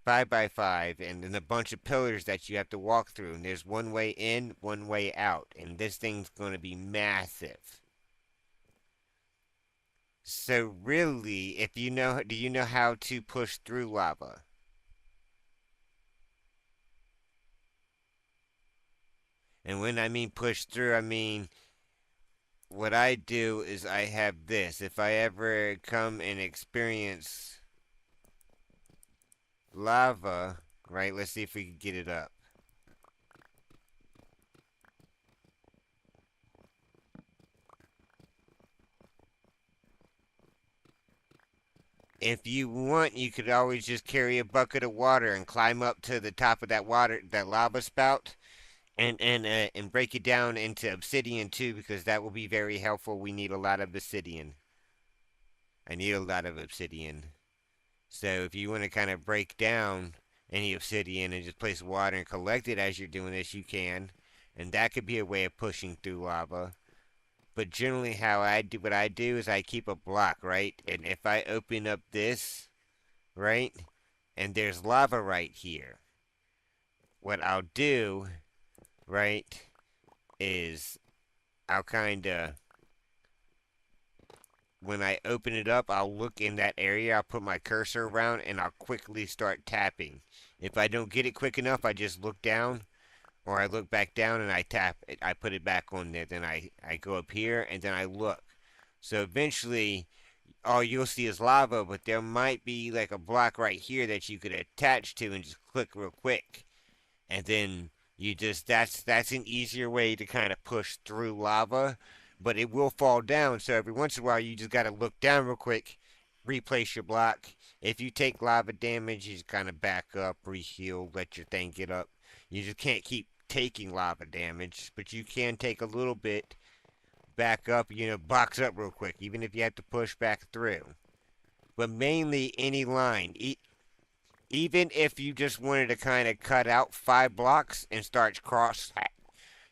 5 by 5 and then a bunch of pillars that you have to walk through and there's one way in, one way out, and this thing's gonna be massive. So really, if you know, do you know how to push through lava? And when I mean push through, I mean what I do is I have this. If I ever come and experience lava, right? Let's see if we can get it up. If you want, you could always just carry a bucket of water and climb up to the top of that water, that lava spout, and break it down into obsidian too, because that will be very helpful. We need a lot of obsidian. I need a lot of obsidian. So if you want to kind of break down any obsidian and just place water and collect it as you're doing this, you can. and that could be a way of pushing through lava. But generally, what I do is I keep a block, right? And if I open up this, right, and there's lava right here, what I'll do, right, is I'll kind of, when I open it up, I'll look in that area, I'll put my cursor around, and I'll quickly start tapping. If I don't get it quick enough, I just look down, or I look back down and I tap it, I put it back on there, then I go up here, and then I look. So eventually, all you'll see is lava, but there might be like a block right here that you could attach to and just click real quick. And then you just that's an easier way to kind of push through lava, but it will fall down. So every once in a while, you just got to look down real quick, replace your block. If you take lava damage, you just kind of back up, reheal, let your thing get up. You just can't keep taking lava damage, but you can take a little bit, back up, box up real quick, even if you have to push back through. But mainly any line, even if you just wanted to kind of cut out 5 blocks and start cross.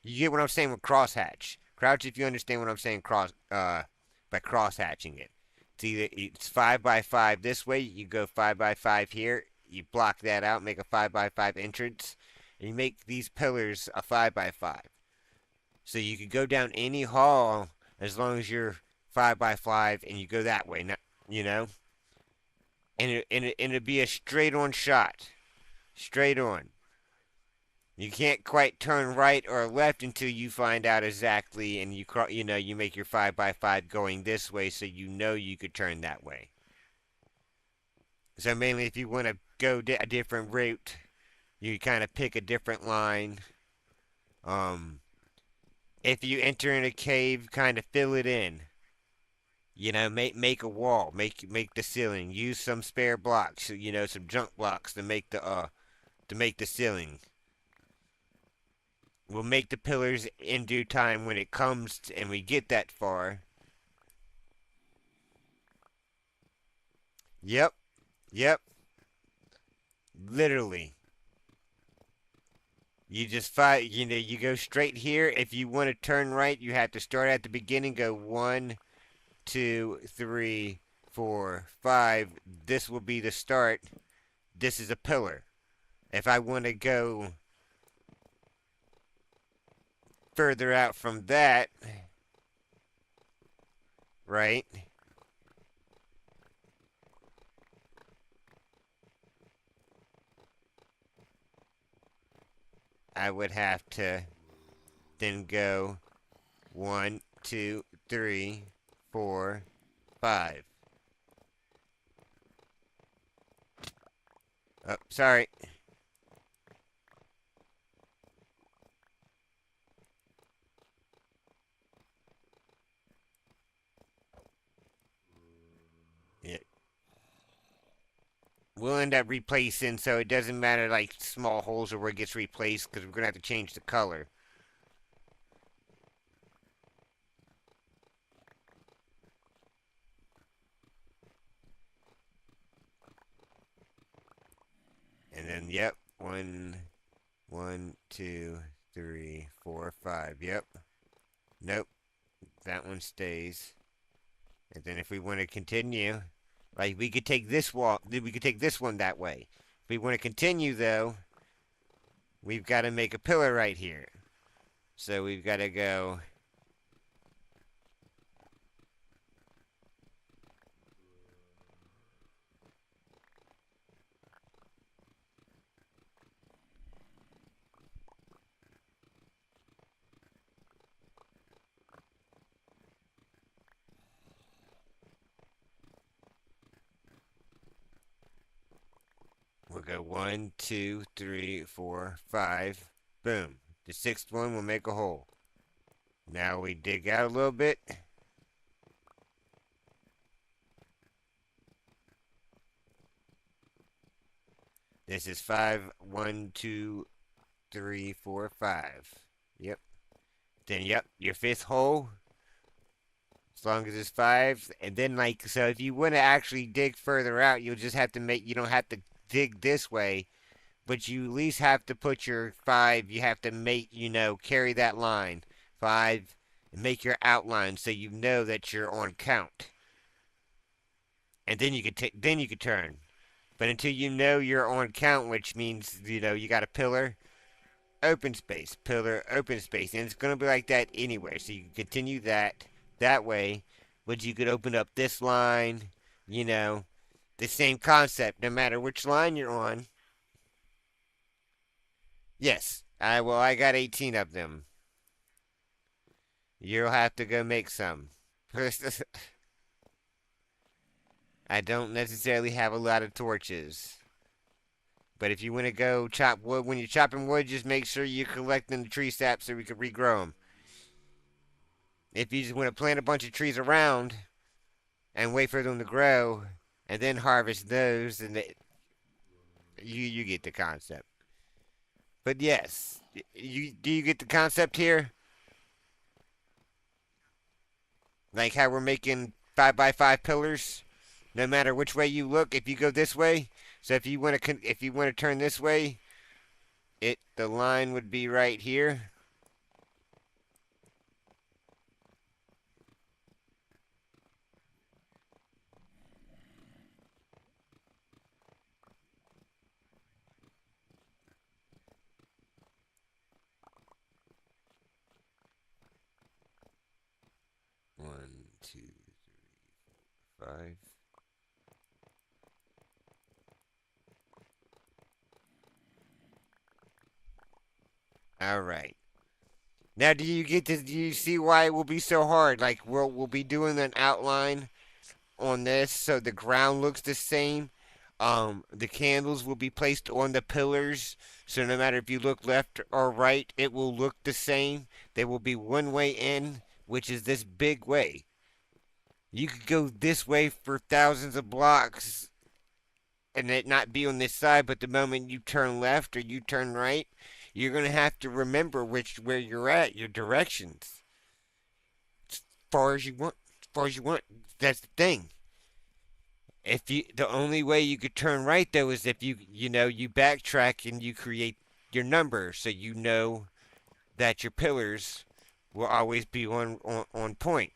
You get what I'm saying with crosshatch. Crouch if you understand what I'm saying by cross hatching it. It's 5 by 5 this way. You go 5 by 5 here. You block that out, make a 5 by 5 entrance, and you make these pillars a 5 by 5. So you could go down any hall as long as you're 5 by 5 and you go that way. You know, and it'd be a straight on shot, straight on. You can't quite turn right or left until you find out exactly, and you make your 5 by 5 going this way, so you could turn that way. So mainly, if you want to go a different route, you kind of pick a different line. Um, if you enter in a cave, kind of fill it in. Make a wall, make the ceiling. Use some spare blocks, some junk blocks to make the ceiling. We'll make the pillars in due time when it comes and we get that far. Yep, yep, literally. You go straight here. If you want to turn right, you have to start at the beginning, go 1, 2, 3, 4, 5. This will be the start. This is a pillar. If I want to go further out from that, right? I would have to then go 1, 2, 3, 4, 5. Oh, sorry. Yeah. We'll end up replacing, so it doesn't matter like small holes or where it gets replaced, because we're gonna have to change the color. And then, yep, 1, 2, 3, 4, 5. Yep. Nope. That one stays. And then if we want to continue, like we could take this wall, we could take this one that way. If we want to continue though, we've got to make a pillar right here. So we've got to go. We'll go 1, 2, 3, 4, 5. Boom. The sixth one will make a hole. Now we dig out a little bit. This is 5. 1, 2, 3, 4, 5. Yep. Then, yep, your fifth hole. As long as it's 5. And then, so if you want to actually dig further out, you'll just have to you don't have to dig this way, but you at least have to put your 5, you have to make, carry that line. 5, and make your outline so you know that you're on count. And then you could turn. But until you know you're on count, which means, you got a pillar, open space, pillar, open space. And it's going to be like that anyway. So you can continue that way. But you could open up this line, you know, the same concept, no matter which line you're on. Yes. I got 18 of them. You'll have to go make some. I don't necessarily have a lot of torches. But if you want to go chop wood, when you're chopping wood, just make sure you're collecting the tree sap so we can regrow them. If you just want to plant a bunch of trees around and wait for them to grow and then harvest those, and you get the concept. But yes, do you get the concept here? Like how we're making 5 by 5 pillars. No matter which way you look, if you go this way, so if you want to turn this way, the line would be right here. One, two, 5. All right. Now, do you get this? Do you see why it will be so hard? Like we'll be doing an outline on this, so the ground looks the same. The candles will be placed on the pillars, so no matter if you look left or right, it will look the same. There will be one way in, which is this big way. You could go this way for thousands of blocks and it not be on this side, but the moment you turn left or you turn right, you're gonna have to remember where you're at, your directions. As far as you want, as far as you want. That's the thing. If you the only way you could turn right though is if you backtrack and you create your number so you know that your pillars will always be on point.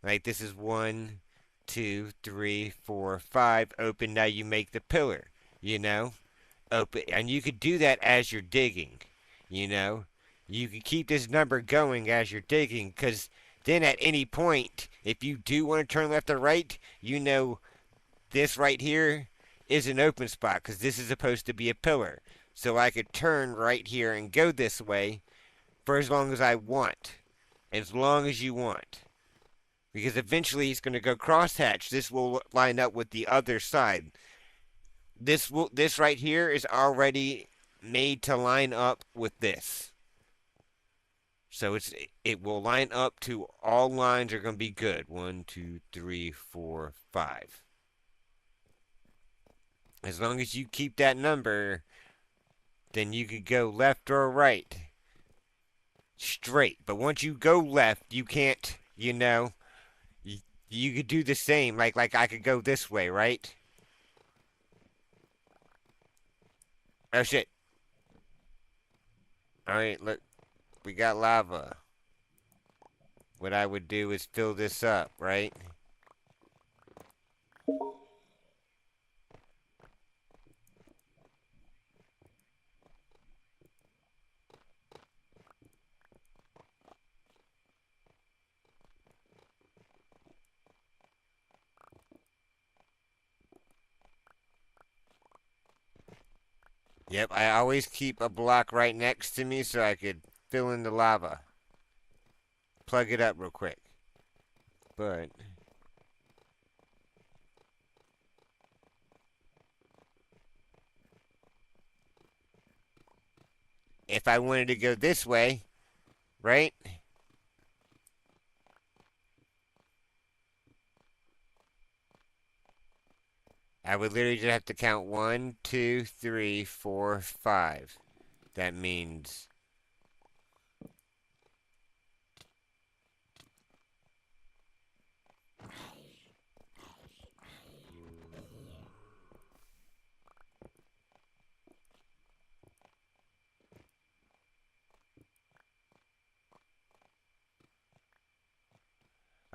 Like this is 1, 2, 3, 4, 5. Open. Now you make the pillar. You know, open, and you could do that as you're digging. You know, you can keep this number going as you're digging, because then at any point, if you do want to turn left or right, this right here is an open spot because this is supposed to be a pillar. So I could turn right here and go this way for as long as I want, as long as you want. Because eventually it's going to go crosshatch. This will line up with the other side. This right here is already made to line up with this. So it will line up to all lines are going to be good. 1, 2, 3, 4, 5. As long as you keep that number, then you could go left or right. Straight. But once you go left, you can't, you could do the same. Like I could go this way, right? Oh shit. Alright, look. We got lava. What I would do is fill this up, right? Yep, I always keep a block right next to me so I could fill in the lava. Plug it up real quick. But if I wanted to go this way, right? I would literally just have to count 1, 2, 3, 4, 5. That means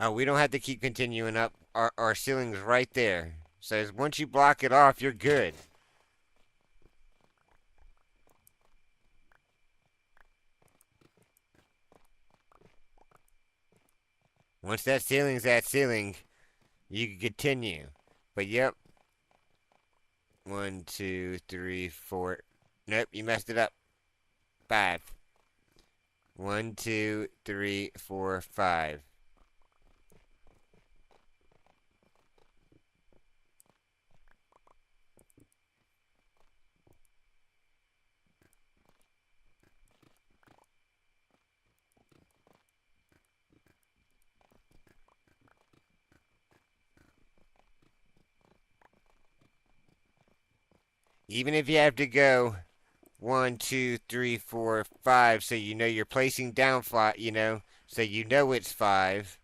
Oh, we don't have to keep continuing up. Our ceiling's right there. So once you block it off, you're good. Once that ceiling's that ceiling, you can continue. But yep, one, two, three, four. Nope, you messed it up. Five. One, two, three, four, five. Even if you have to go one, two, three, four, five, so you know you're placing down flat, so you know it's five.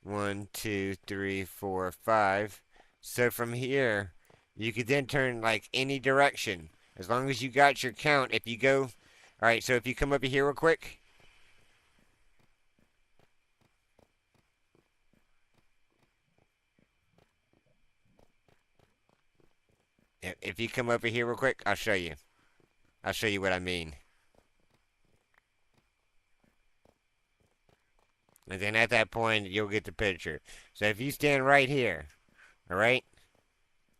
One, two, three, four, five. So from here, you could then turn like any direction. As long as you got your count, if you go. Alright, so if you come over here real quick. If you come over here real quick, I'll show you. I'll show you what I mean. And then at that point, you'll get the picture. So if you stand right here, alright?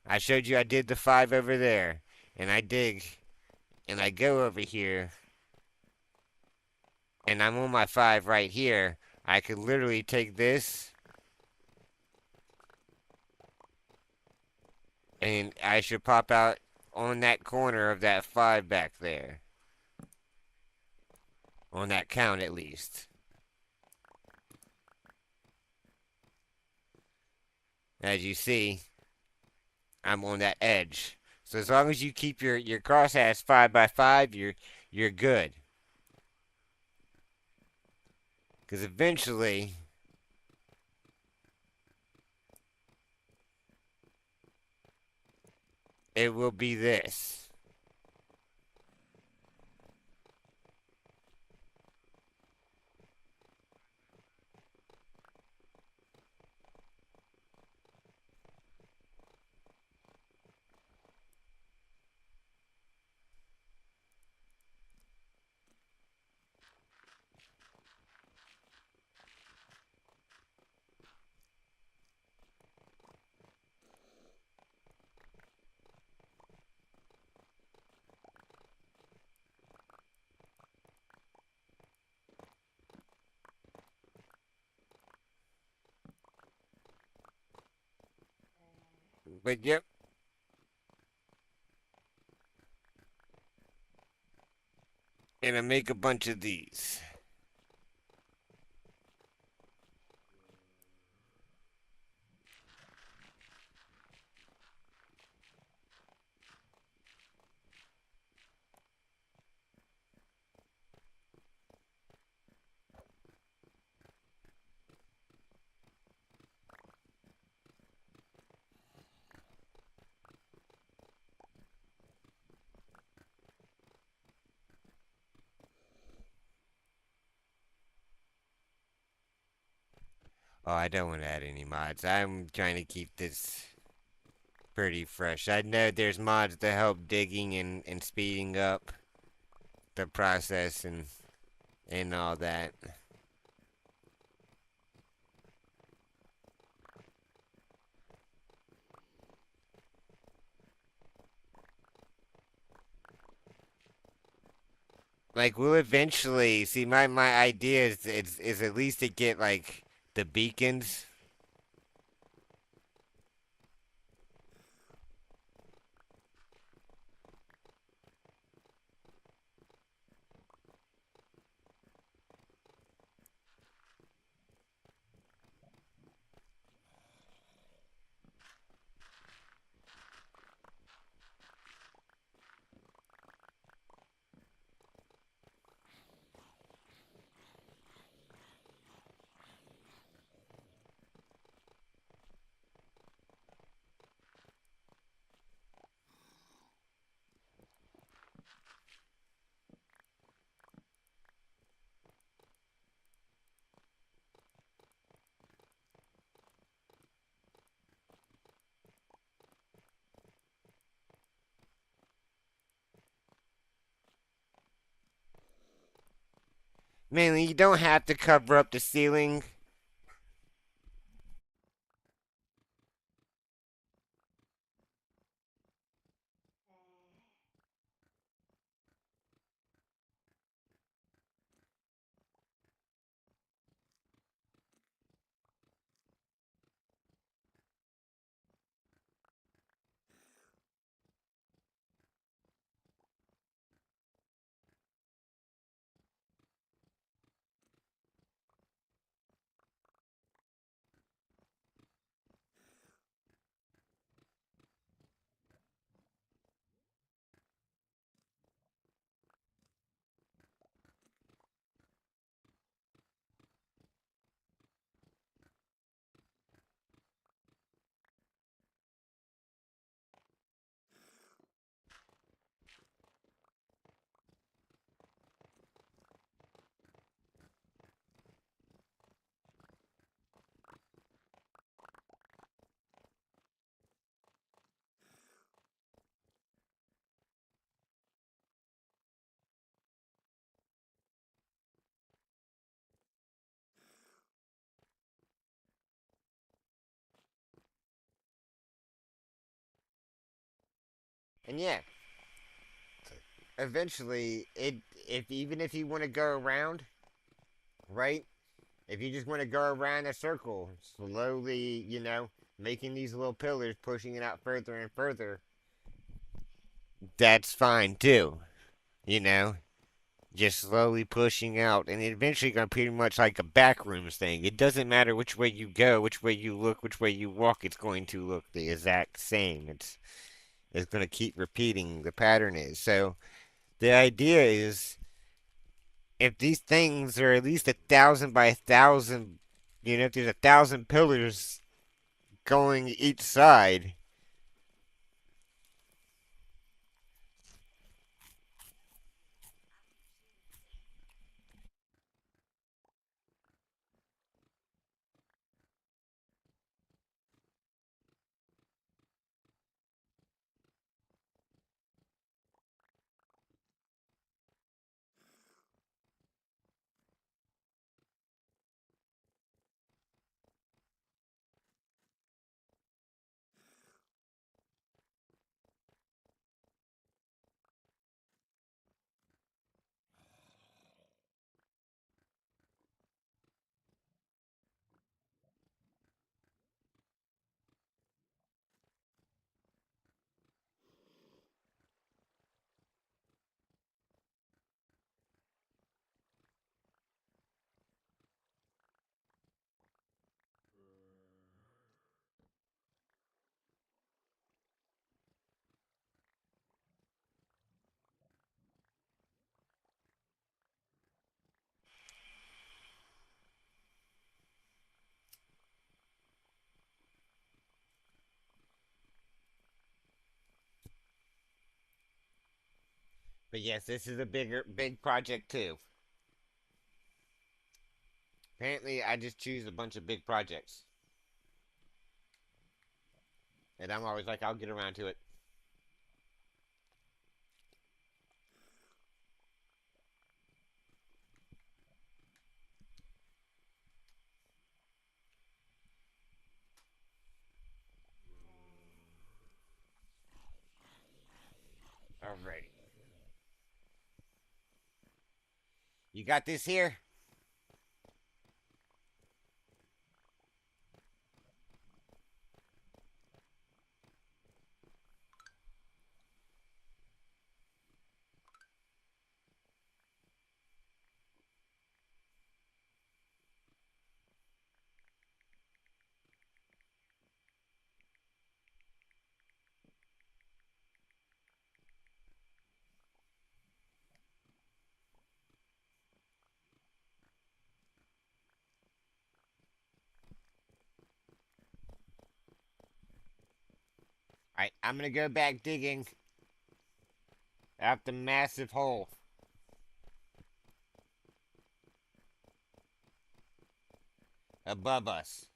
I showed you I did the five over there. And I dig. And I go over here. And I'm on my five right here. I could literally take this. And I should pop out on that corner of that five back there. On that count, at least. As you see, I'm on that edge. So as long as you keep your crosshairs 5 by 5, you're good. Because eventually, it will be this. But yep, and I make a bunch of these. Oh, I don't want to add any mods. I'm trying to keep this pretty fresh. I know there's mods to help digging and speeding up the process and all that. Like we'll eventually see my idea is at least to get like the beacons. Mainly, you don't have to cover up the ceiling. And yeah, eventually, if even if you want to go around, right? If you just want to go around a circle, slowly, making these little pillars, pushing it out further and further, that's fine too. You know, just slowly pushing out, and eventually going to pretty much like a backrooms thing. It doesn't matter which way you go, which way you look, which way you walk. It's going to look the exact same. It's going to keep repeating. The pattern is so. The idea is if these things are at least 1,000 by 1,000, if there's 1,000 pillars going each side. But yes, this is a big project too. Apparently, I just choose a bunch of big projects, and I'm always like, I'll get around to it. Alrighty, you got this here. Alright, I'm gonna go back digging out the massive hole above us.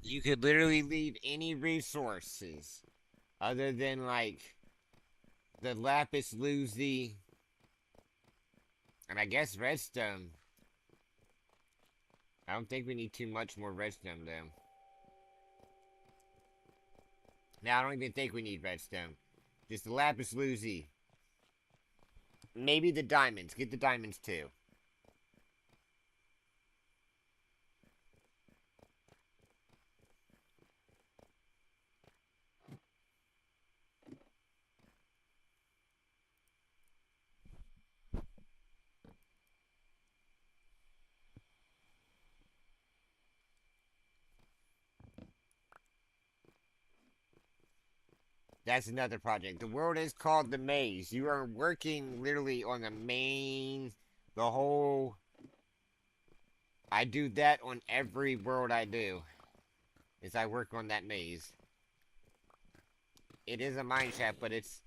You could literally leave any resources other than like the lapis lazuli And I guess redstone. I don't think we need too much more redstone, though. Now, I don't even think we need redstone. Just the lapis lazuli. Maybe the diamonds. Get the diamonds, too. That's another project. The world is called the maze. You are working literally on the main, the whole. I do that on every world I do. Is I work on that maze. It is a mine shaft, but it's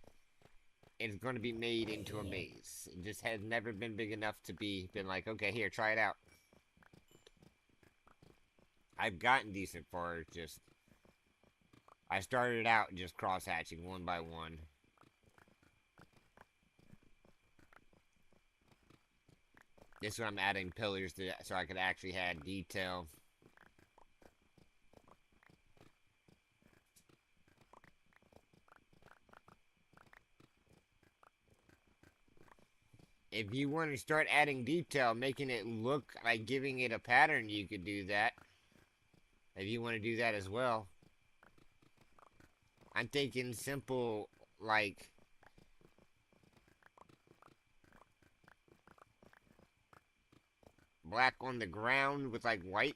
going to be made into a maze. It just has never been big enough to be been like, okay, here, try it out. I've gotten decent far. Just I started out just cross hatching one by one. This one I'm adding pillars to so I could actually have detail. If you want to start adding detail, making it look like giving it a pattern, you could do that. If you want to do that as well. I'm thinking simple, like black on the ground with like white.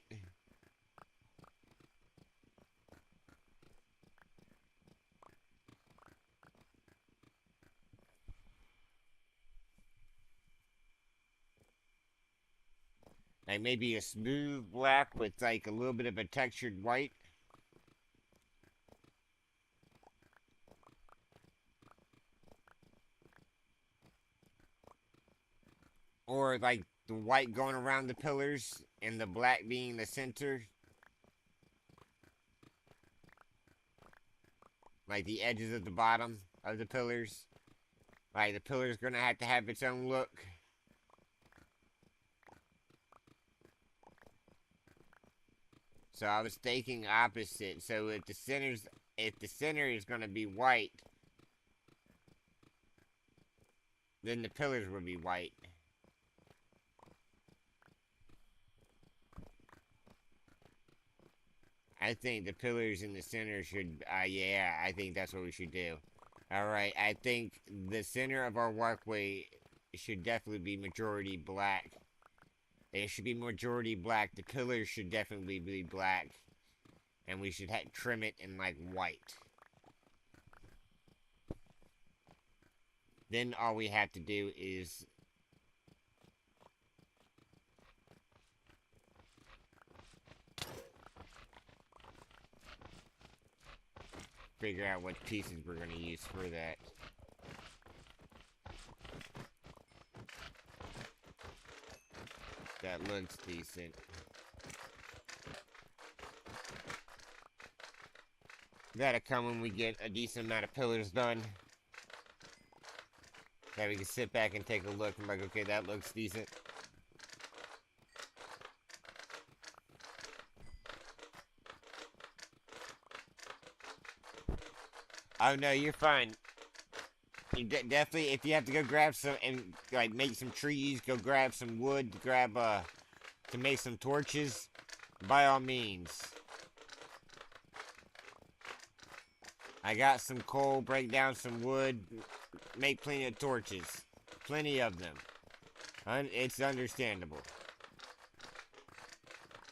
Like maybe a smooth black with like a little bit of a textured white. Or like the white going around the pillars and the black being the center. Like the edges of the bottom of the pillars. Like the pillar's gonna have to have its own look. So I was thinking opposite. So if the center is gonna be white, then the pillars will be white. I think the pillars in the center should, yeah, I think that's what we should do. Alright, I think the center of our walkway should definitely be majority black. It should be majority black. The pillars should definitely be black. And we should trim it in, like, white. Then all we have to do is figure out what pieces we're going to use for that. That looks decent. That'll come when we get a decent amount of pillars done. That we can sit back and take a look and be like, okay, that looks decent. Oh no, you're fine. You definitely, if you have to go grab some and like make some trees, go grab some wood, grab to make some torches. By all means. I got some coal. Break down some wood. Make plenty of torches. Plenty of them. It's understandable.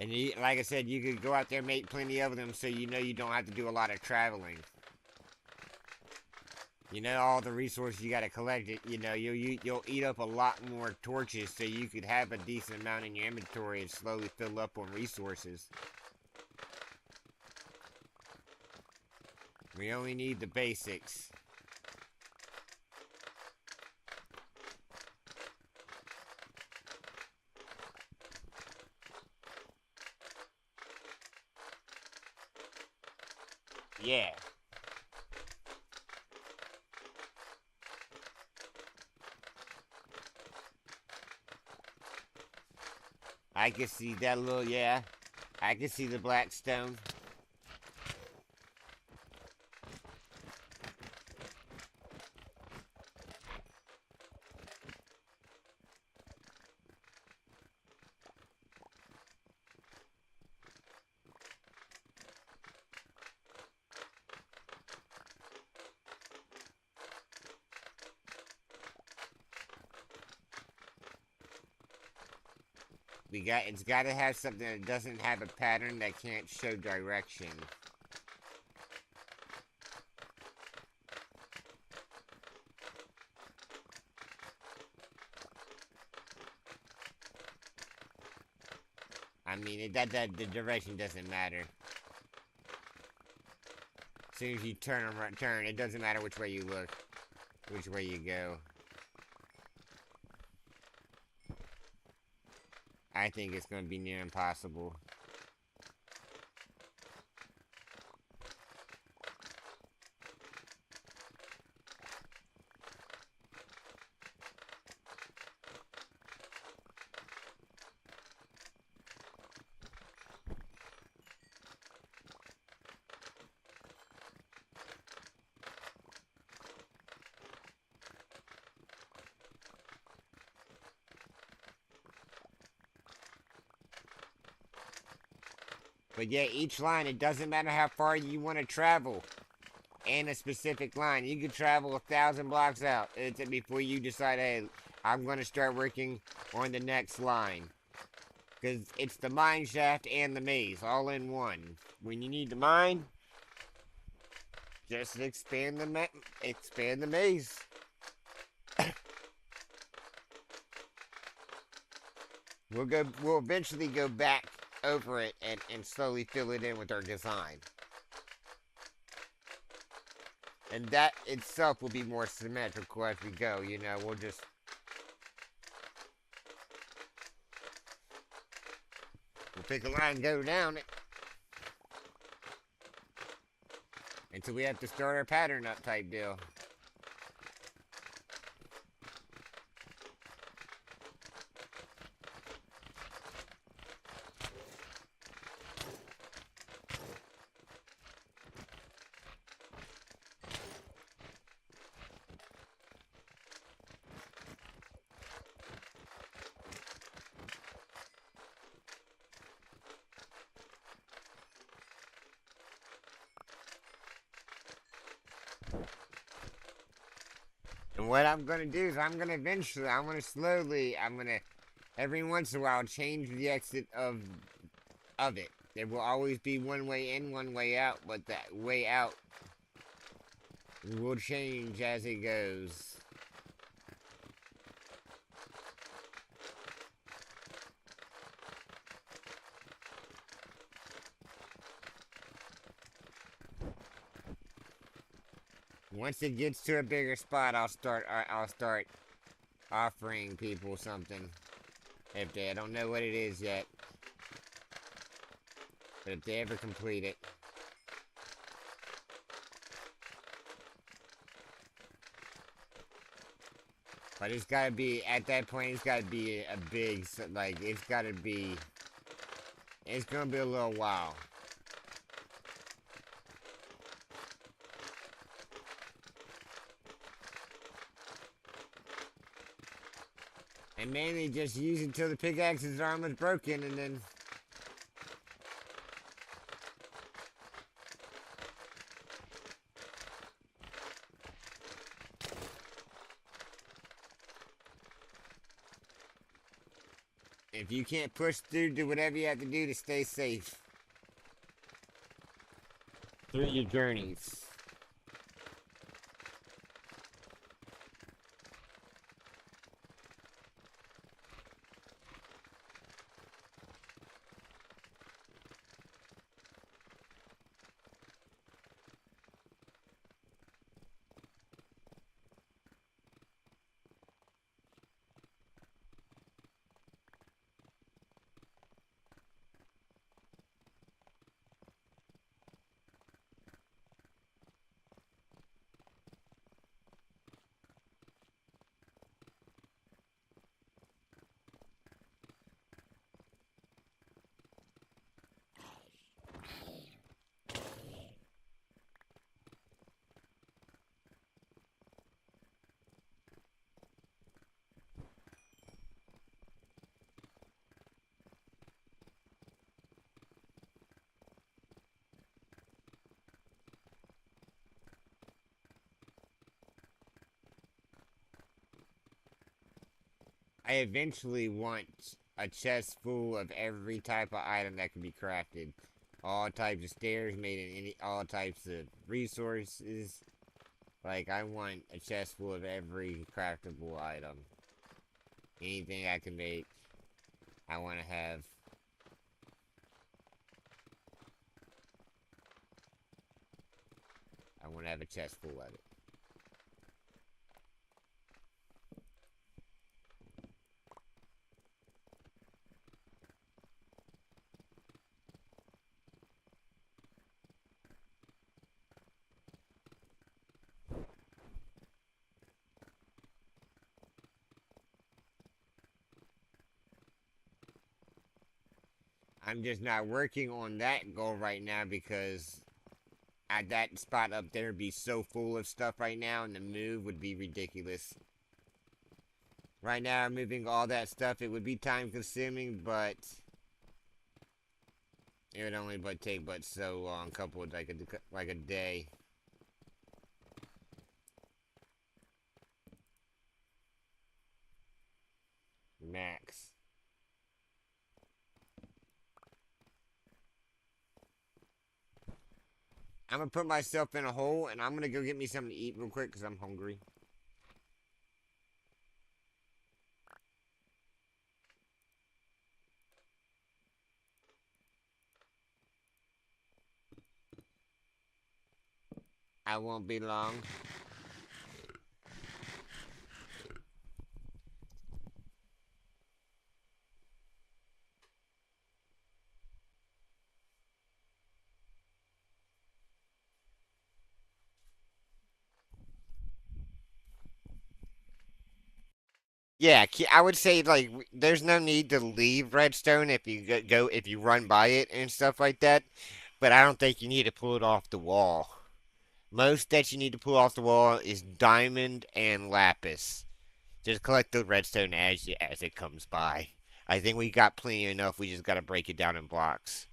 And you, like I said, you could go out there and make plenty of them, so you know you don't have to do a lot of traveling. You know all the resources you gotta collect. It. You know you'll eat up a lot more torches, so you could have a decent amount in your inventory and slowly fill up on resources. We only need the basics. Yeah. I can see that little, yeah. I can see the black stone. It's got to have something that doesn't have a pattern that can't show direction. I mean, that the direction doesn't matter. As soon as you turn, it doesn't matter which way you look, which way you go. I think it's going to be near impossible. But yeah, each line, it doesn't matter how far you want to travel in a specific line. You could travel 1,000 blocks out before you decide, hey, I'm going to start working on the next line. Because it's the mine shaft and the maze all in one. When you need the mine, just expand the maze. We'll eventually go back over it and slowly fill it in with our design. And that itself will be more symmetrical as we go, you know, we'll pick a line and go down it. Until we have to start our pattern up type deal. And what I'm going to do is I'm going to slowly, every once in a while, change the exit of it. There will always be one way in, one way out, but that way out will change as it goes. Once it gets to a bigger spot, I'll start offering people something. If they don't know what it is yet. But if they ever complete it. But it's gotta be, at that point, it's gotta be a big, like, it's gonna be a little while. And mainly just use it till the pickaxe's arm is broken and then... If you can't push through, do whatever you have to do to stay safe. Through your journeys. I eventually want a chest full of every type of item that can be crafted. All types of stairs made in all types of resources. Like, I want a chest full of every craftable item. Anything I can make, I want to have. I want to have a chest full of it. I'm just not working on that goal right now because at that spot up there would be so full of stuff right now, and the move would be ridiculous. Right now, I'm moving all that stuff. It would be time consuming, but it would only but take but so long, couple of like a day. Max. I'm gonna put myself in a hole, and I'm gonna go get me something to eat real quick because I'm hungry. I won't be long. Yeah, I would say like there's no need to leave Redstone if you go if you run by it and stuff like that. But I don't think you need to pull it off the wall. Most that you need to pull off the wall is diamond and lapis. Just collect the redstone as it comes by. I think we got plenty enough. We just got to break it down in blocks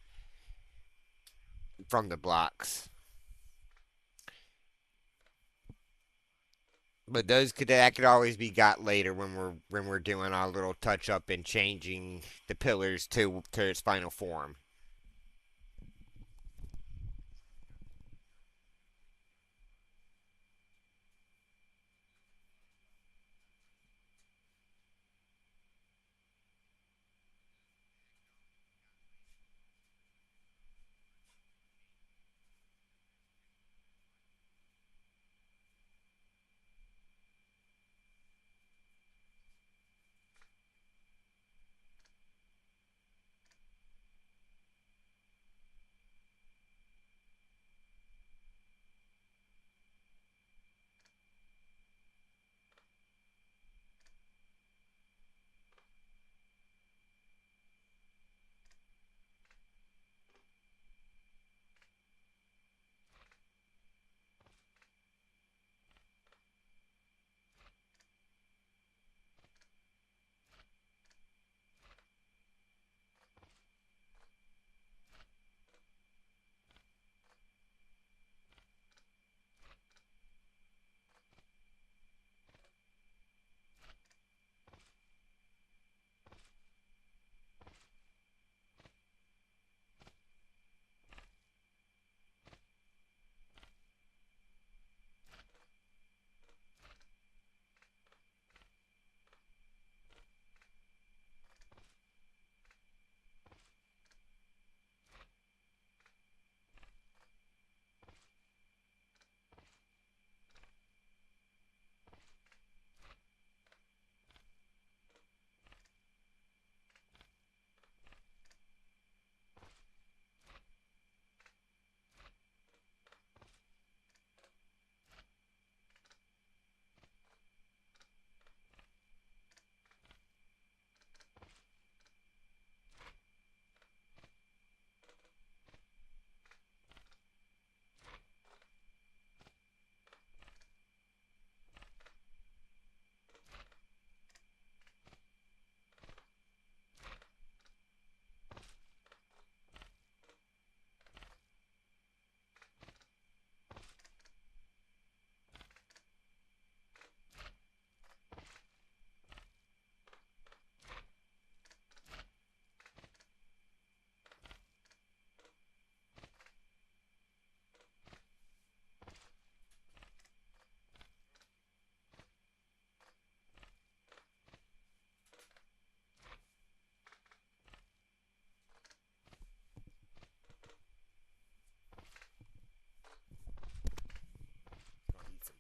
from the blocks. But that could always be got later when we're doing our little touch up and changing the pillars to its final form.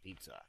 pizza.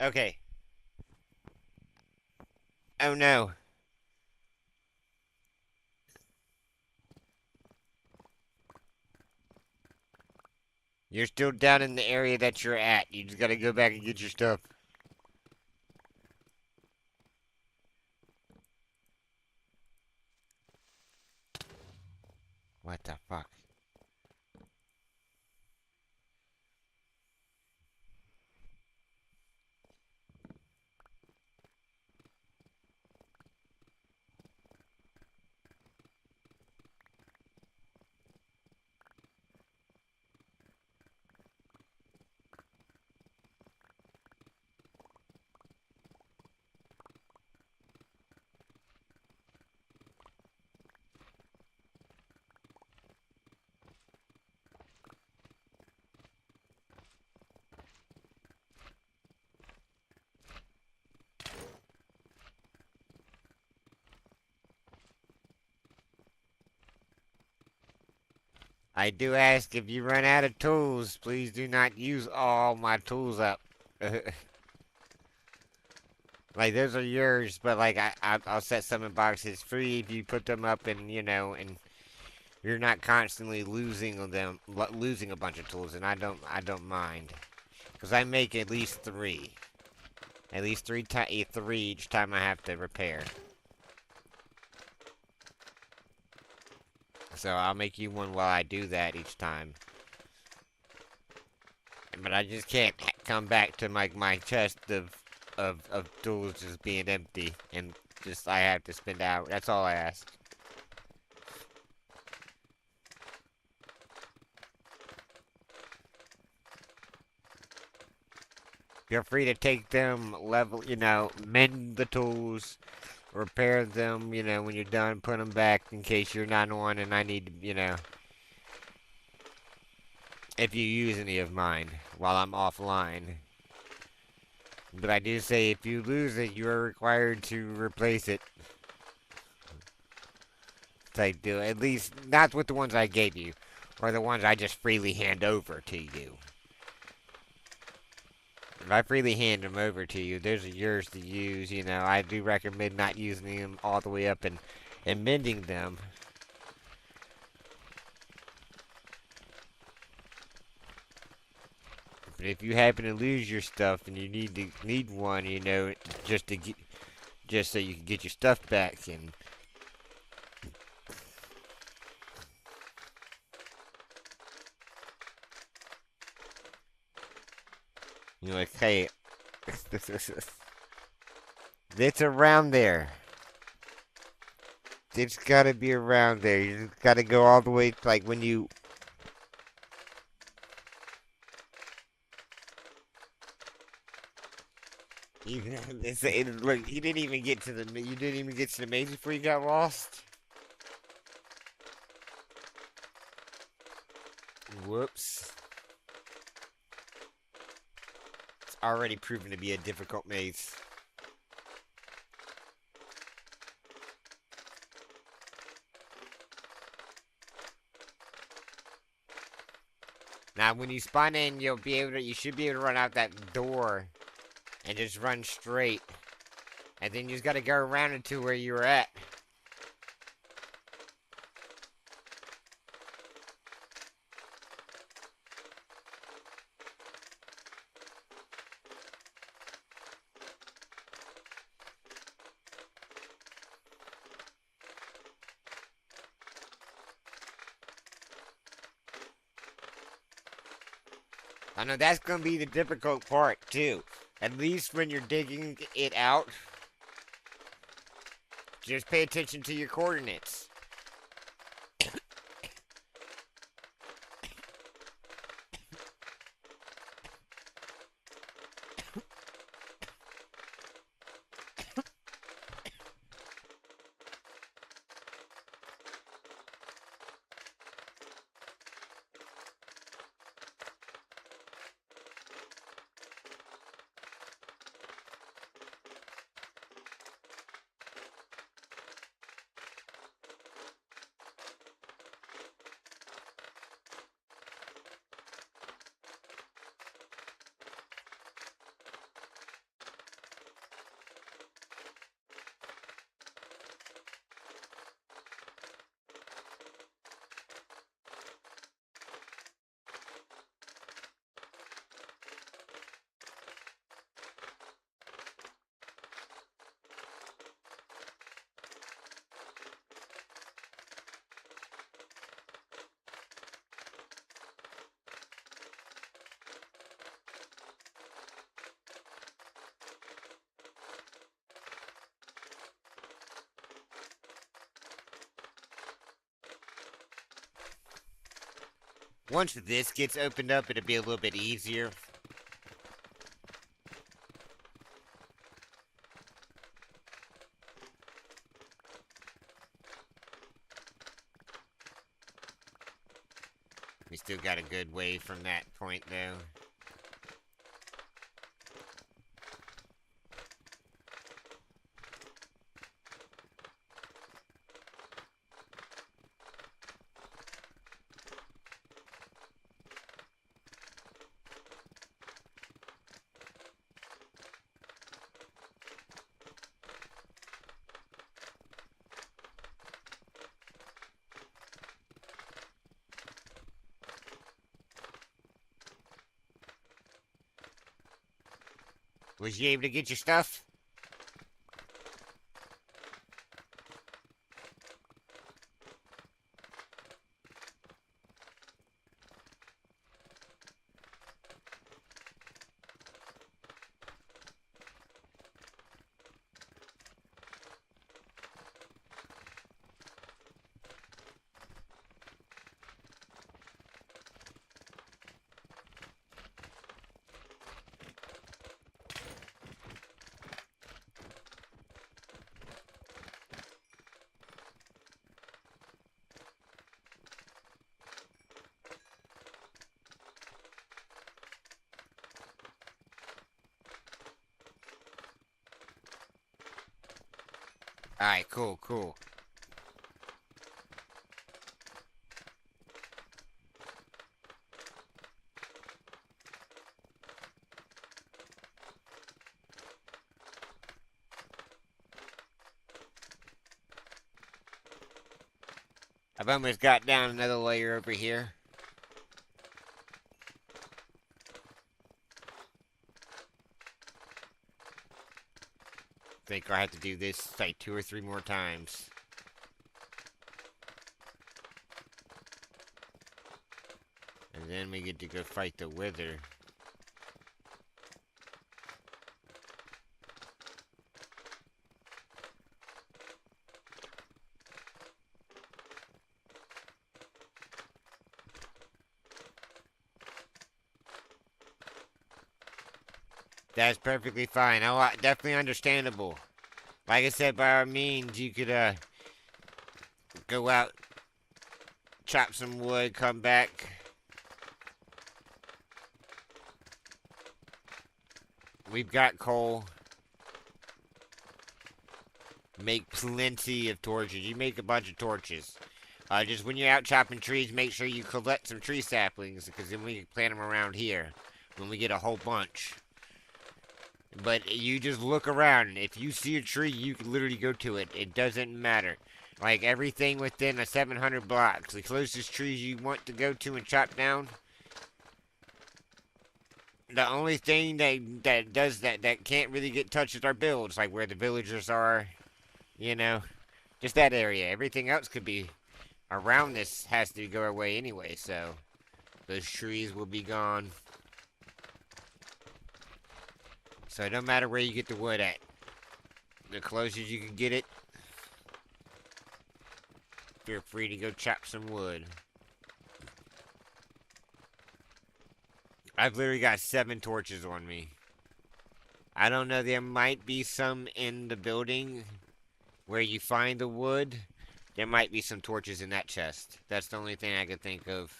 Okay. Oh no. You're still down in the area that you're at. You just gotta go back and get your stuff. What the fuck? I do ask if you run out of tools, please do not use all my tools up. Like those are yours, but like I'll set some in boxes free if you put them up, and and you're not constantly losing them, losing a bunch of tools, and I don't mind, because I make at least three each time I have to repair. So I'll make you one while I do that each time. But I just can't come back to my chest of tools just being empty, and just I have to spend out. That's all I ask. Feel free to take them, mend the tools, repair them, when you're done, put them back in case you're not on and I need to, if you use any of mine while I'm offline. But I do say if you lose it, you are required to replace it. Type deal. At least not with the ones I gave you, or the ones I just freely hand over to you. If I freely hand them over to you, those are yours to use. I do recommend not using them all the way up and mending them. But if you happen to lose your stuff and you need one, just to get, just so you can get your stuff back, and you're like, hey, it's around there. It's gotta be around there. You just gotta go all the way, like when you. Look, you didn't even get to the maze before you got lost. Whoops. It's already proven to be a difficult maze. Now, when you spawn in, you should be able to run out that door and just run straight. And then you just gotta go around into where you were at. I know that's gonna be the difficult part, too. At least when you're digging it out, just pay attention to your coordinates. Once this gets opened up, it'll be a little bit easier. We still got a good way from that point, though. Was you able to get your stuff? Alright, cool, cool. I've almost got down another layer over here. Think I have to do this like 2 or 3 more times. And then we get to go fight the wither. That's perfectly fine. Oh, definitely understandable. Like I said, by all means, you could go out, chop some wood, come back. We've got coal. Make plenty of torches. You make a bunch of torches. Just when you're out chopping trees, make sure you collect some tree saplings, because then we can plant them around here when we get a whole bunch. But you just look around. If you see a tree, you can literally go to it. It doesn't matter. Like everything within a 700 blocks. The closest trees you want to go to and chop down. The only thing that does that can't really get touched is our builds. Like where the villagers are. You know. Just that area. Everything else could be around this has to go away anyway. So those trees will be gone. So no matter where you get the wood at, the closest you can get it, feel free to go chop some wood. I've literally got 7 torches on me. I don't know, there might be some in the building where you find the wood. There might be some torches in that chest. That's the only thing I could think of.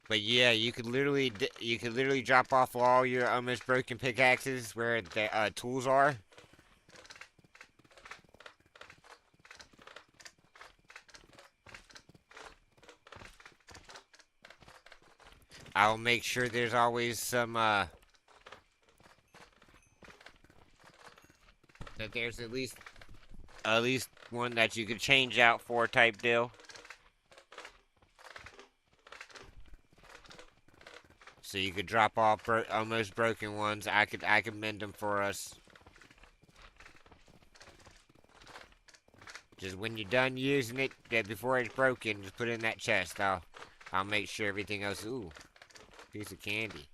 But yeah, you could literally drop off all your almost broken pickaxes where the tools are. I'll make sure there's always some that there's at least one that you could change out for type deal. So you could drop off almost broken ones. I could mend them for us. Just when you're done using it, before it's broken, just put it in that chest. I'll make sure everything else. Ooh, piece of candy.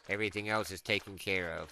Everything else is taken care of.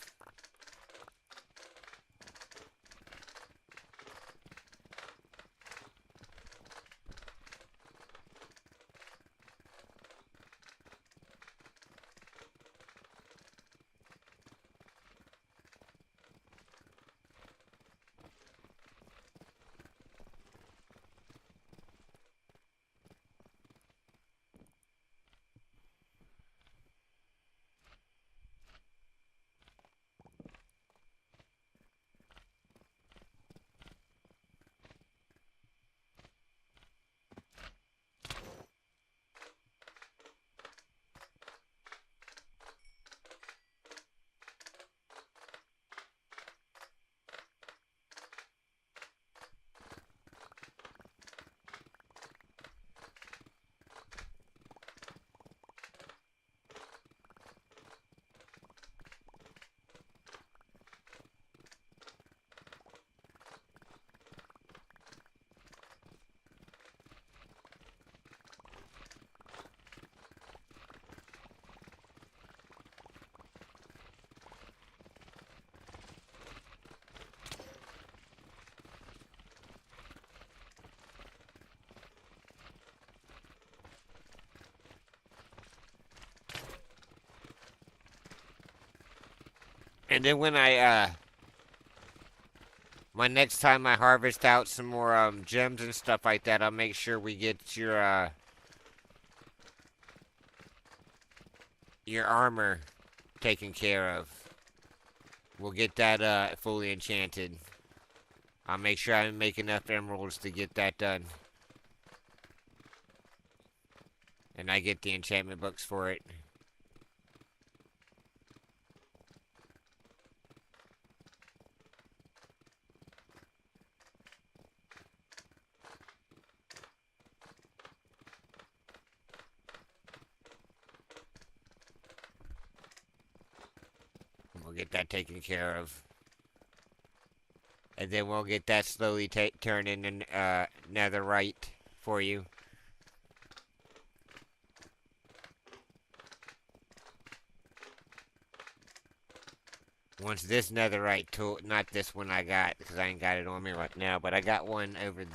And then when my next time I harvest out some more gems and stuff like that, I'll make sure we get your armor taken care of. We'll get that fully enchanted. I'll make sure I make enough emeralds to get that done. And I get the enchantment books for it. We'll get that taken care of. And then we'll get that slowly turned into netherite for you. Once this netherite tool, not this one I got, because I ain't got it on me right now, but I got one over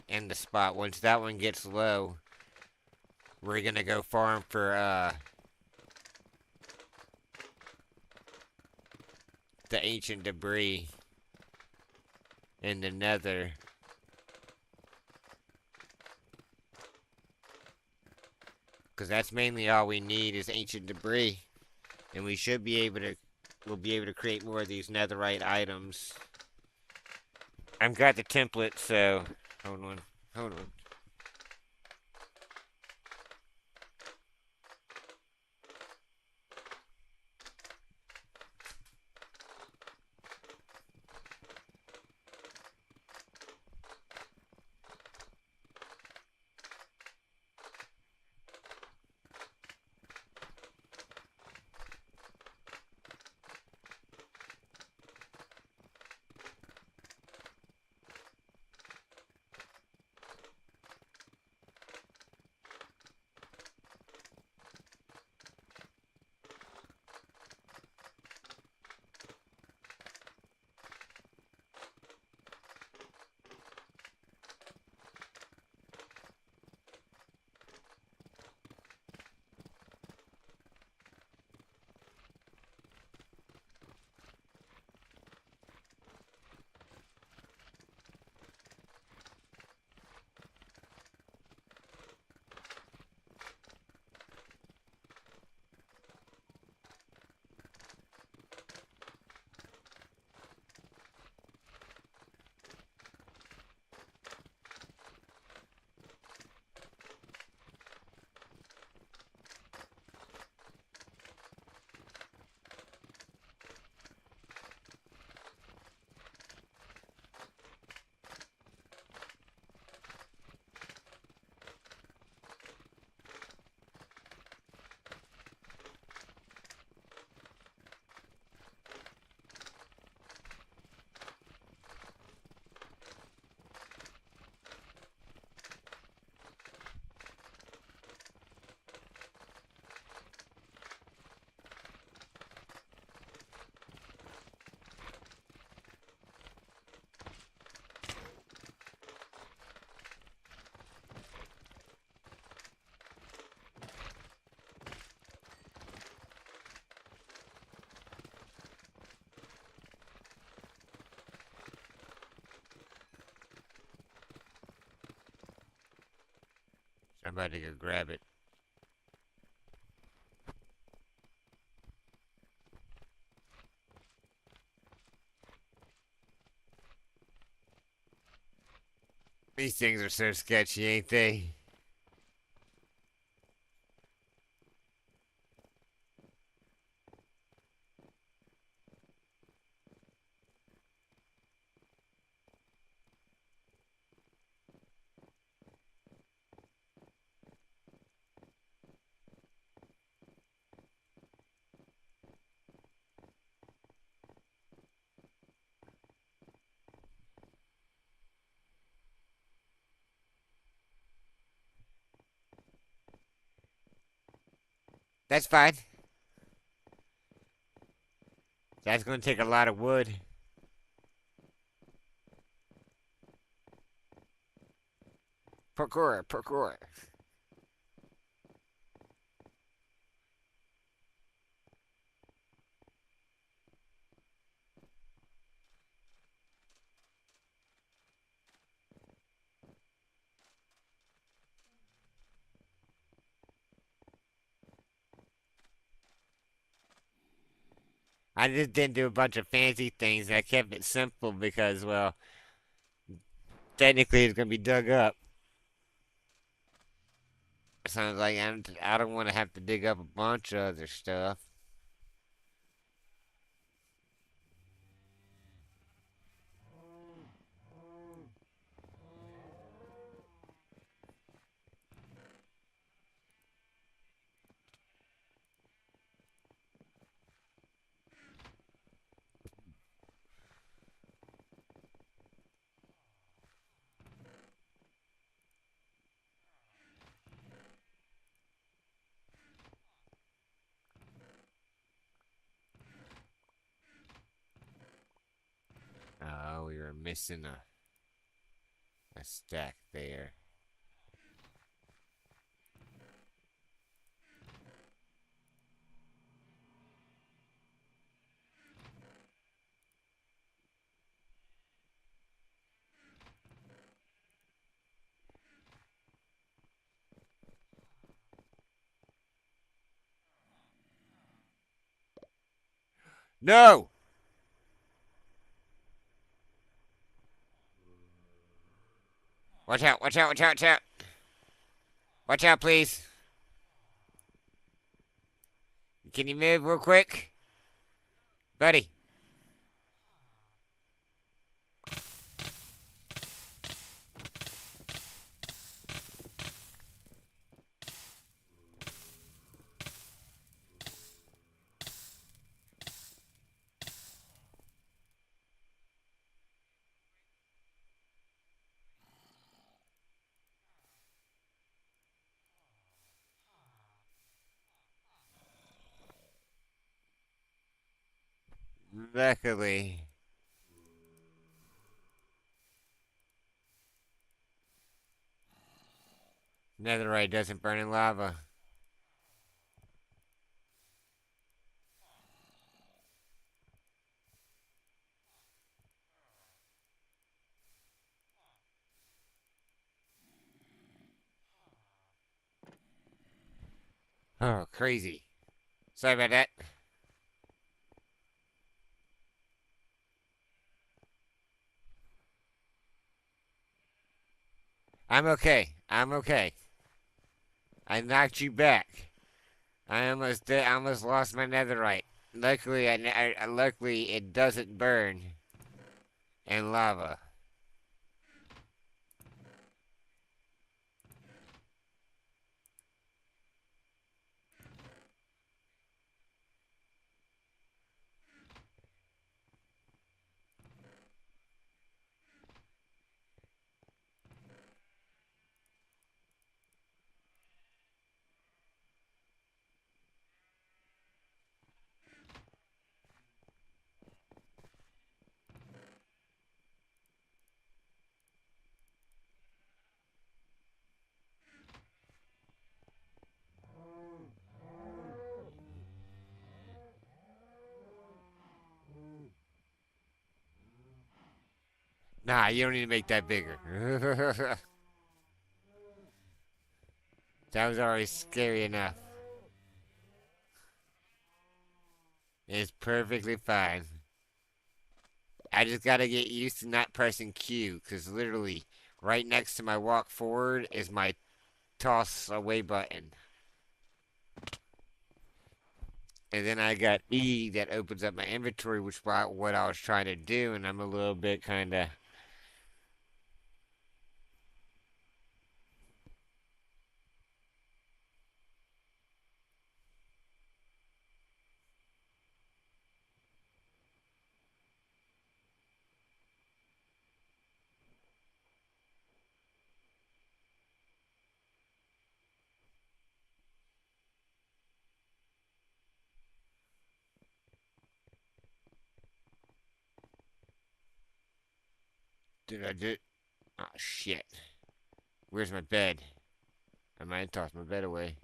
in the spot. Once that one gets low, we're gonna go farm for the ancient debris in the nether. Because that's mainly all we need is ancient debris. And we should be able to, we'll be able to create more of these netherite items. I've got the template, so, hold on, hold on. I'm about to go grab it. These things are so sketchy, ain't they? That's fine. That's gonna take a lot of wood. Parkour, parkour. I just didn't do a bunch of fancy things. I kept it simple because, well, technically it's gonna be dug up. Sounds like I don't want to have to dig up a bunch of other stuff. Oh, we were missing a stack there. No! Watch out, watch out, watch out, watch out. Watch out, please. Can you move real quick? Buddy. Luckily, netherite doesn't burn in lava. Oh, crazy. Sorry about that. I'm okay. I'm okay. I knocked you back. I almost did. I almost lost my netherite. Luckily, luckily it doesn't burn in lava. Nah, you don't need to make that bigger. That was already scary enough. It's perfectly fine. I just gotta get used to not pressing Q, because literally, right next to my walk forward is my toss away button. And then I got E that opens up my inventory, which is what I was trying to do, and I'm a little bit kinda. Did I do? Oh, shit. Where's my bed? I might have tossed my bed away.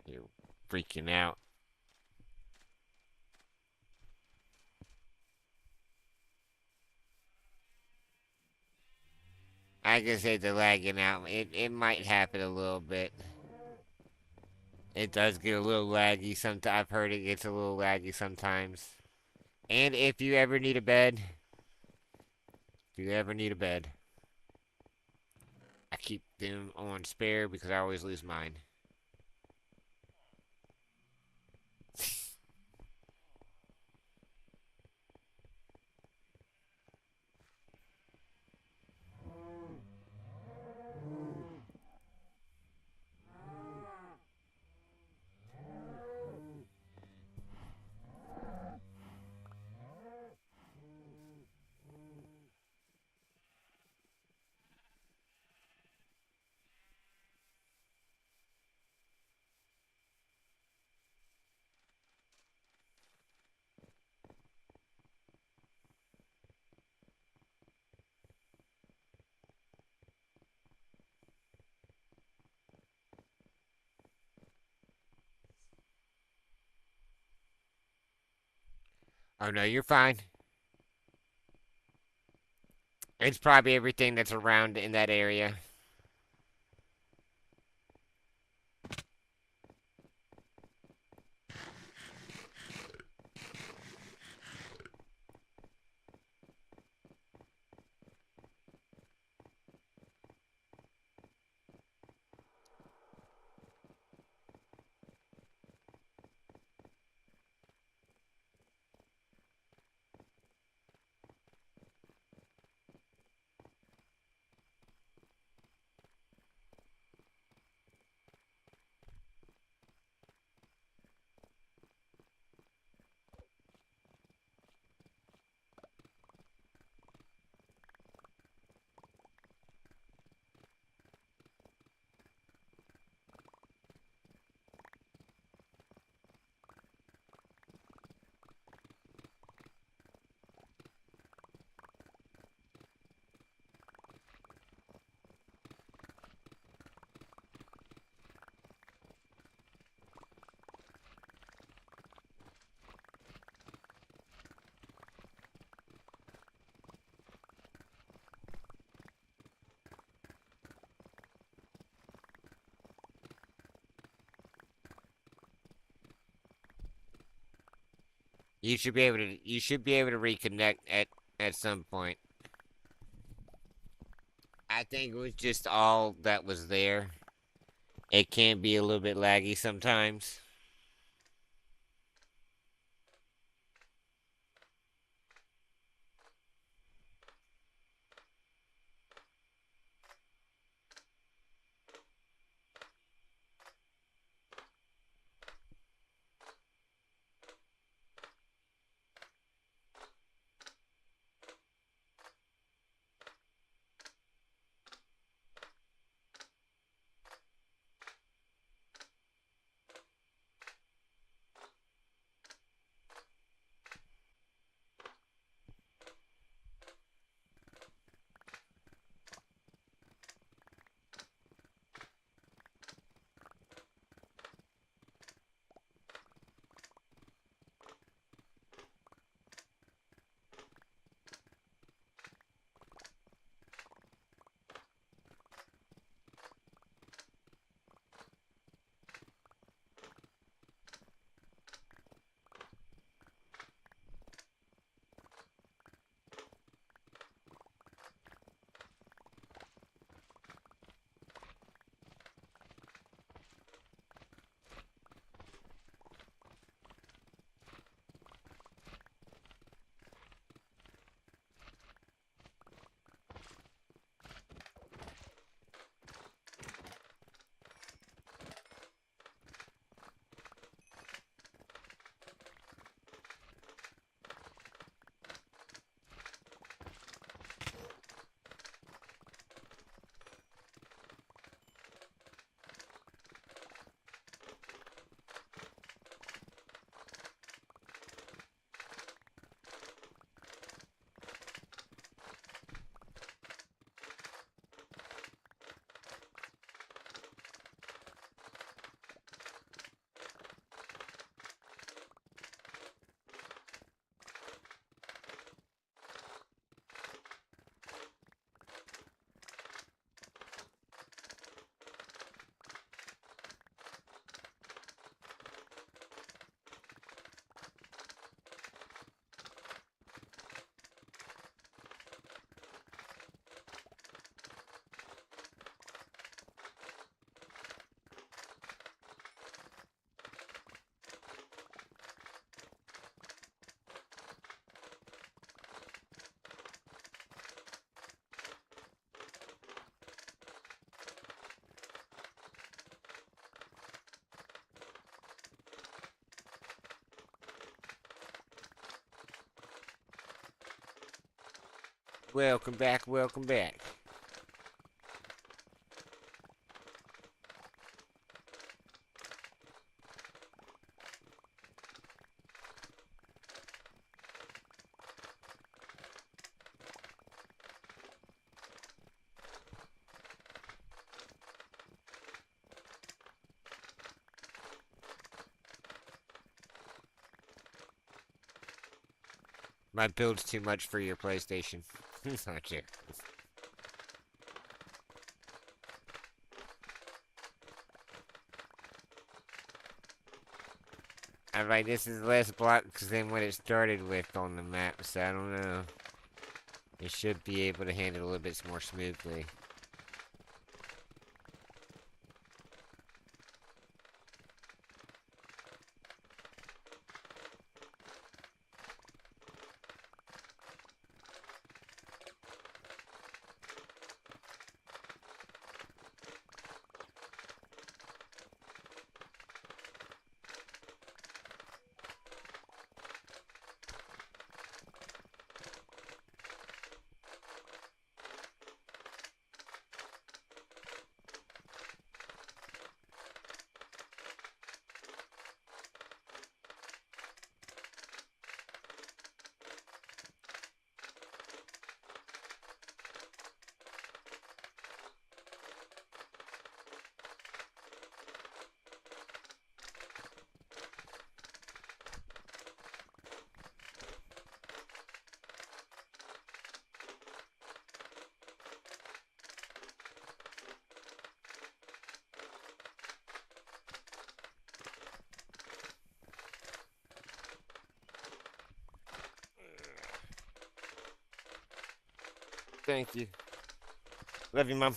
You're freaking out. I can say the lagging out. It might happen a little bit. It does get a little laggy sometimes. I've heard it gets a little laggy sometimes. And if you ever need a bed, if you ever need a bed, I keep them on spare because I always lose mine. Oh no, you're fine. It's probably everything that's around in that area. You should be able to reconnect at some point. I think it was just all that was there. It can be a little bit laggy sometimes. Welcome back, welcome back. My build's too much for your PlayStation. Not you. I'm like, this is less blocks than what it started with on the map, so I don't know. It should be able to handle a little bit more smoothly. Thank you. Love you, Mom.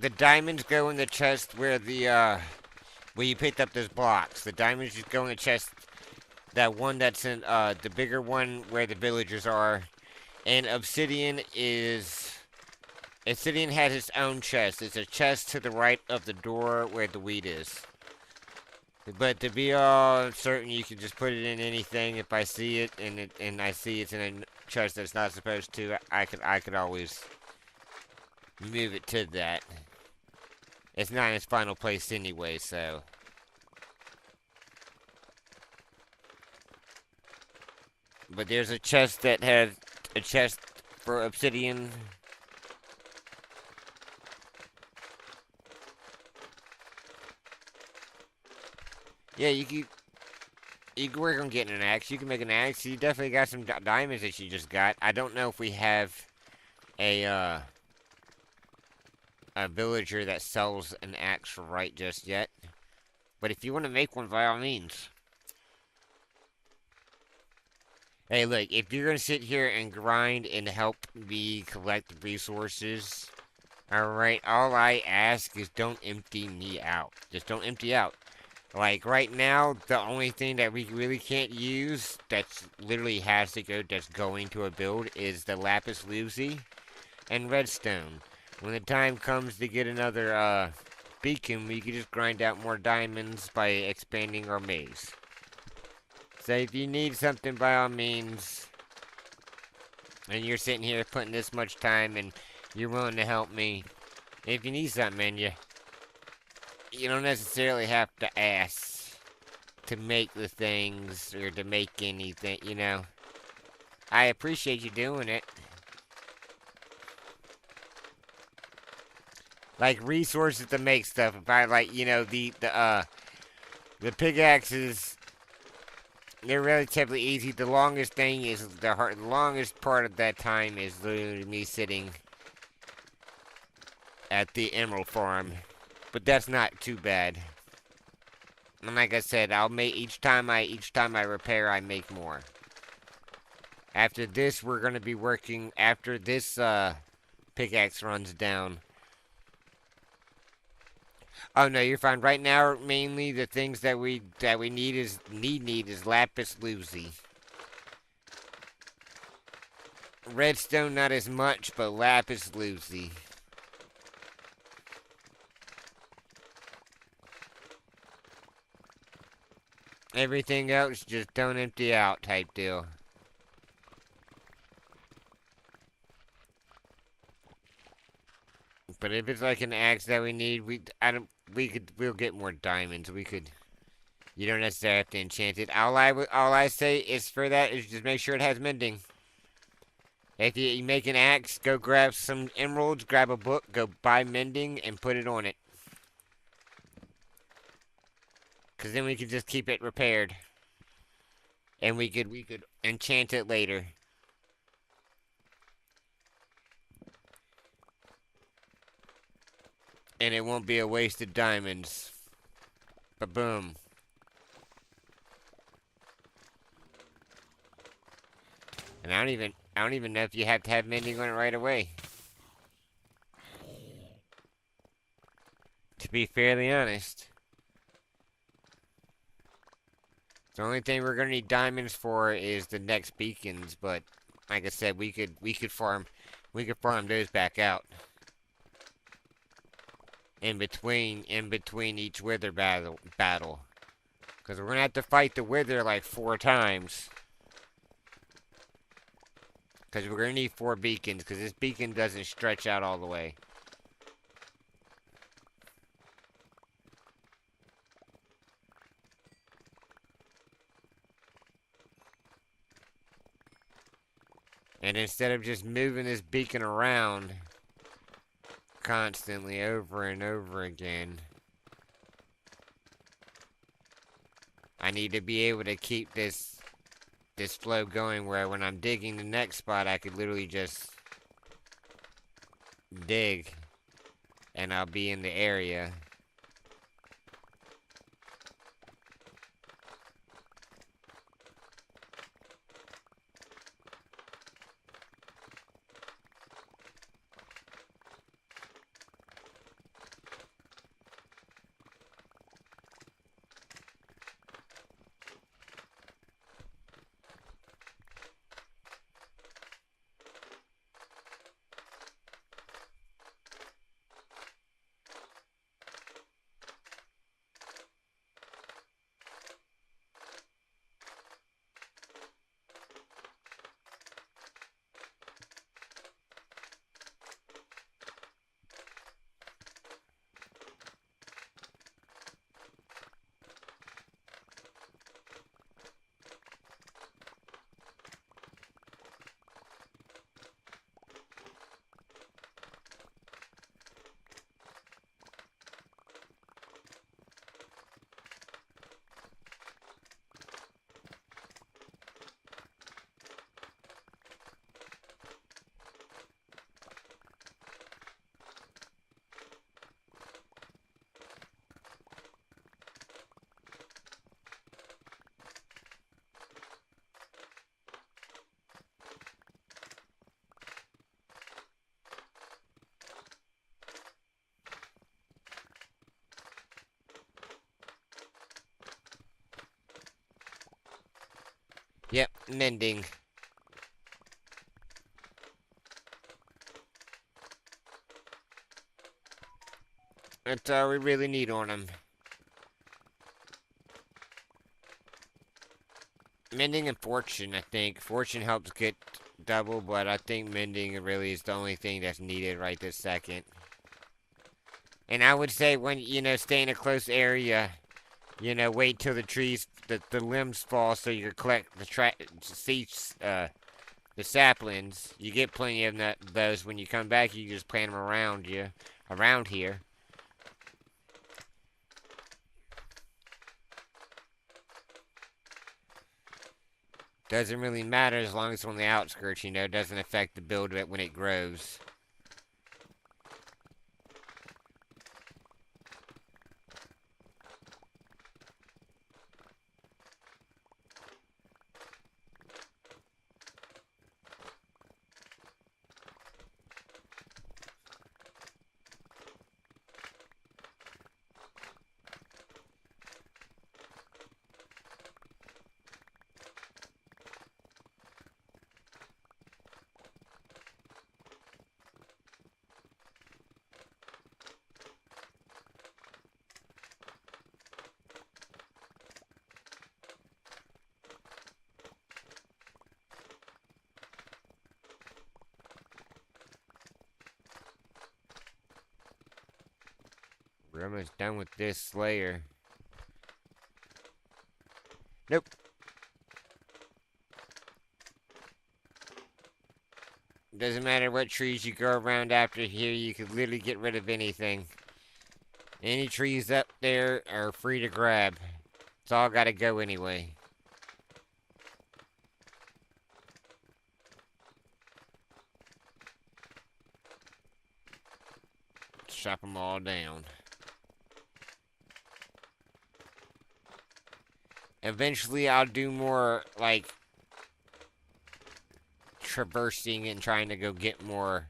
The diamonds go in the chest where you picked up those blocks. The diamonds just go in the chest. That one that's in the bigger one where the villagers are. And Obsidian has its own chest. It's a chest to the right of the door where the wheat is. But to be all certain, you can just put it in anything. If I see it and I see it's in a chest that's not supposed to, I could always move it to that. It's not in its final place anyway, so. But there's a chest that has a chest for obsidian. Yeah, you can work on getting an axe. You can make an axe. You definitely got some diamonds that you just got. I don't know if we have a uh a villager that sells an axe right just yet. But if you want to make one, by all means. Hey, look, if you're gonna sit here and grind and help me collect resources, alright, all I ask is don't empty me out. Just don't empty out. Like, right now, the only thing that we really can't use that's literally has to go, that's going to a build, is the lapis lazuli and redstone. When the time comes to get another, beacon, we can just grind out more diamonds by expanding our maze. So if you need something, by all means, and you're sitting here putting this much time and you're willing to help me, if you need something, man, you don't necessarily have to ask to make the things or to make anything, you know. I appreciate you doing it. Like resources to make stuff. If I like, you know, the pickaxes, they're relatively easy. The longest thing is the longest part of that time is literally me sitting at the emerald farm, but that's not too bad. And like I said, I'll make each time I repair, I make more. After this, we're gonna be working after this pickaxe runs down. Oh no, you're fine. Right now, mainly the things that we need is lapis lazuli. Redstone not as much, but lapis lazuli. Everything else just don't empty out type deal. But if it's like an axe that we need, we'll get more diamonds. You don't necessarily have to enchant it. All I say is for that is just make sure it has mending. If you make an axe, go grab some emeralds, grab a book, go buy mending, and put it on it. Cause then we can just keep it repaired, and we could enchant it later, and it won't be a waste of diamonds. But boom. And I don't even know if you have to have mending on it right away. To be fairly honest, the only thing we're gonna need diamonds for is the next beacons. But like I said, we could farm those back out in between each wither battle. Because we're gonna have to fight the wither like 4 times. Because we're gonna need 4 beacons. Because this beacon doesn't stretch out all the way. And instead of just moving this beacon around constantly over and over again, I need to be able to keep this flow going where when I'm digging the next spot, I could literally just dig and I'll be in the area. Yep, mending. That's all we really need on them. Mending and fortune, I think. Fortune helps get double, but I think mending really is the only thing that's needed right this second. And I would say when, stay in a close area, wait till the limbs fall so you can collect seeds, the saplings. You get plenty of those. When you come back, you just plant them around here. Doesn't really matter as long as it's on the outskirts, it doesn't affect the build of it when it grows. We're almost done with this layer. Nope. Doesn't matter what trees you go around after here, you could literally get rid of anything. Any trees up there are free to grab. It's all gotta go anyway. Chop them all down. Eventually I'll do more, like, traversing and trying to go get more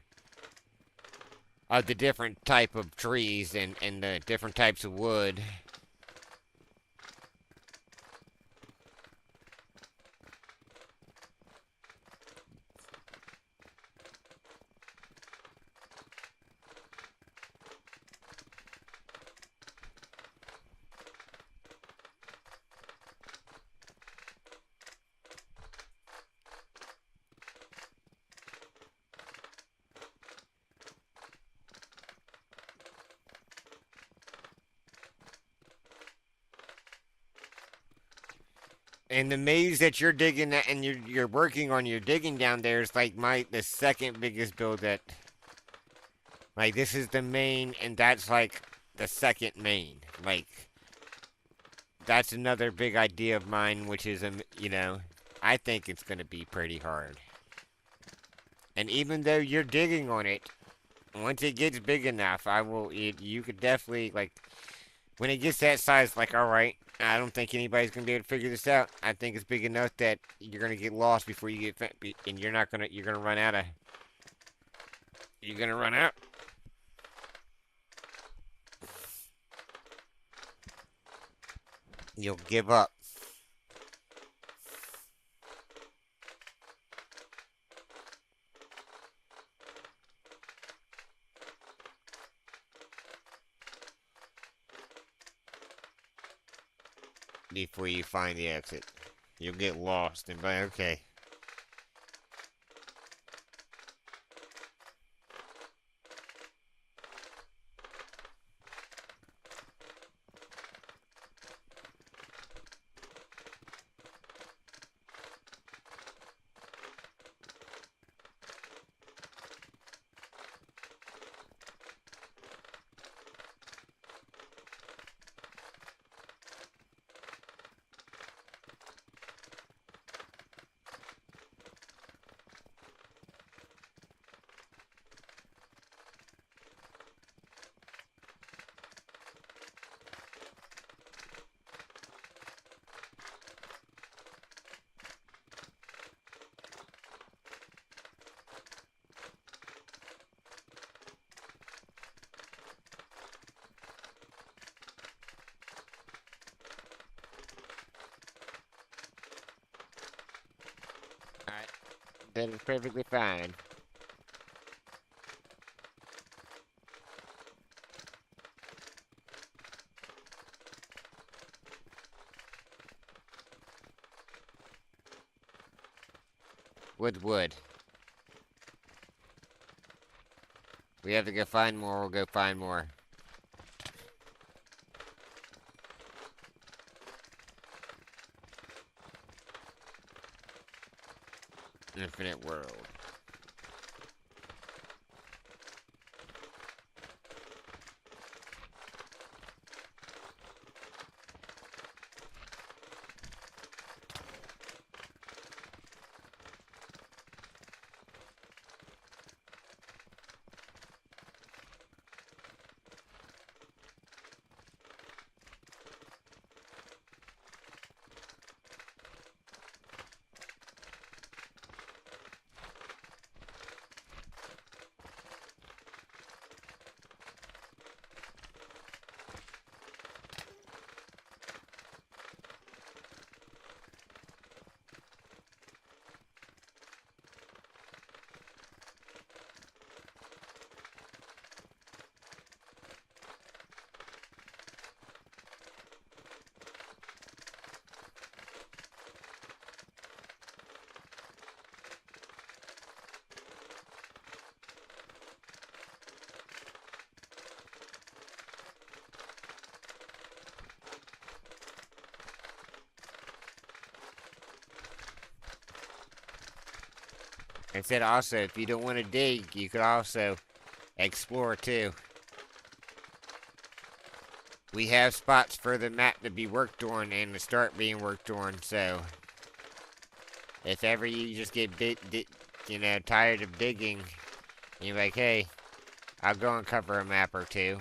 of the different type of trees and the different types of wood. And the maze that you're digging at and you're working on, you're digging down there is like the second biggest build that, like, this is the main and that's like the second main. Like, that's another big idea of mine, which is, I think it's gonna be pretty hard. And even though you're digging on it, once it gets big enough, you could definitely, like, when it gets that size, like, alright, I don't think anybody's gonna be able to figure this out. I think it's big enough that you're gonna get lost before you get, and you're gonna run out of, you're gonna run out. You'll give up. Before you find the exit. You'll get lost and be like, okay. Alright. That is perfectly fine. With wood. We have to go find more, we'll go find more. Infinite world. And said also, if you don't want to dig, you could also explore too. We have spots for the map to be worked on and to start being worked on, so if ever you just get tired of digging, you're like, hey, I'll go and cover a map or two.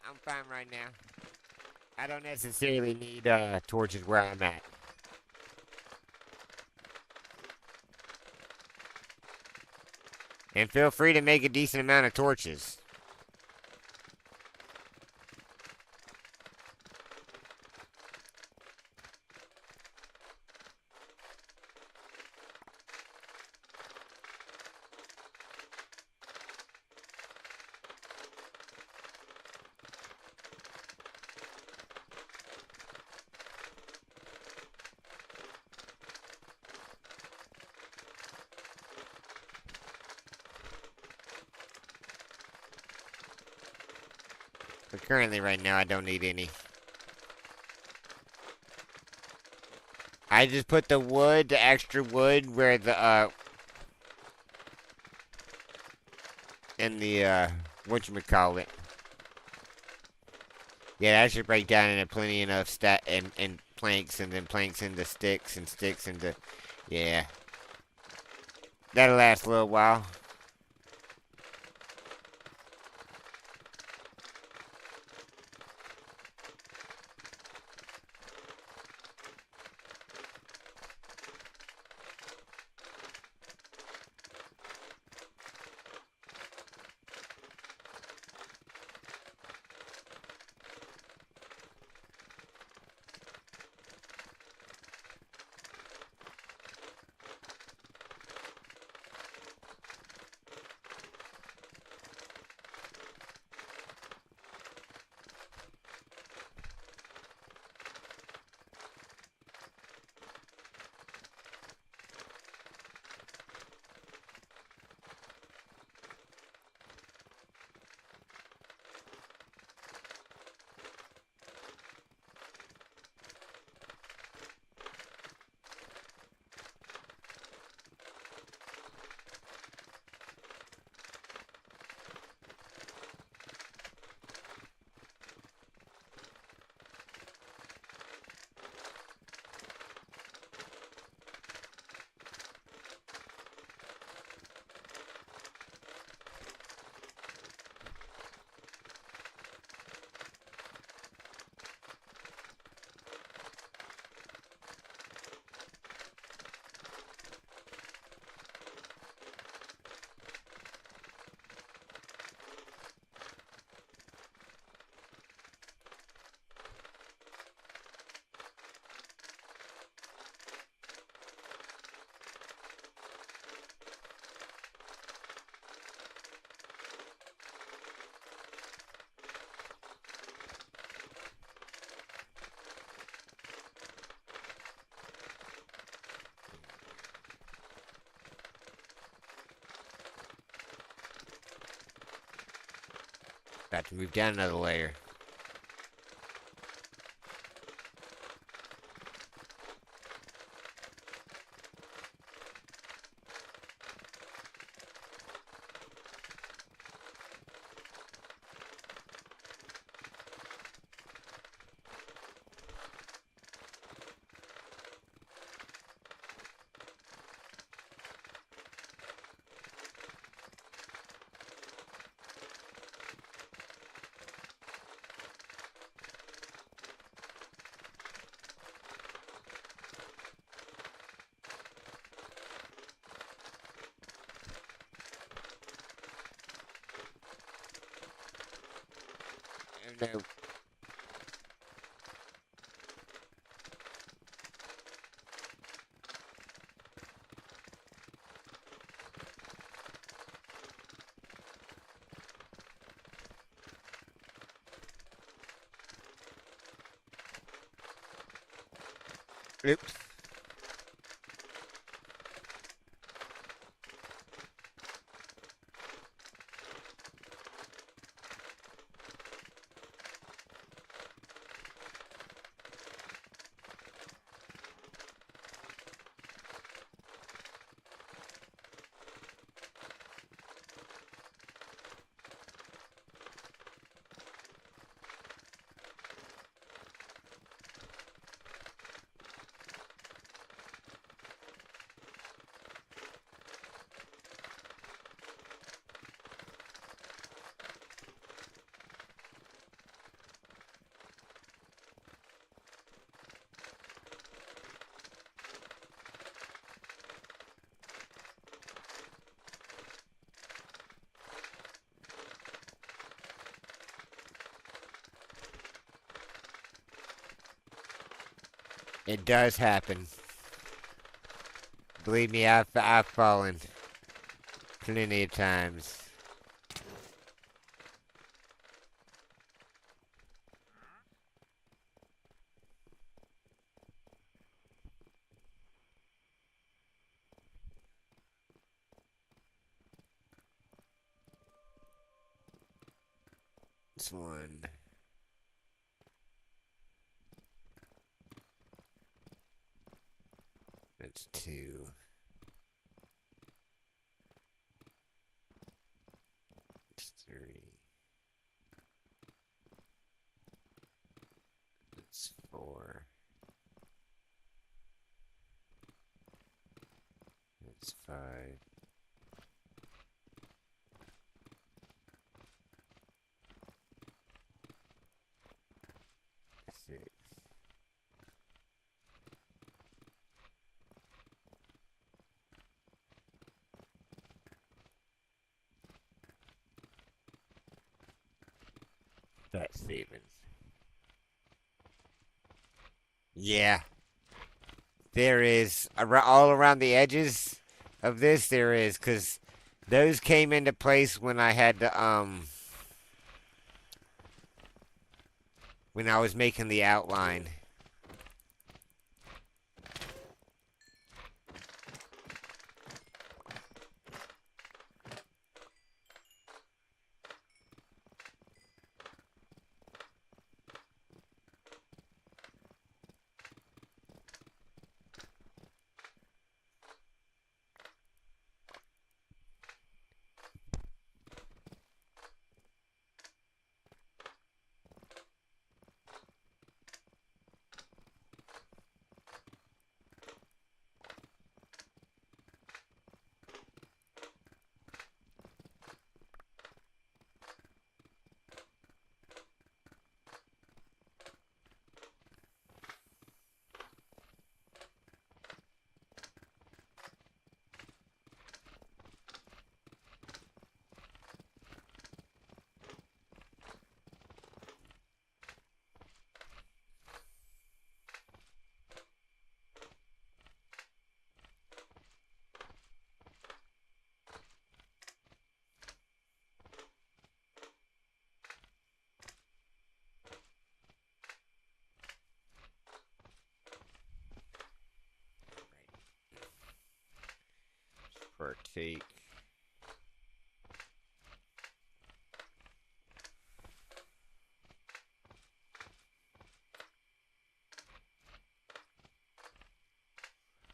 I'm fine right now. I don't necessarily need torches where I'm at. And feel free to make a decent amount of torches. But currently, right now, I don't need any. I just put the wood, the extra wood, where the, in the, whatchamacallit. Yeah, that should break down into plenty enough and planks, and then planks into sticks, and sticks into, yeah. That'll last a little while. Got to move down another layer. no. Oops. It does happen. Believe me, I've fallen plenty of times. That's one. That's two. That's three. That's four. That's five. Six. That's Stevens. Yeah, there is all around the edges of this. There is because those came into place when I had to when I was making the outline. Partake.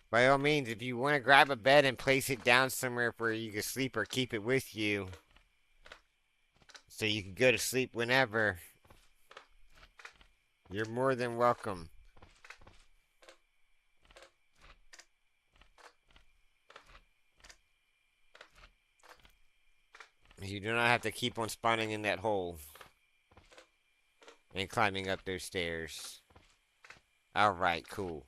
By all means, if you want to grab a bed and place it down somewhere where you can sleep or keep it with you, so you can go to sleep whenever, you're more than welcome. You do not have to keep on spawning in that hole and climbing up those stairs. Alright, cool.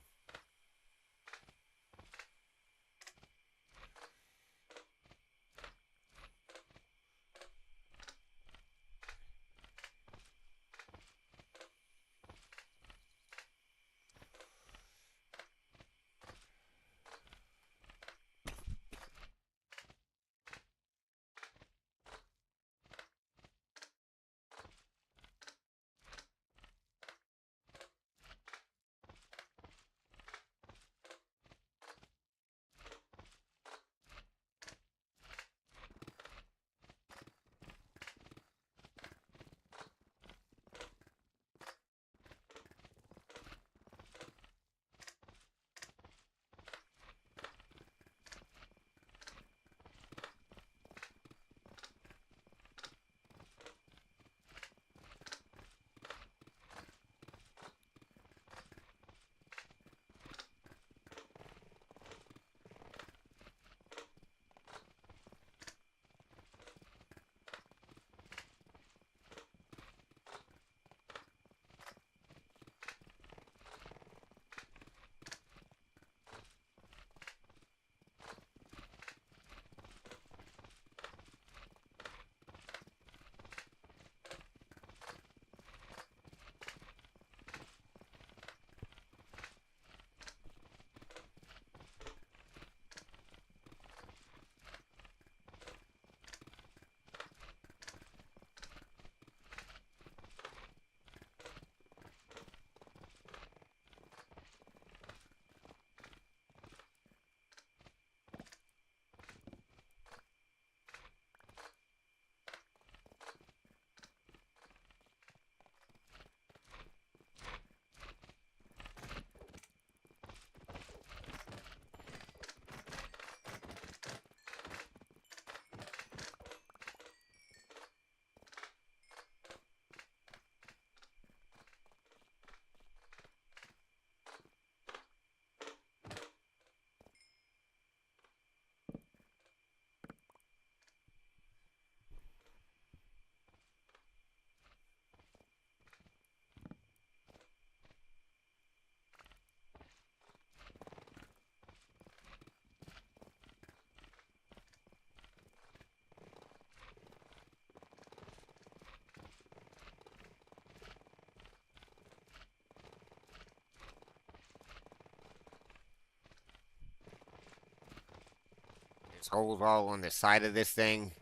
holes all on the side of this thing.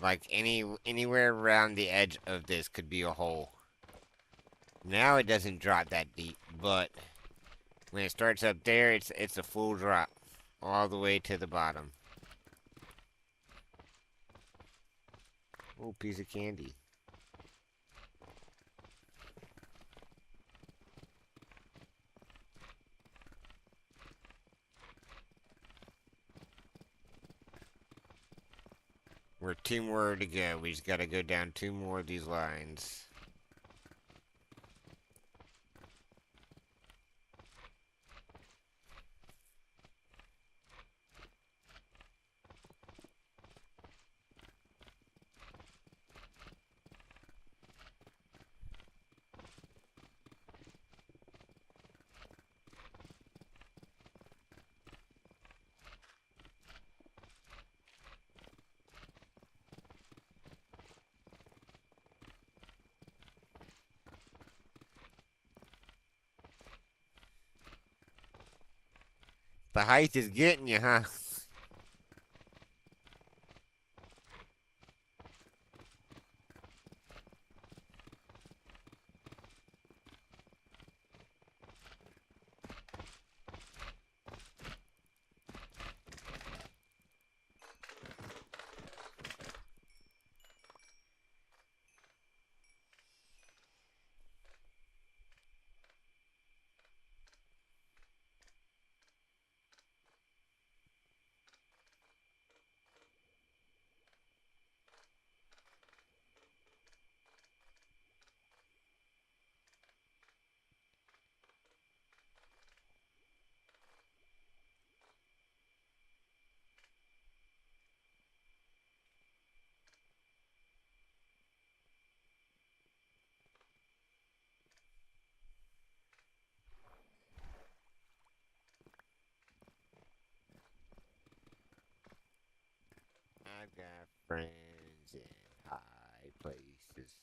Like anywhere around the edge of this could be a hole. Now it doesn't drop that deep, but when it starts up there, it's a full drop all the way to the bottom. Oh, piece of candy. We're two more to go. We just gotta go down two more of these lines. The height is getting you, huh? I've got friends in high places.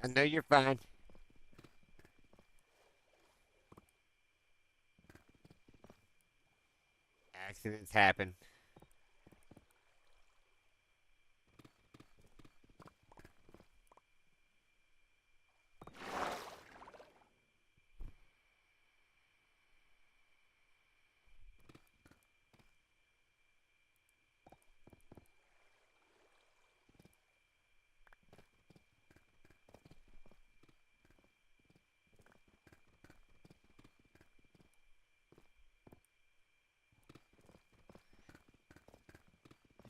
I know you're fine. Accidents happen.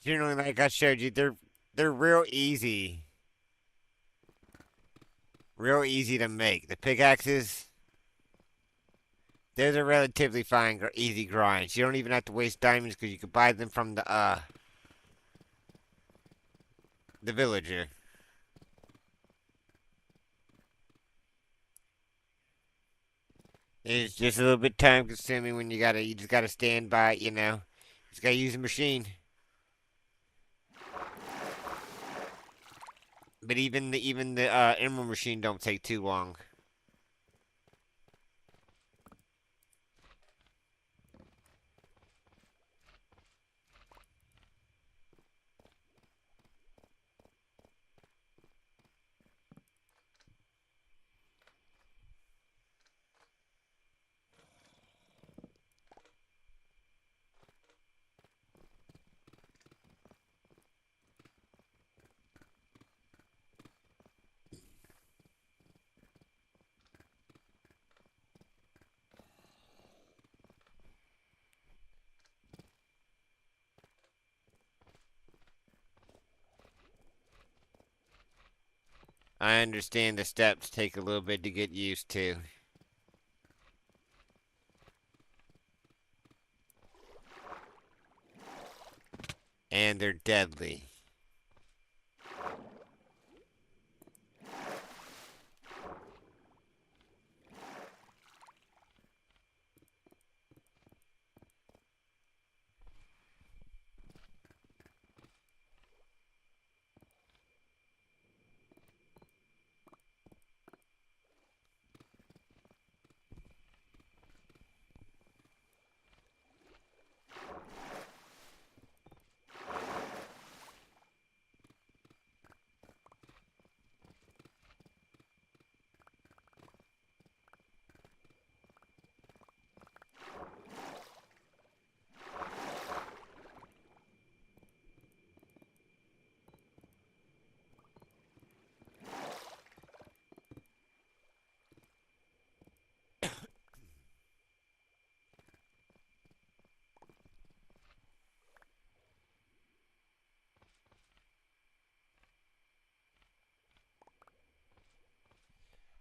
Generally, like I showed you, they're real easy to make. The pickaxes, they're the relatively fine, easy grinds. You don't even have to waste diamonds because you can buy them from the villager. It's just a little bit time consuming when you just gotta stand by, you know. You just gotta use a machine. But even the emerald machine don't take too long. I understand the steps take a little bit to get used to, and they're deadly.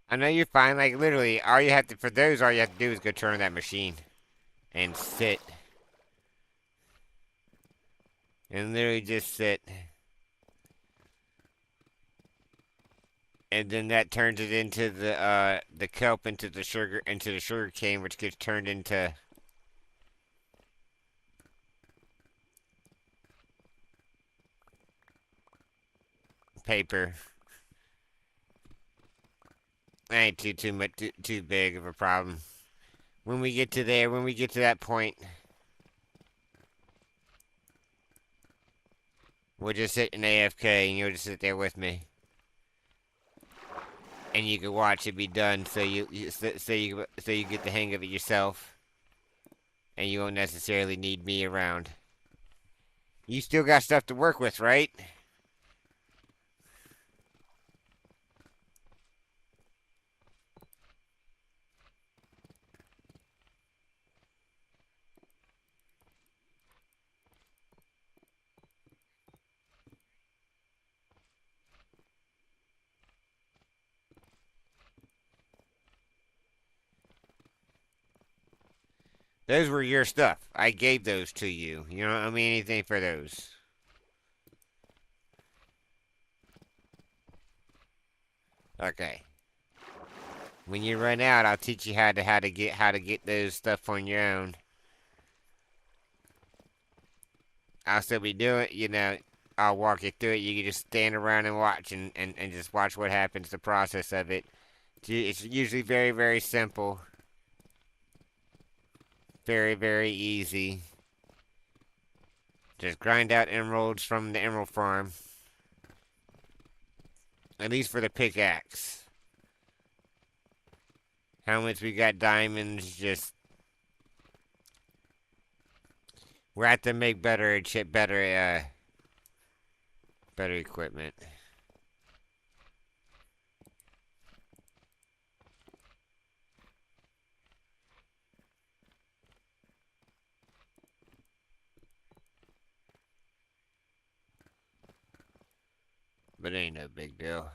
I know you're fine. Like literally, all you have to do is go turn on that machine and sit, and literally just sit, and then that turns it into the kelp into the sugar cane, which gets turned into paper. Ain't too much too big of a problem. When we get to that point, we'll just sit in AFK, and you'll just sit there with me, and you can watch it be done. So you get the hang of it yourself, and you won't necessarily need me around. You still got stuff to work with, right? Those were your stuff. I gave those to you. You don't owe me anything for those. Okay. When you run out, I'll teach you how to get those stuff on your own. I'll still be doing, you know. I'll walk you through it. You can just stand around and watch and just watch what happens, the process of it. It's usually very, very simple. Very, very easy. Just grind out emeralds from the emerald farm. At least for the pickaxe. Helmets, we got diamonds. Just we have to make better chip, better equipment. But it ain't no big deal.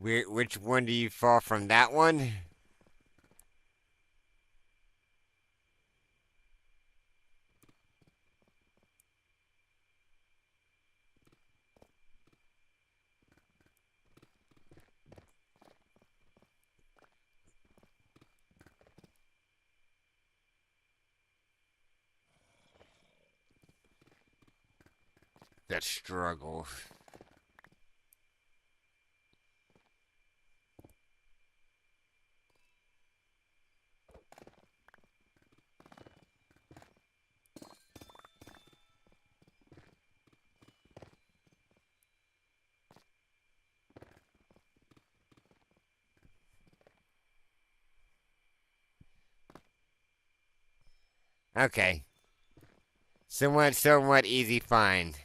Which one do you fall from? That one? That struggle. Okay. Somewhat easy find.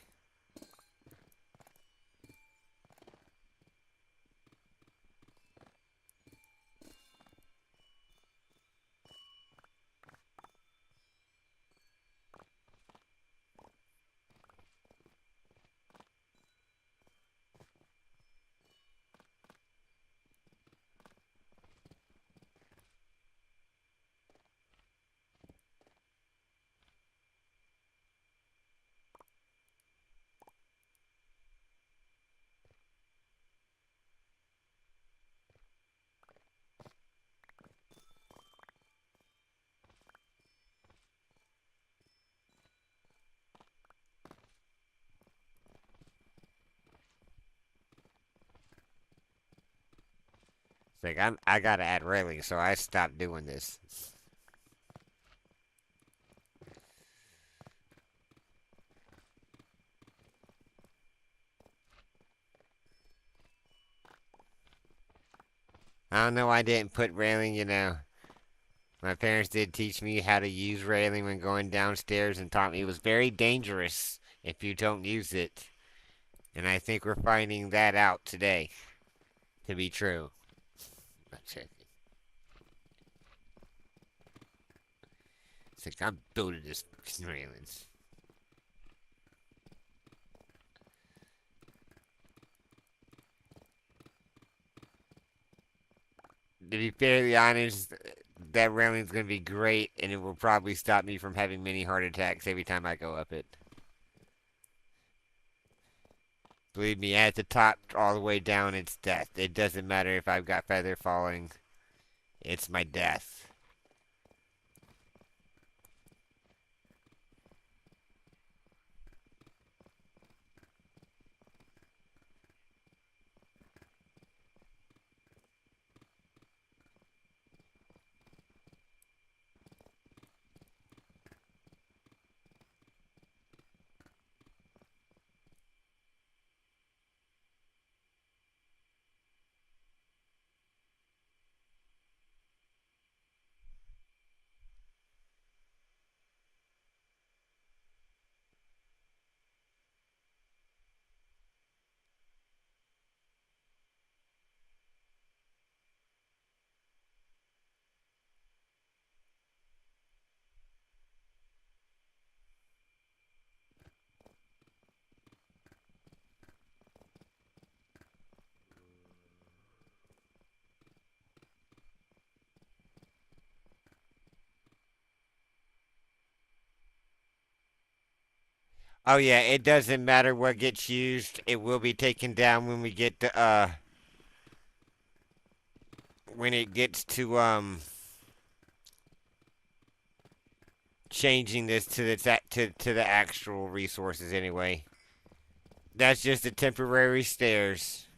It's like I gotta add railings, so I stopped doing this. I don't know why I didn't put railing. My parents did teach me how to use railing when going downstairs and taught me it was very dangerous if you don't use it. And I think we're finding that out today to be true. It's like I'm building this railings. To be fairly honest, that railing's gonna be great, and it will probably stop me from having many heart attacks every time I go up it. Believe me, at the top all the way down, it's death. It doesn't matter if I've got feather falling. It's my death. Oh yeah, it doesn't matter what gets used. It will be taken down when we get to when it gets to changing this to to the actual resources anyway. That's just the temporary stairs.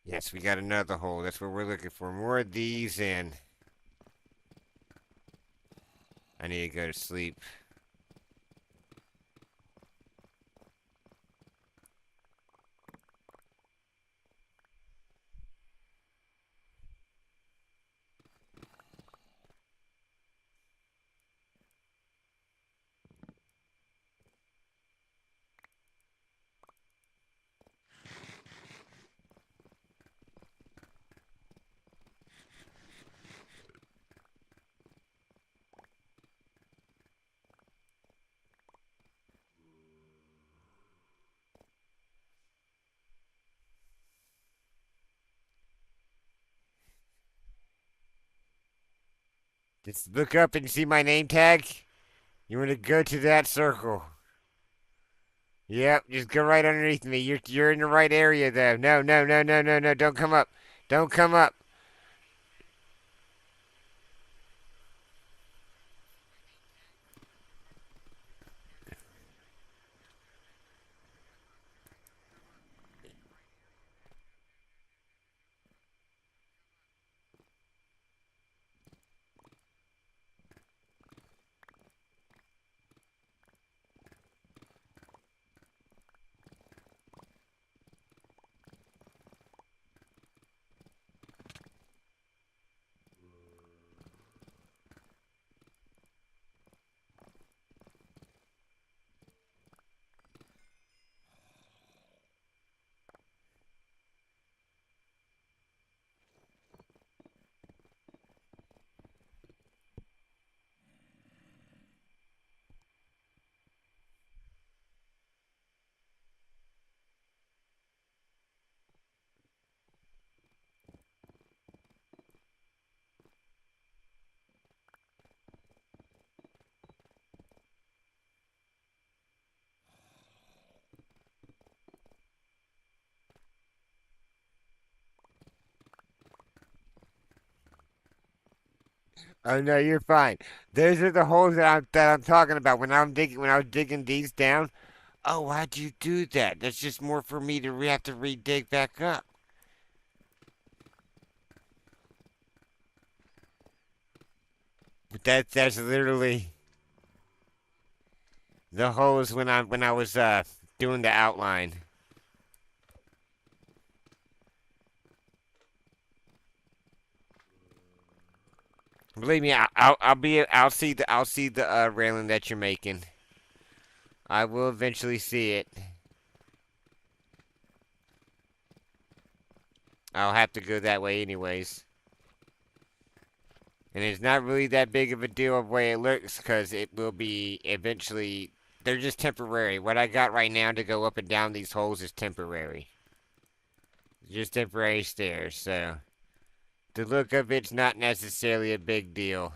Yes, we got another hole. That's what we're looking for. More of these, and I need to go to sleep. Just look up and see my name tag. You want to go to that circle. Yep, just go right underneath me. You're in the right area though. No, no, no, no, no, no. Don't come up. Don't come up. Oh no, you're fine. Those are the holes that I'm talking about. When I was digging these down. Oh, why'd you do that? That's just more for me to have to re-dig back up. But that's literally the holes when I was doing the outline. Believe me, I'll see the railing that you're making. I will eventually see it. I'll have to go that way anyways. And it's not really that big of a deal of the way it looks because it will be eventually. They're just temporary. What I got right now to go up and down these holes is temporary. Just temporary stairs, so the look of it's not necessarily a big deal.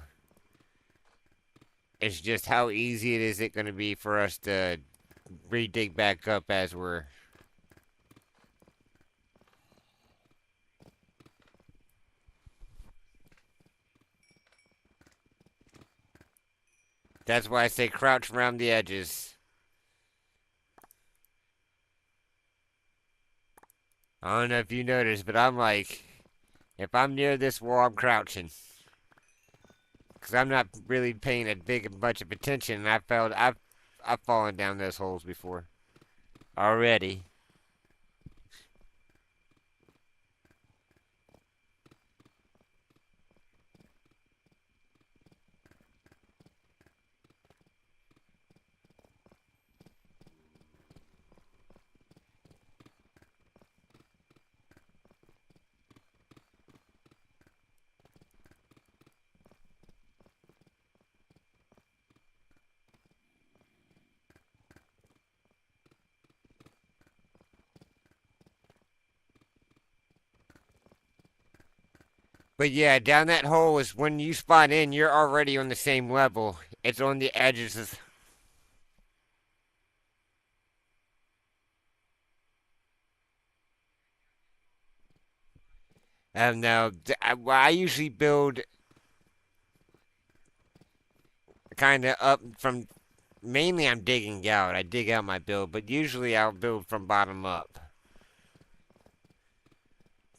It's just how easy it going to be for us to re-dig back up as we're. That's why I say crouch around the edges. I don't know if you noticed, but I'm like, if I'm near this wall, I'm crouching. because I'm not really paying a big bunch of attention, and I've fallen down those holes before already. But yeah, down that hole is when you spawn in, you're already on the same level. It's on the edges of. No, well, I usually build kind of up from. Mainly, I'm digging out. I dig out my build, but usually I'll build from bottom up.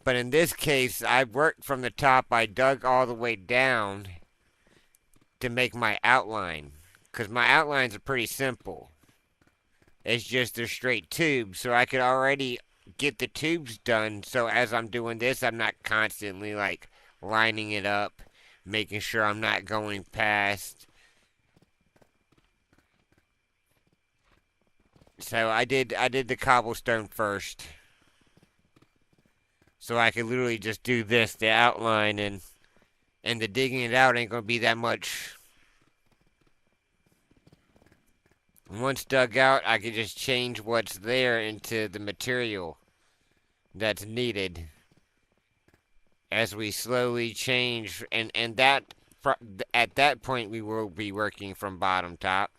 But in this case, I worked from the top. I dug all the way down to make my outline. Because my outlines are pretty simple. It's just they're straight tubes, so I could already get the tubes done. So as I'm doing this, I'm not constantly like lining it up, making sure I'm not going past. So I did the cobblestone first. So I could literally just do this, the outline, and the digging it out ain't gonna be that much. Once dug out, I could just change what's there into the material that's needed as we slowly change, and that at that point we will be working from bottom top.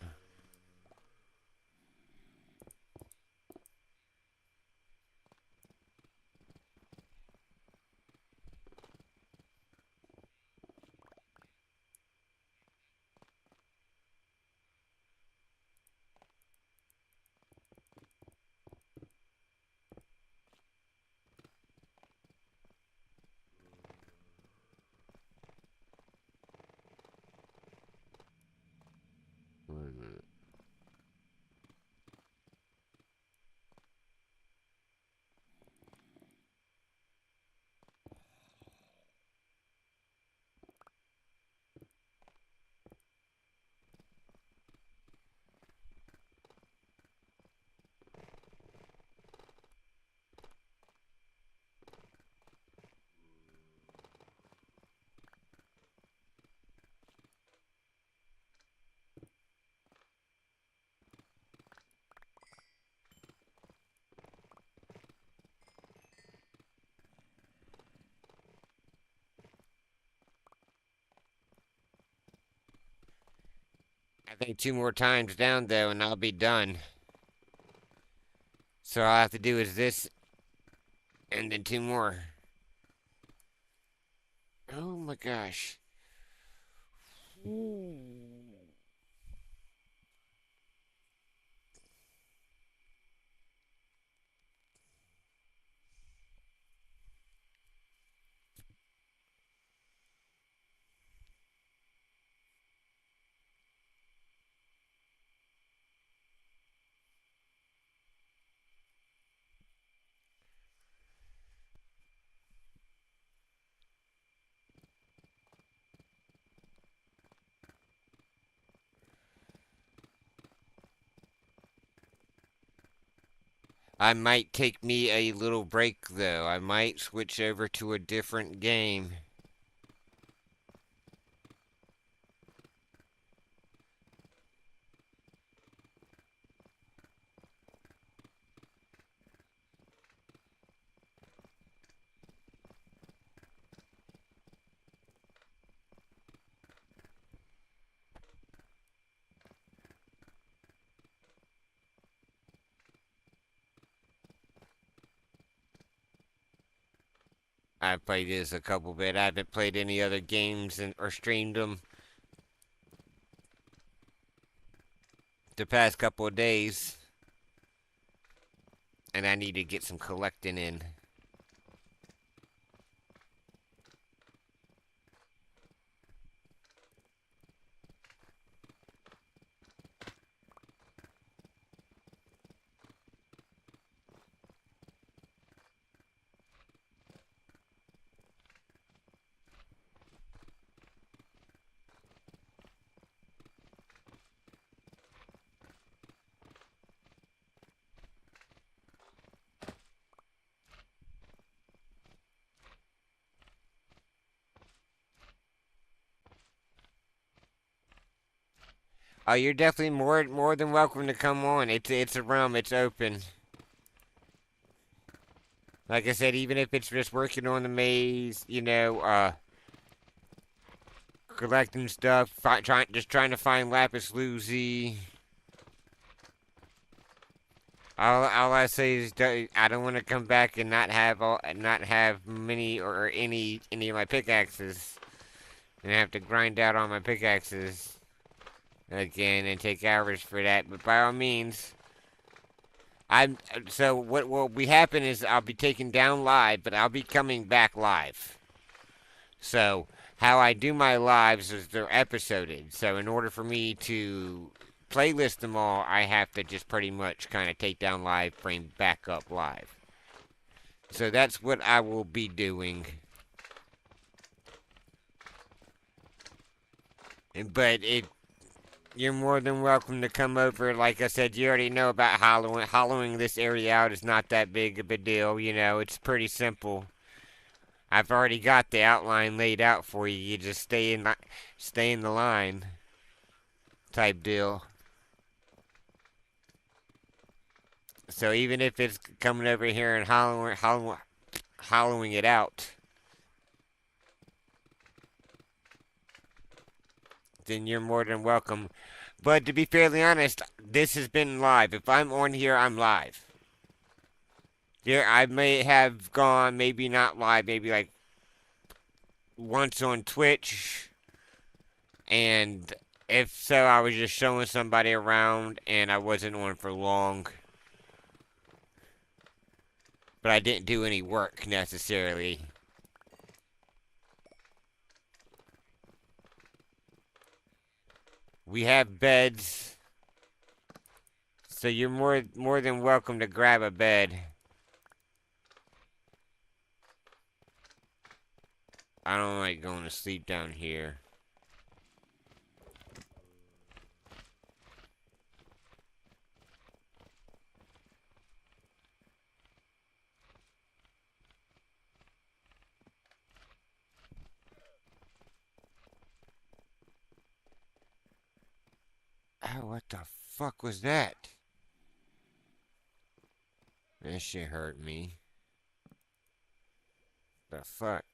I think two more times down though, and I'll be done. So all I have to do is this, and then two more. Oh my gosh. I might take me a little break though. I might switch over to a different game. I've played this a couple bit. I haven't played any other games or streamed them the past couple of days. And I need to get some collecting in. Oh, you're definitely more than welcome to come on. It's a realm. It's open. Like I said, even if it's just working on the maze, collecting stuff, trying to find lapis lazuli. All I say is I don't want to come back and not have many or any of my pickaxes, and have to grind out all my pickaxes again and take hours for that. But by all means, I'm so what will be happen is I'll be taken down live, but I'll be coming back live. So how I do my lives is they're episoded. So in order for me to playlist them all, I have to just pretty much kind of take down live, frame back up live. So that's what I will be doing. But you're more than welcome to come over. Like I said, you already know about hollowing. Hollowing this area out is not that big of a deal. It's pretty simple. I've already got the outline laid out for you. You just stay in the line type deal. So even if it's coming over here and hollowing it out, then you're more than welcome. But to be fairly honest, this has been live. If I'm on here, I'm live. Yeah, I may have gone, maybe not live, maybe like once on Twitch, and if so, I was just showing somebody around and I wasn't on for long. But I didn't do any work necessarily. We have beds, so you're more than welcome to grab a bed. I don't like going to sleep down here. Oh, what the fuck was that? That shit hurt me. The fuck?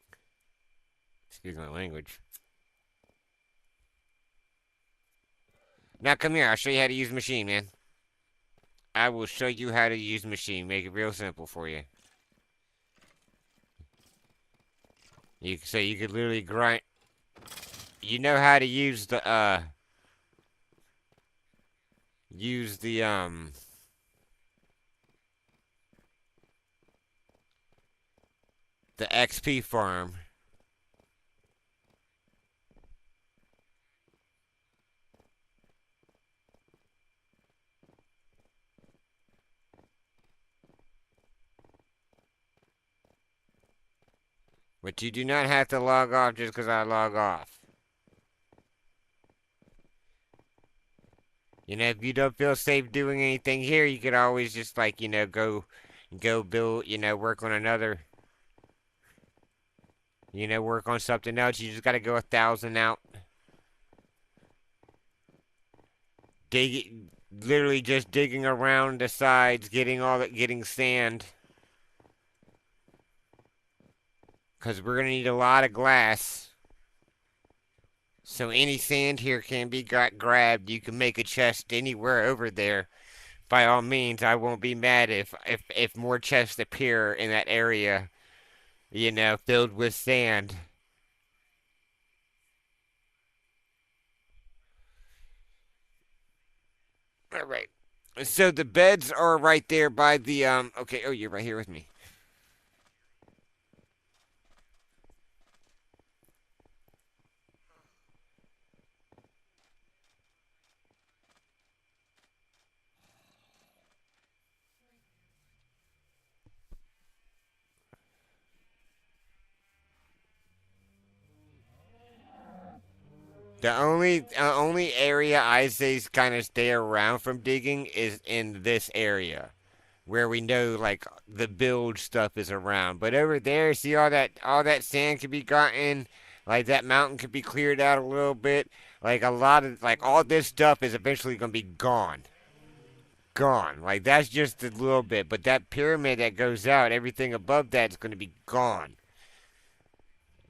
Excuse my language. Now come here, I'll show you how to use the machine, man. I will show you how to use the machine. Make it real simple for you. You could literally grind. You know how to use use the XP farm. But you do not have to log off just because I log off. If you don't feel safe doing anything here, you could always just go build, work on another, work on something else. You just gotta go 1,000 out. Literally just digging around the sides, getting sand. Because we're gonna need a lot of glass. So any sand here can be grabbed. You can make a chest anywhere over there. By all means, I won't be mad if more chests appear in that area, filled with sand. All right. So the beds are right there by the okay, oh, you're right here with me. The only area I say kind of stay around from digging is in this area where we know like the build stuff is around. But over there, see all that sand can be gotten, like that mountain could be cleared out a little bit. Like a lot of like all this stuff is eventually gonna be gone. Gone. Like that's just a little bit, but that pyramid that goes out, everything above that's gonna be gone.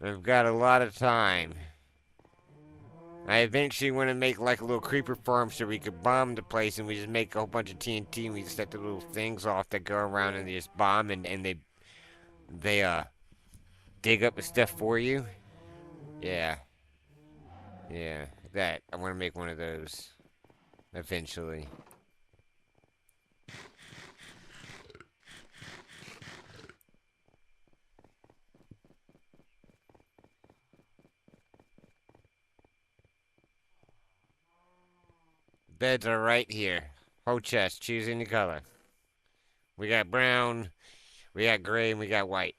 I've got a lot of time. I eventually want to make like a little creeper farm so we could bomb the place and we just make a whole bunch of TNT and we just set the little things off that go around and they just bomb and they dig up the stuff for you. Yeah, yeah. That I want to make one of those eventually. Beds are right here. Whole chest. Choose any color. We got brown, we got gray, and we got white.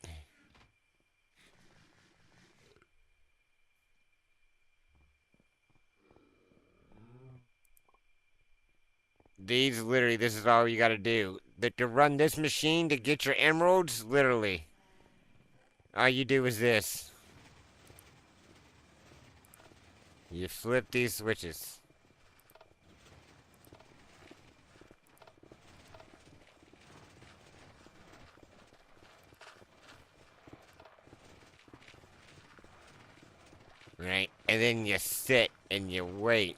These literally, this is all you got to do. To run this machine to get your emeralds, literally, all you do is this. You flip these switches. Right? And then you sit and you wait.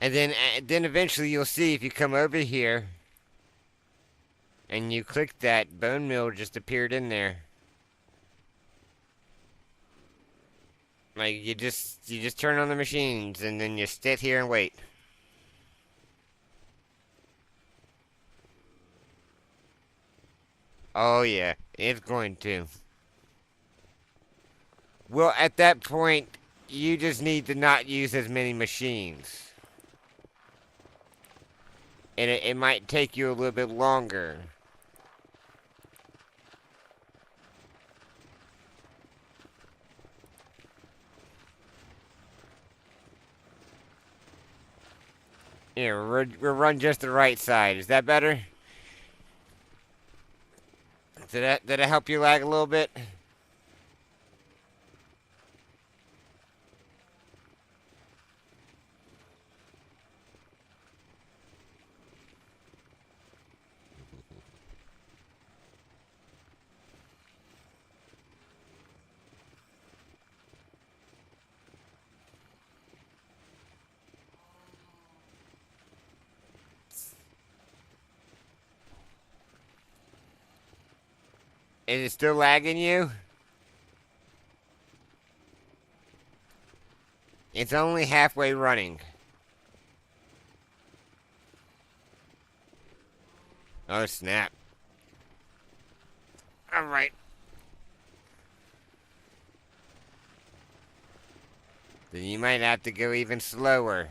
And then eventually you'll see if you come over here and you click that bone mill just appeared in there. Like you just turn on the machines and then you sit here and wait. Oh yeah, it's going to. Well, at that point, you just need to not use as many machines. And it might take you a little bit longer. Here, we'll run just the right side. Is that better? Did that help you lag a little bit? Is it still lagging you? It's only halfway running. Oh, snap. Alright. Then you might have to go even slower.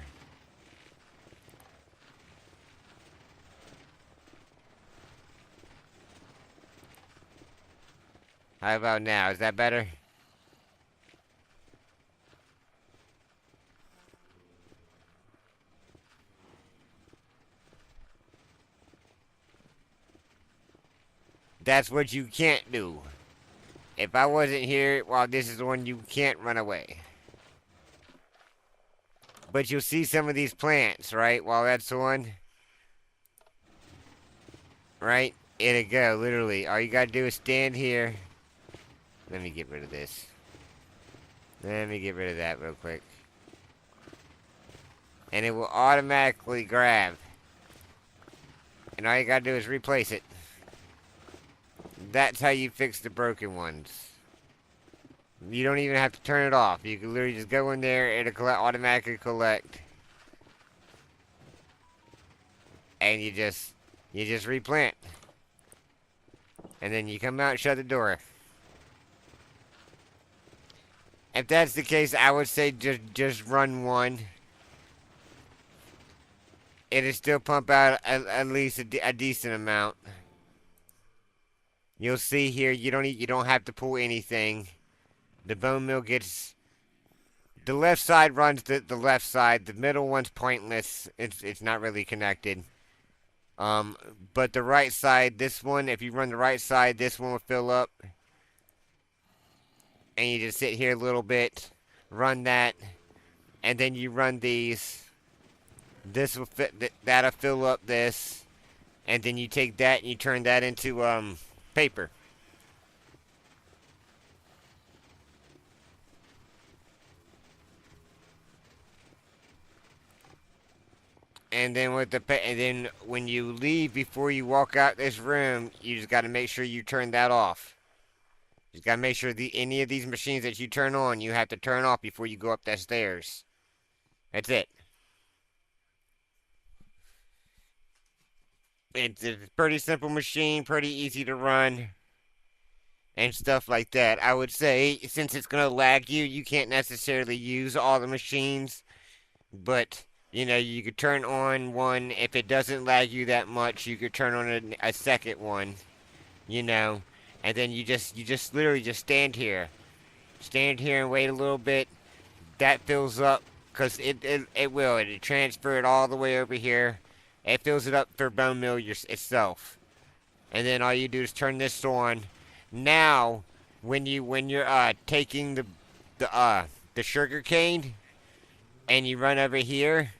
How about now? Is that better? That's what you can't do. If I wasn't here, well, this is the one you can't run away. But you'll see some of these plants, right? Well, that's the one. Right? It'll go, literally. All you gotta do is stand here. Let me get rid of this. Let me get rid of that real quick. And it will automatically grab. And all you gotta do is replace it. That's how you fix the broken ones. You don't even have to turn it off. You can literally just go in there, it'll automatically collect. And you just replant. And then you come out and shut the door. If that's the case, I would say just run one. it'll still pump out at least a decent amount. You'll see here you don't have to pull anything. The bone mill gets the left side runs the left side. The middle one's pointless. It's not really connected. Um, but the right side, this one, if you run the right side, this one will fill up, and you just sit here a little bit, run that, and then you run these. This will fit. That'll fill up this, and then you take that and you turn that into paper. And then and then when you leave before you walk out this room, you just got to make sure you turn that off. You just got to make sure any of these machines that you turn on, you have to turn off before you go up that stairs. That's it. It's a pretty simple machine, pretty easy to run, and stuff like that. I would say, since it's going to lag you, you can't necessarily use all the machines, but you could turn on one. If it doesn't lag you that much, you could turn on a second one, you know, and then you just literally just stand here and wait a little bit. That fills up because it will. It transfer it all the way over here. It fills it up for bone meal itself, and then all you do is turn this on. Now, when you're taking the sugar cane and you run over here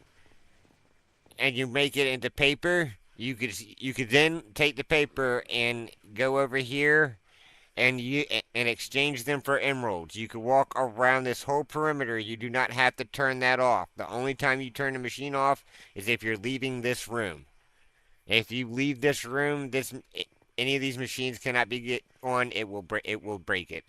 and you make it into paper, you could then take the paper and go over here and exchange them for emeralds. You can walk around this whole perimeter. You do not have to turn that off. The only time you turn the machine off is if you're leaving this room. If you leave this room, any of these machines cannot be get on. It will break it.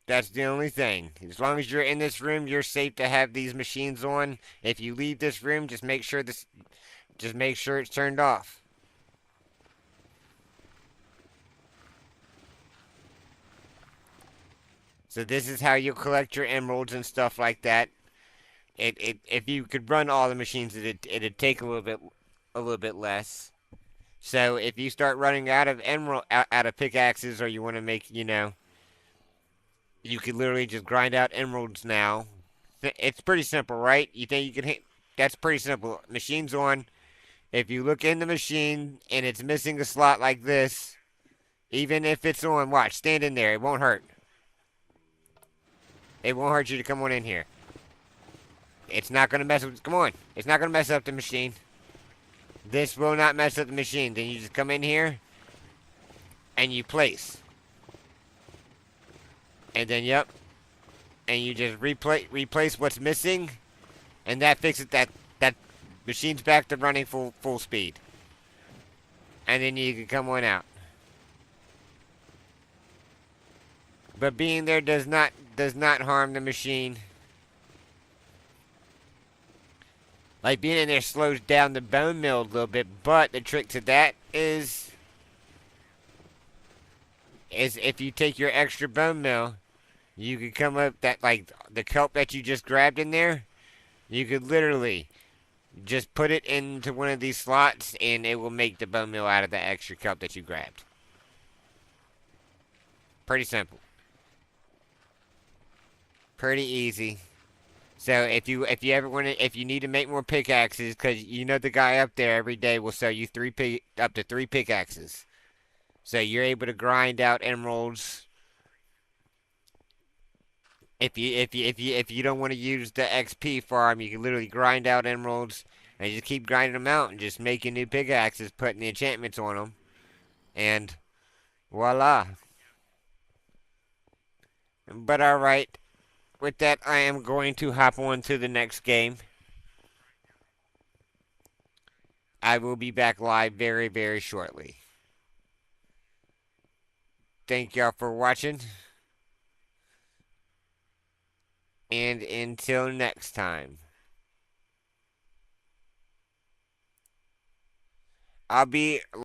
That's the only thing. As long as you're in this room, you're safe to have these machines on. If you leave this room, just make sure it's turned off. So this is how you collect your emeralds and stuff like that. If you could run all the machines, it'd take a little bit less. So if you start running out of pickaxes, or you want to make, you could literally just grind out emeralds now. It's pretty simple, right? You think you can hit? That's pretty simple. Machine's on. If you look in the machine and it's missing a slot like this, even if it's on, watch, stand in there. It won't hurt. It won't hurt you to come on in here. It's not going to mess with, come on. It's not going to mess up the machine. This will not mess up the machine. Then you just come in here and you place. And then, yep. And you just replace what's missing. And that fixes that machine's back to running full speed. And then you can come on out. But being there does not harm the machine. Like, being in there slows down the bone mill a little bit, but the trick to that is if you take your extra bone mill, you can come up that, like, the kelp that you just grabbed in there, you could literally just put it into one of these slots and it will make the bone meal out of the extra kelp that you grabbed. Pretty simple. Pretty easy. So if you need to make more pickaxes, because the guy up there every day will sell you up to three pickaxes. So you're able to grind out emeralds. If you don't want to use the XP farm, you can literally grind out emeralds and just keep grinding them out and just making new pickaxes, putting the enchantments on them, and voila. But alright, with that, I am going to hop on to the next game. I will be back live very, very shortly. Thank y'all for watching. And until next time, I'll be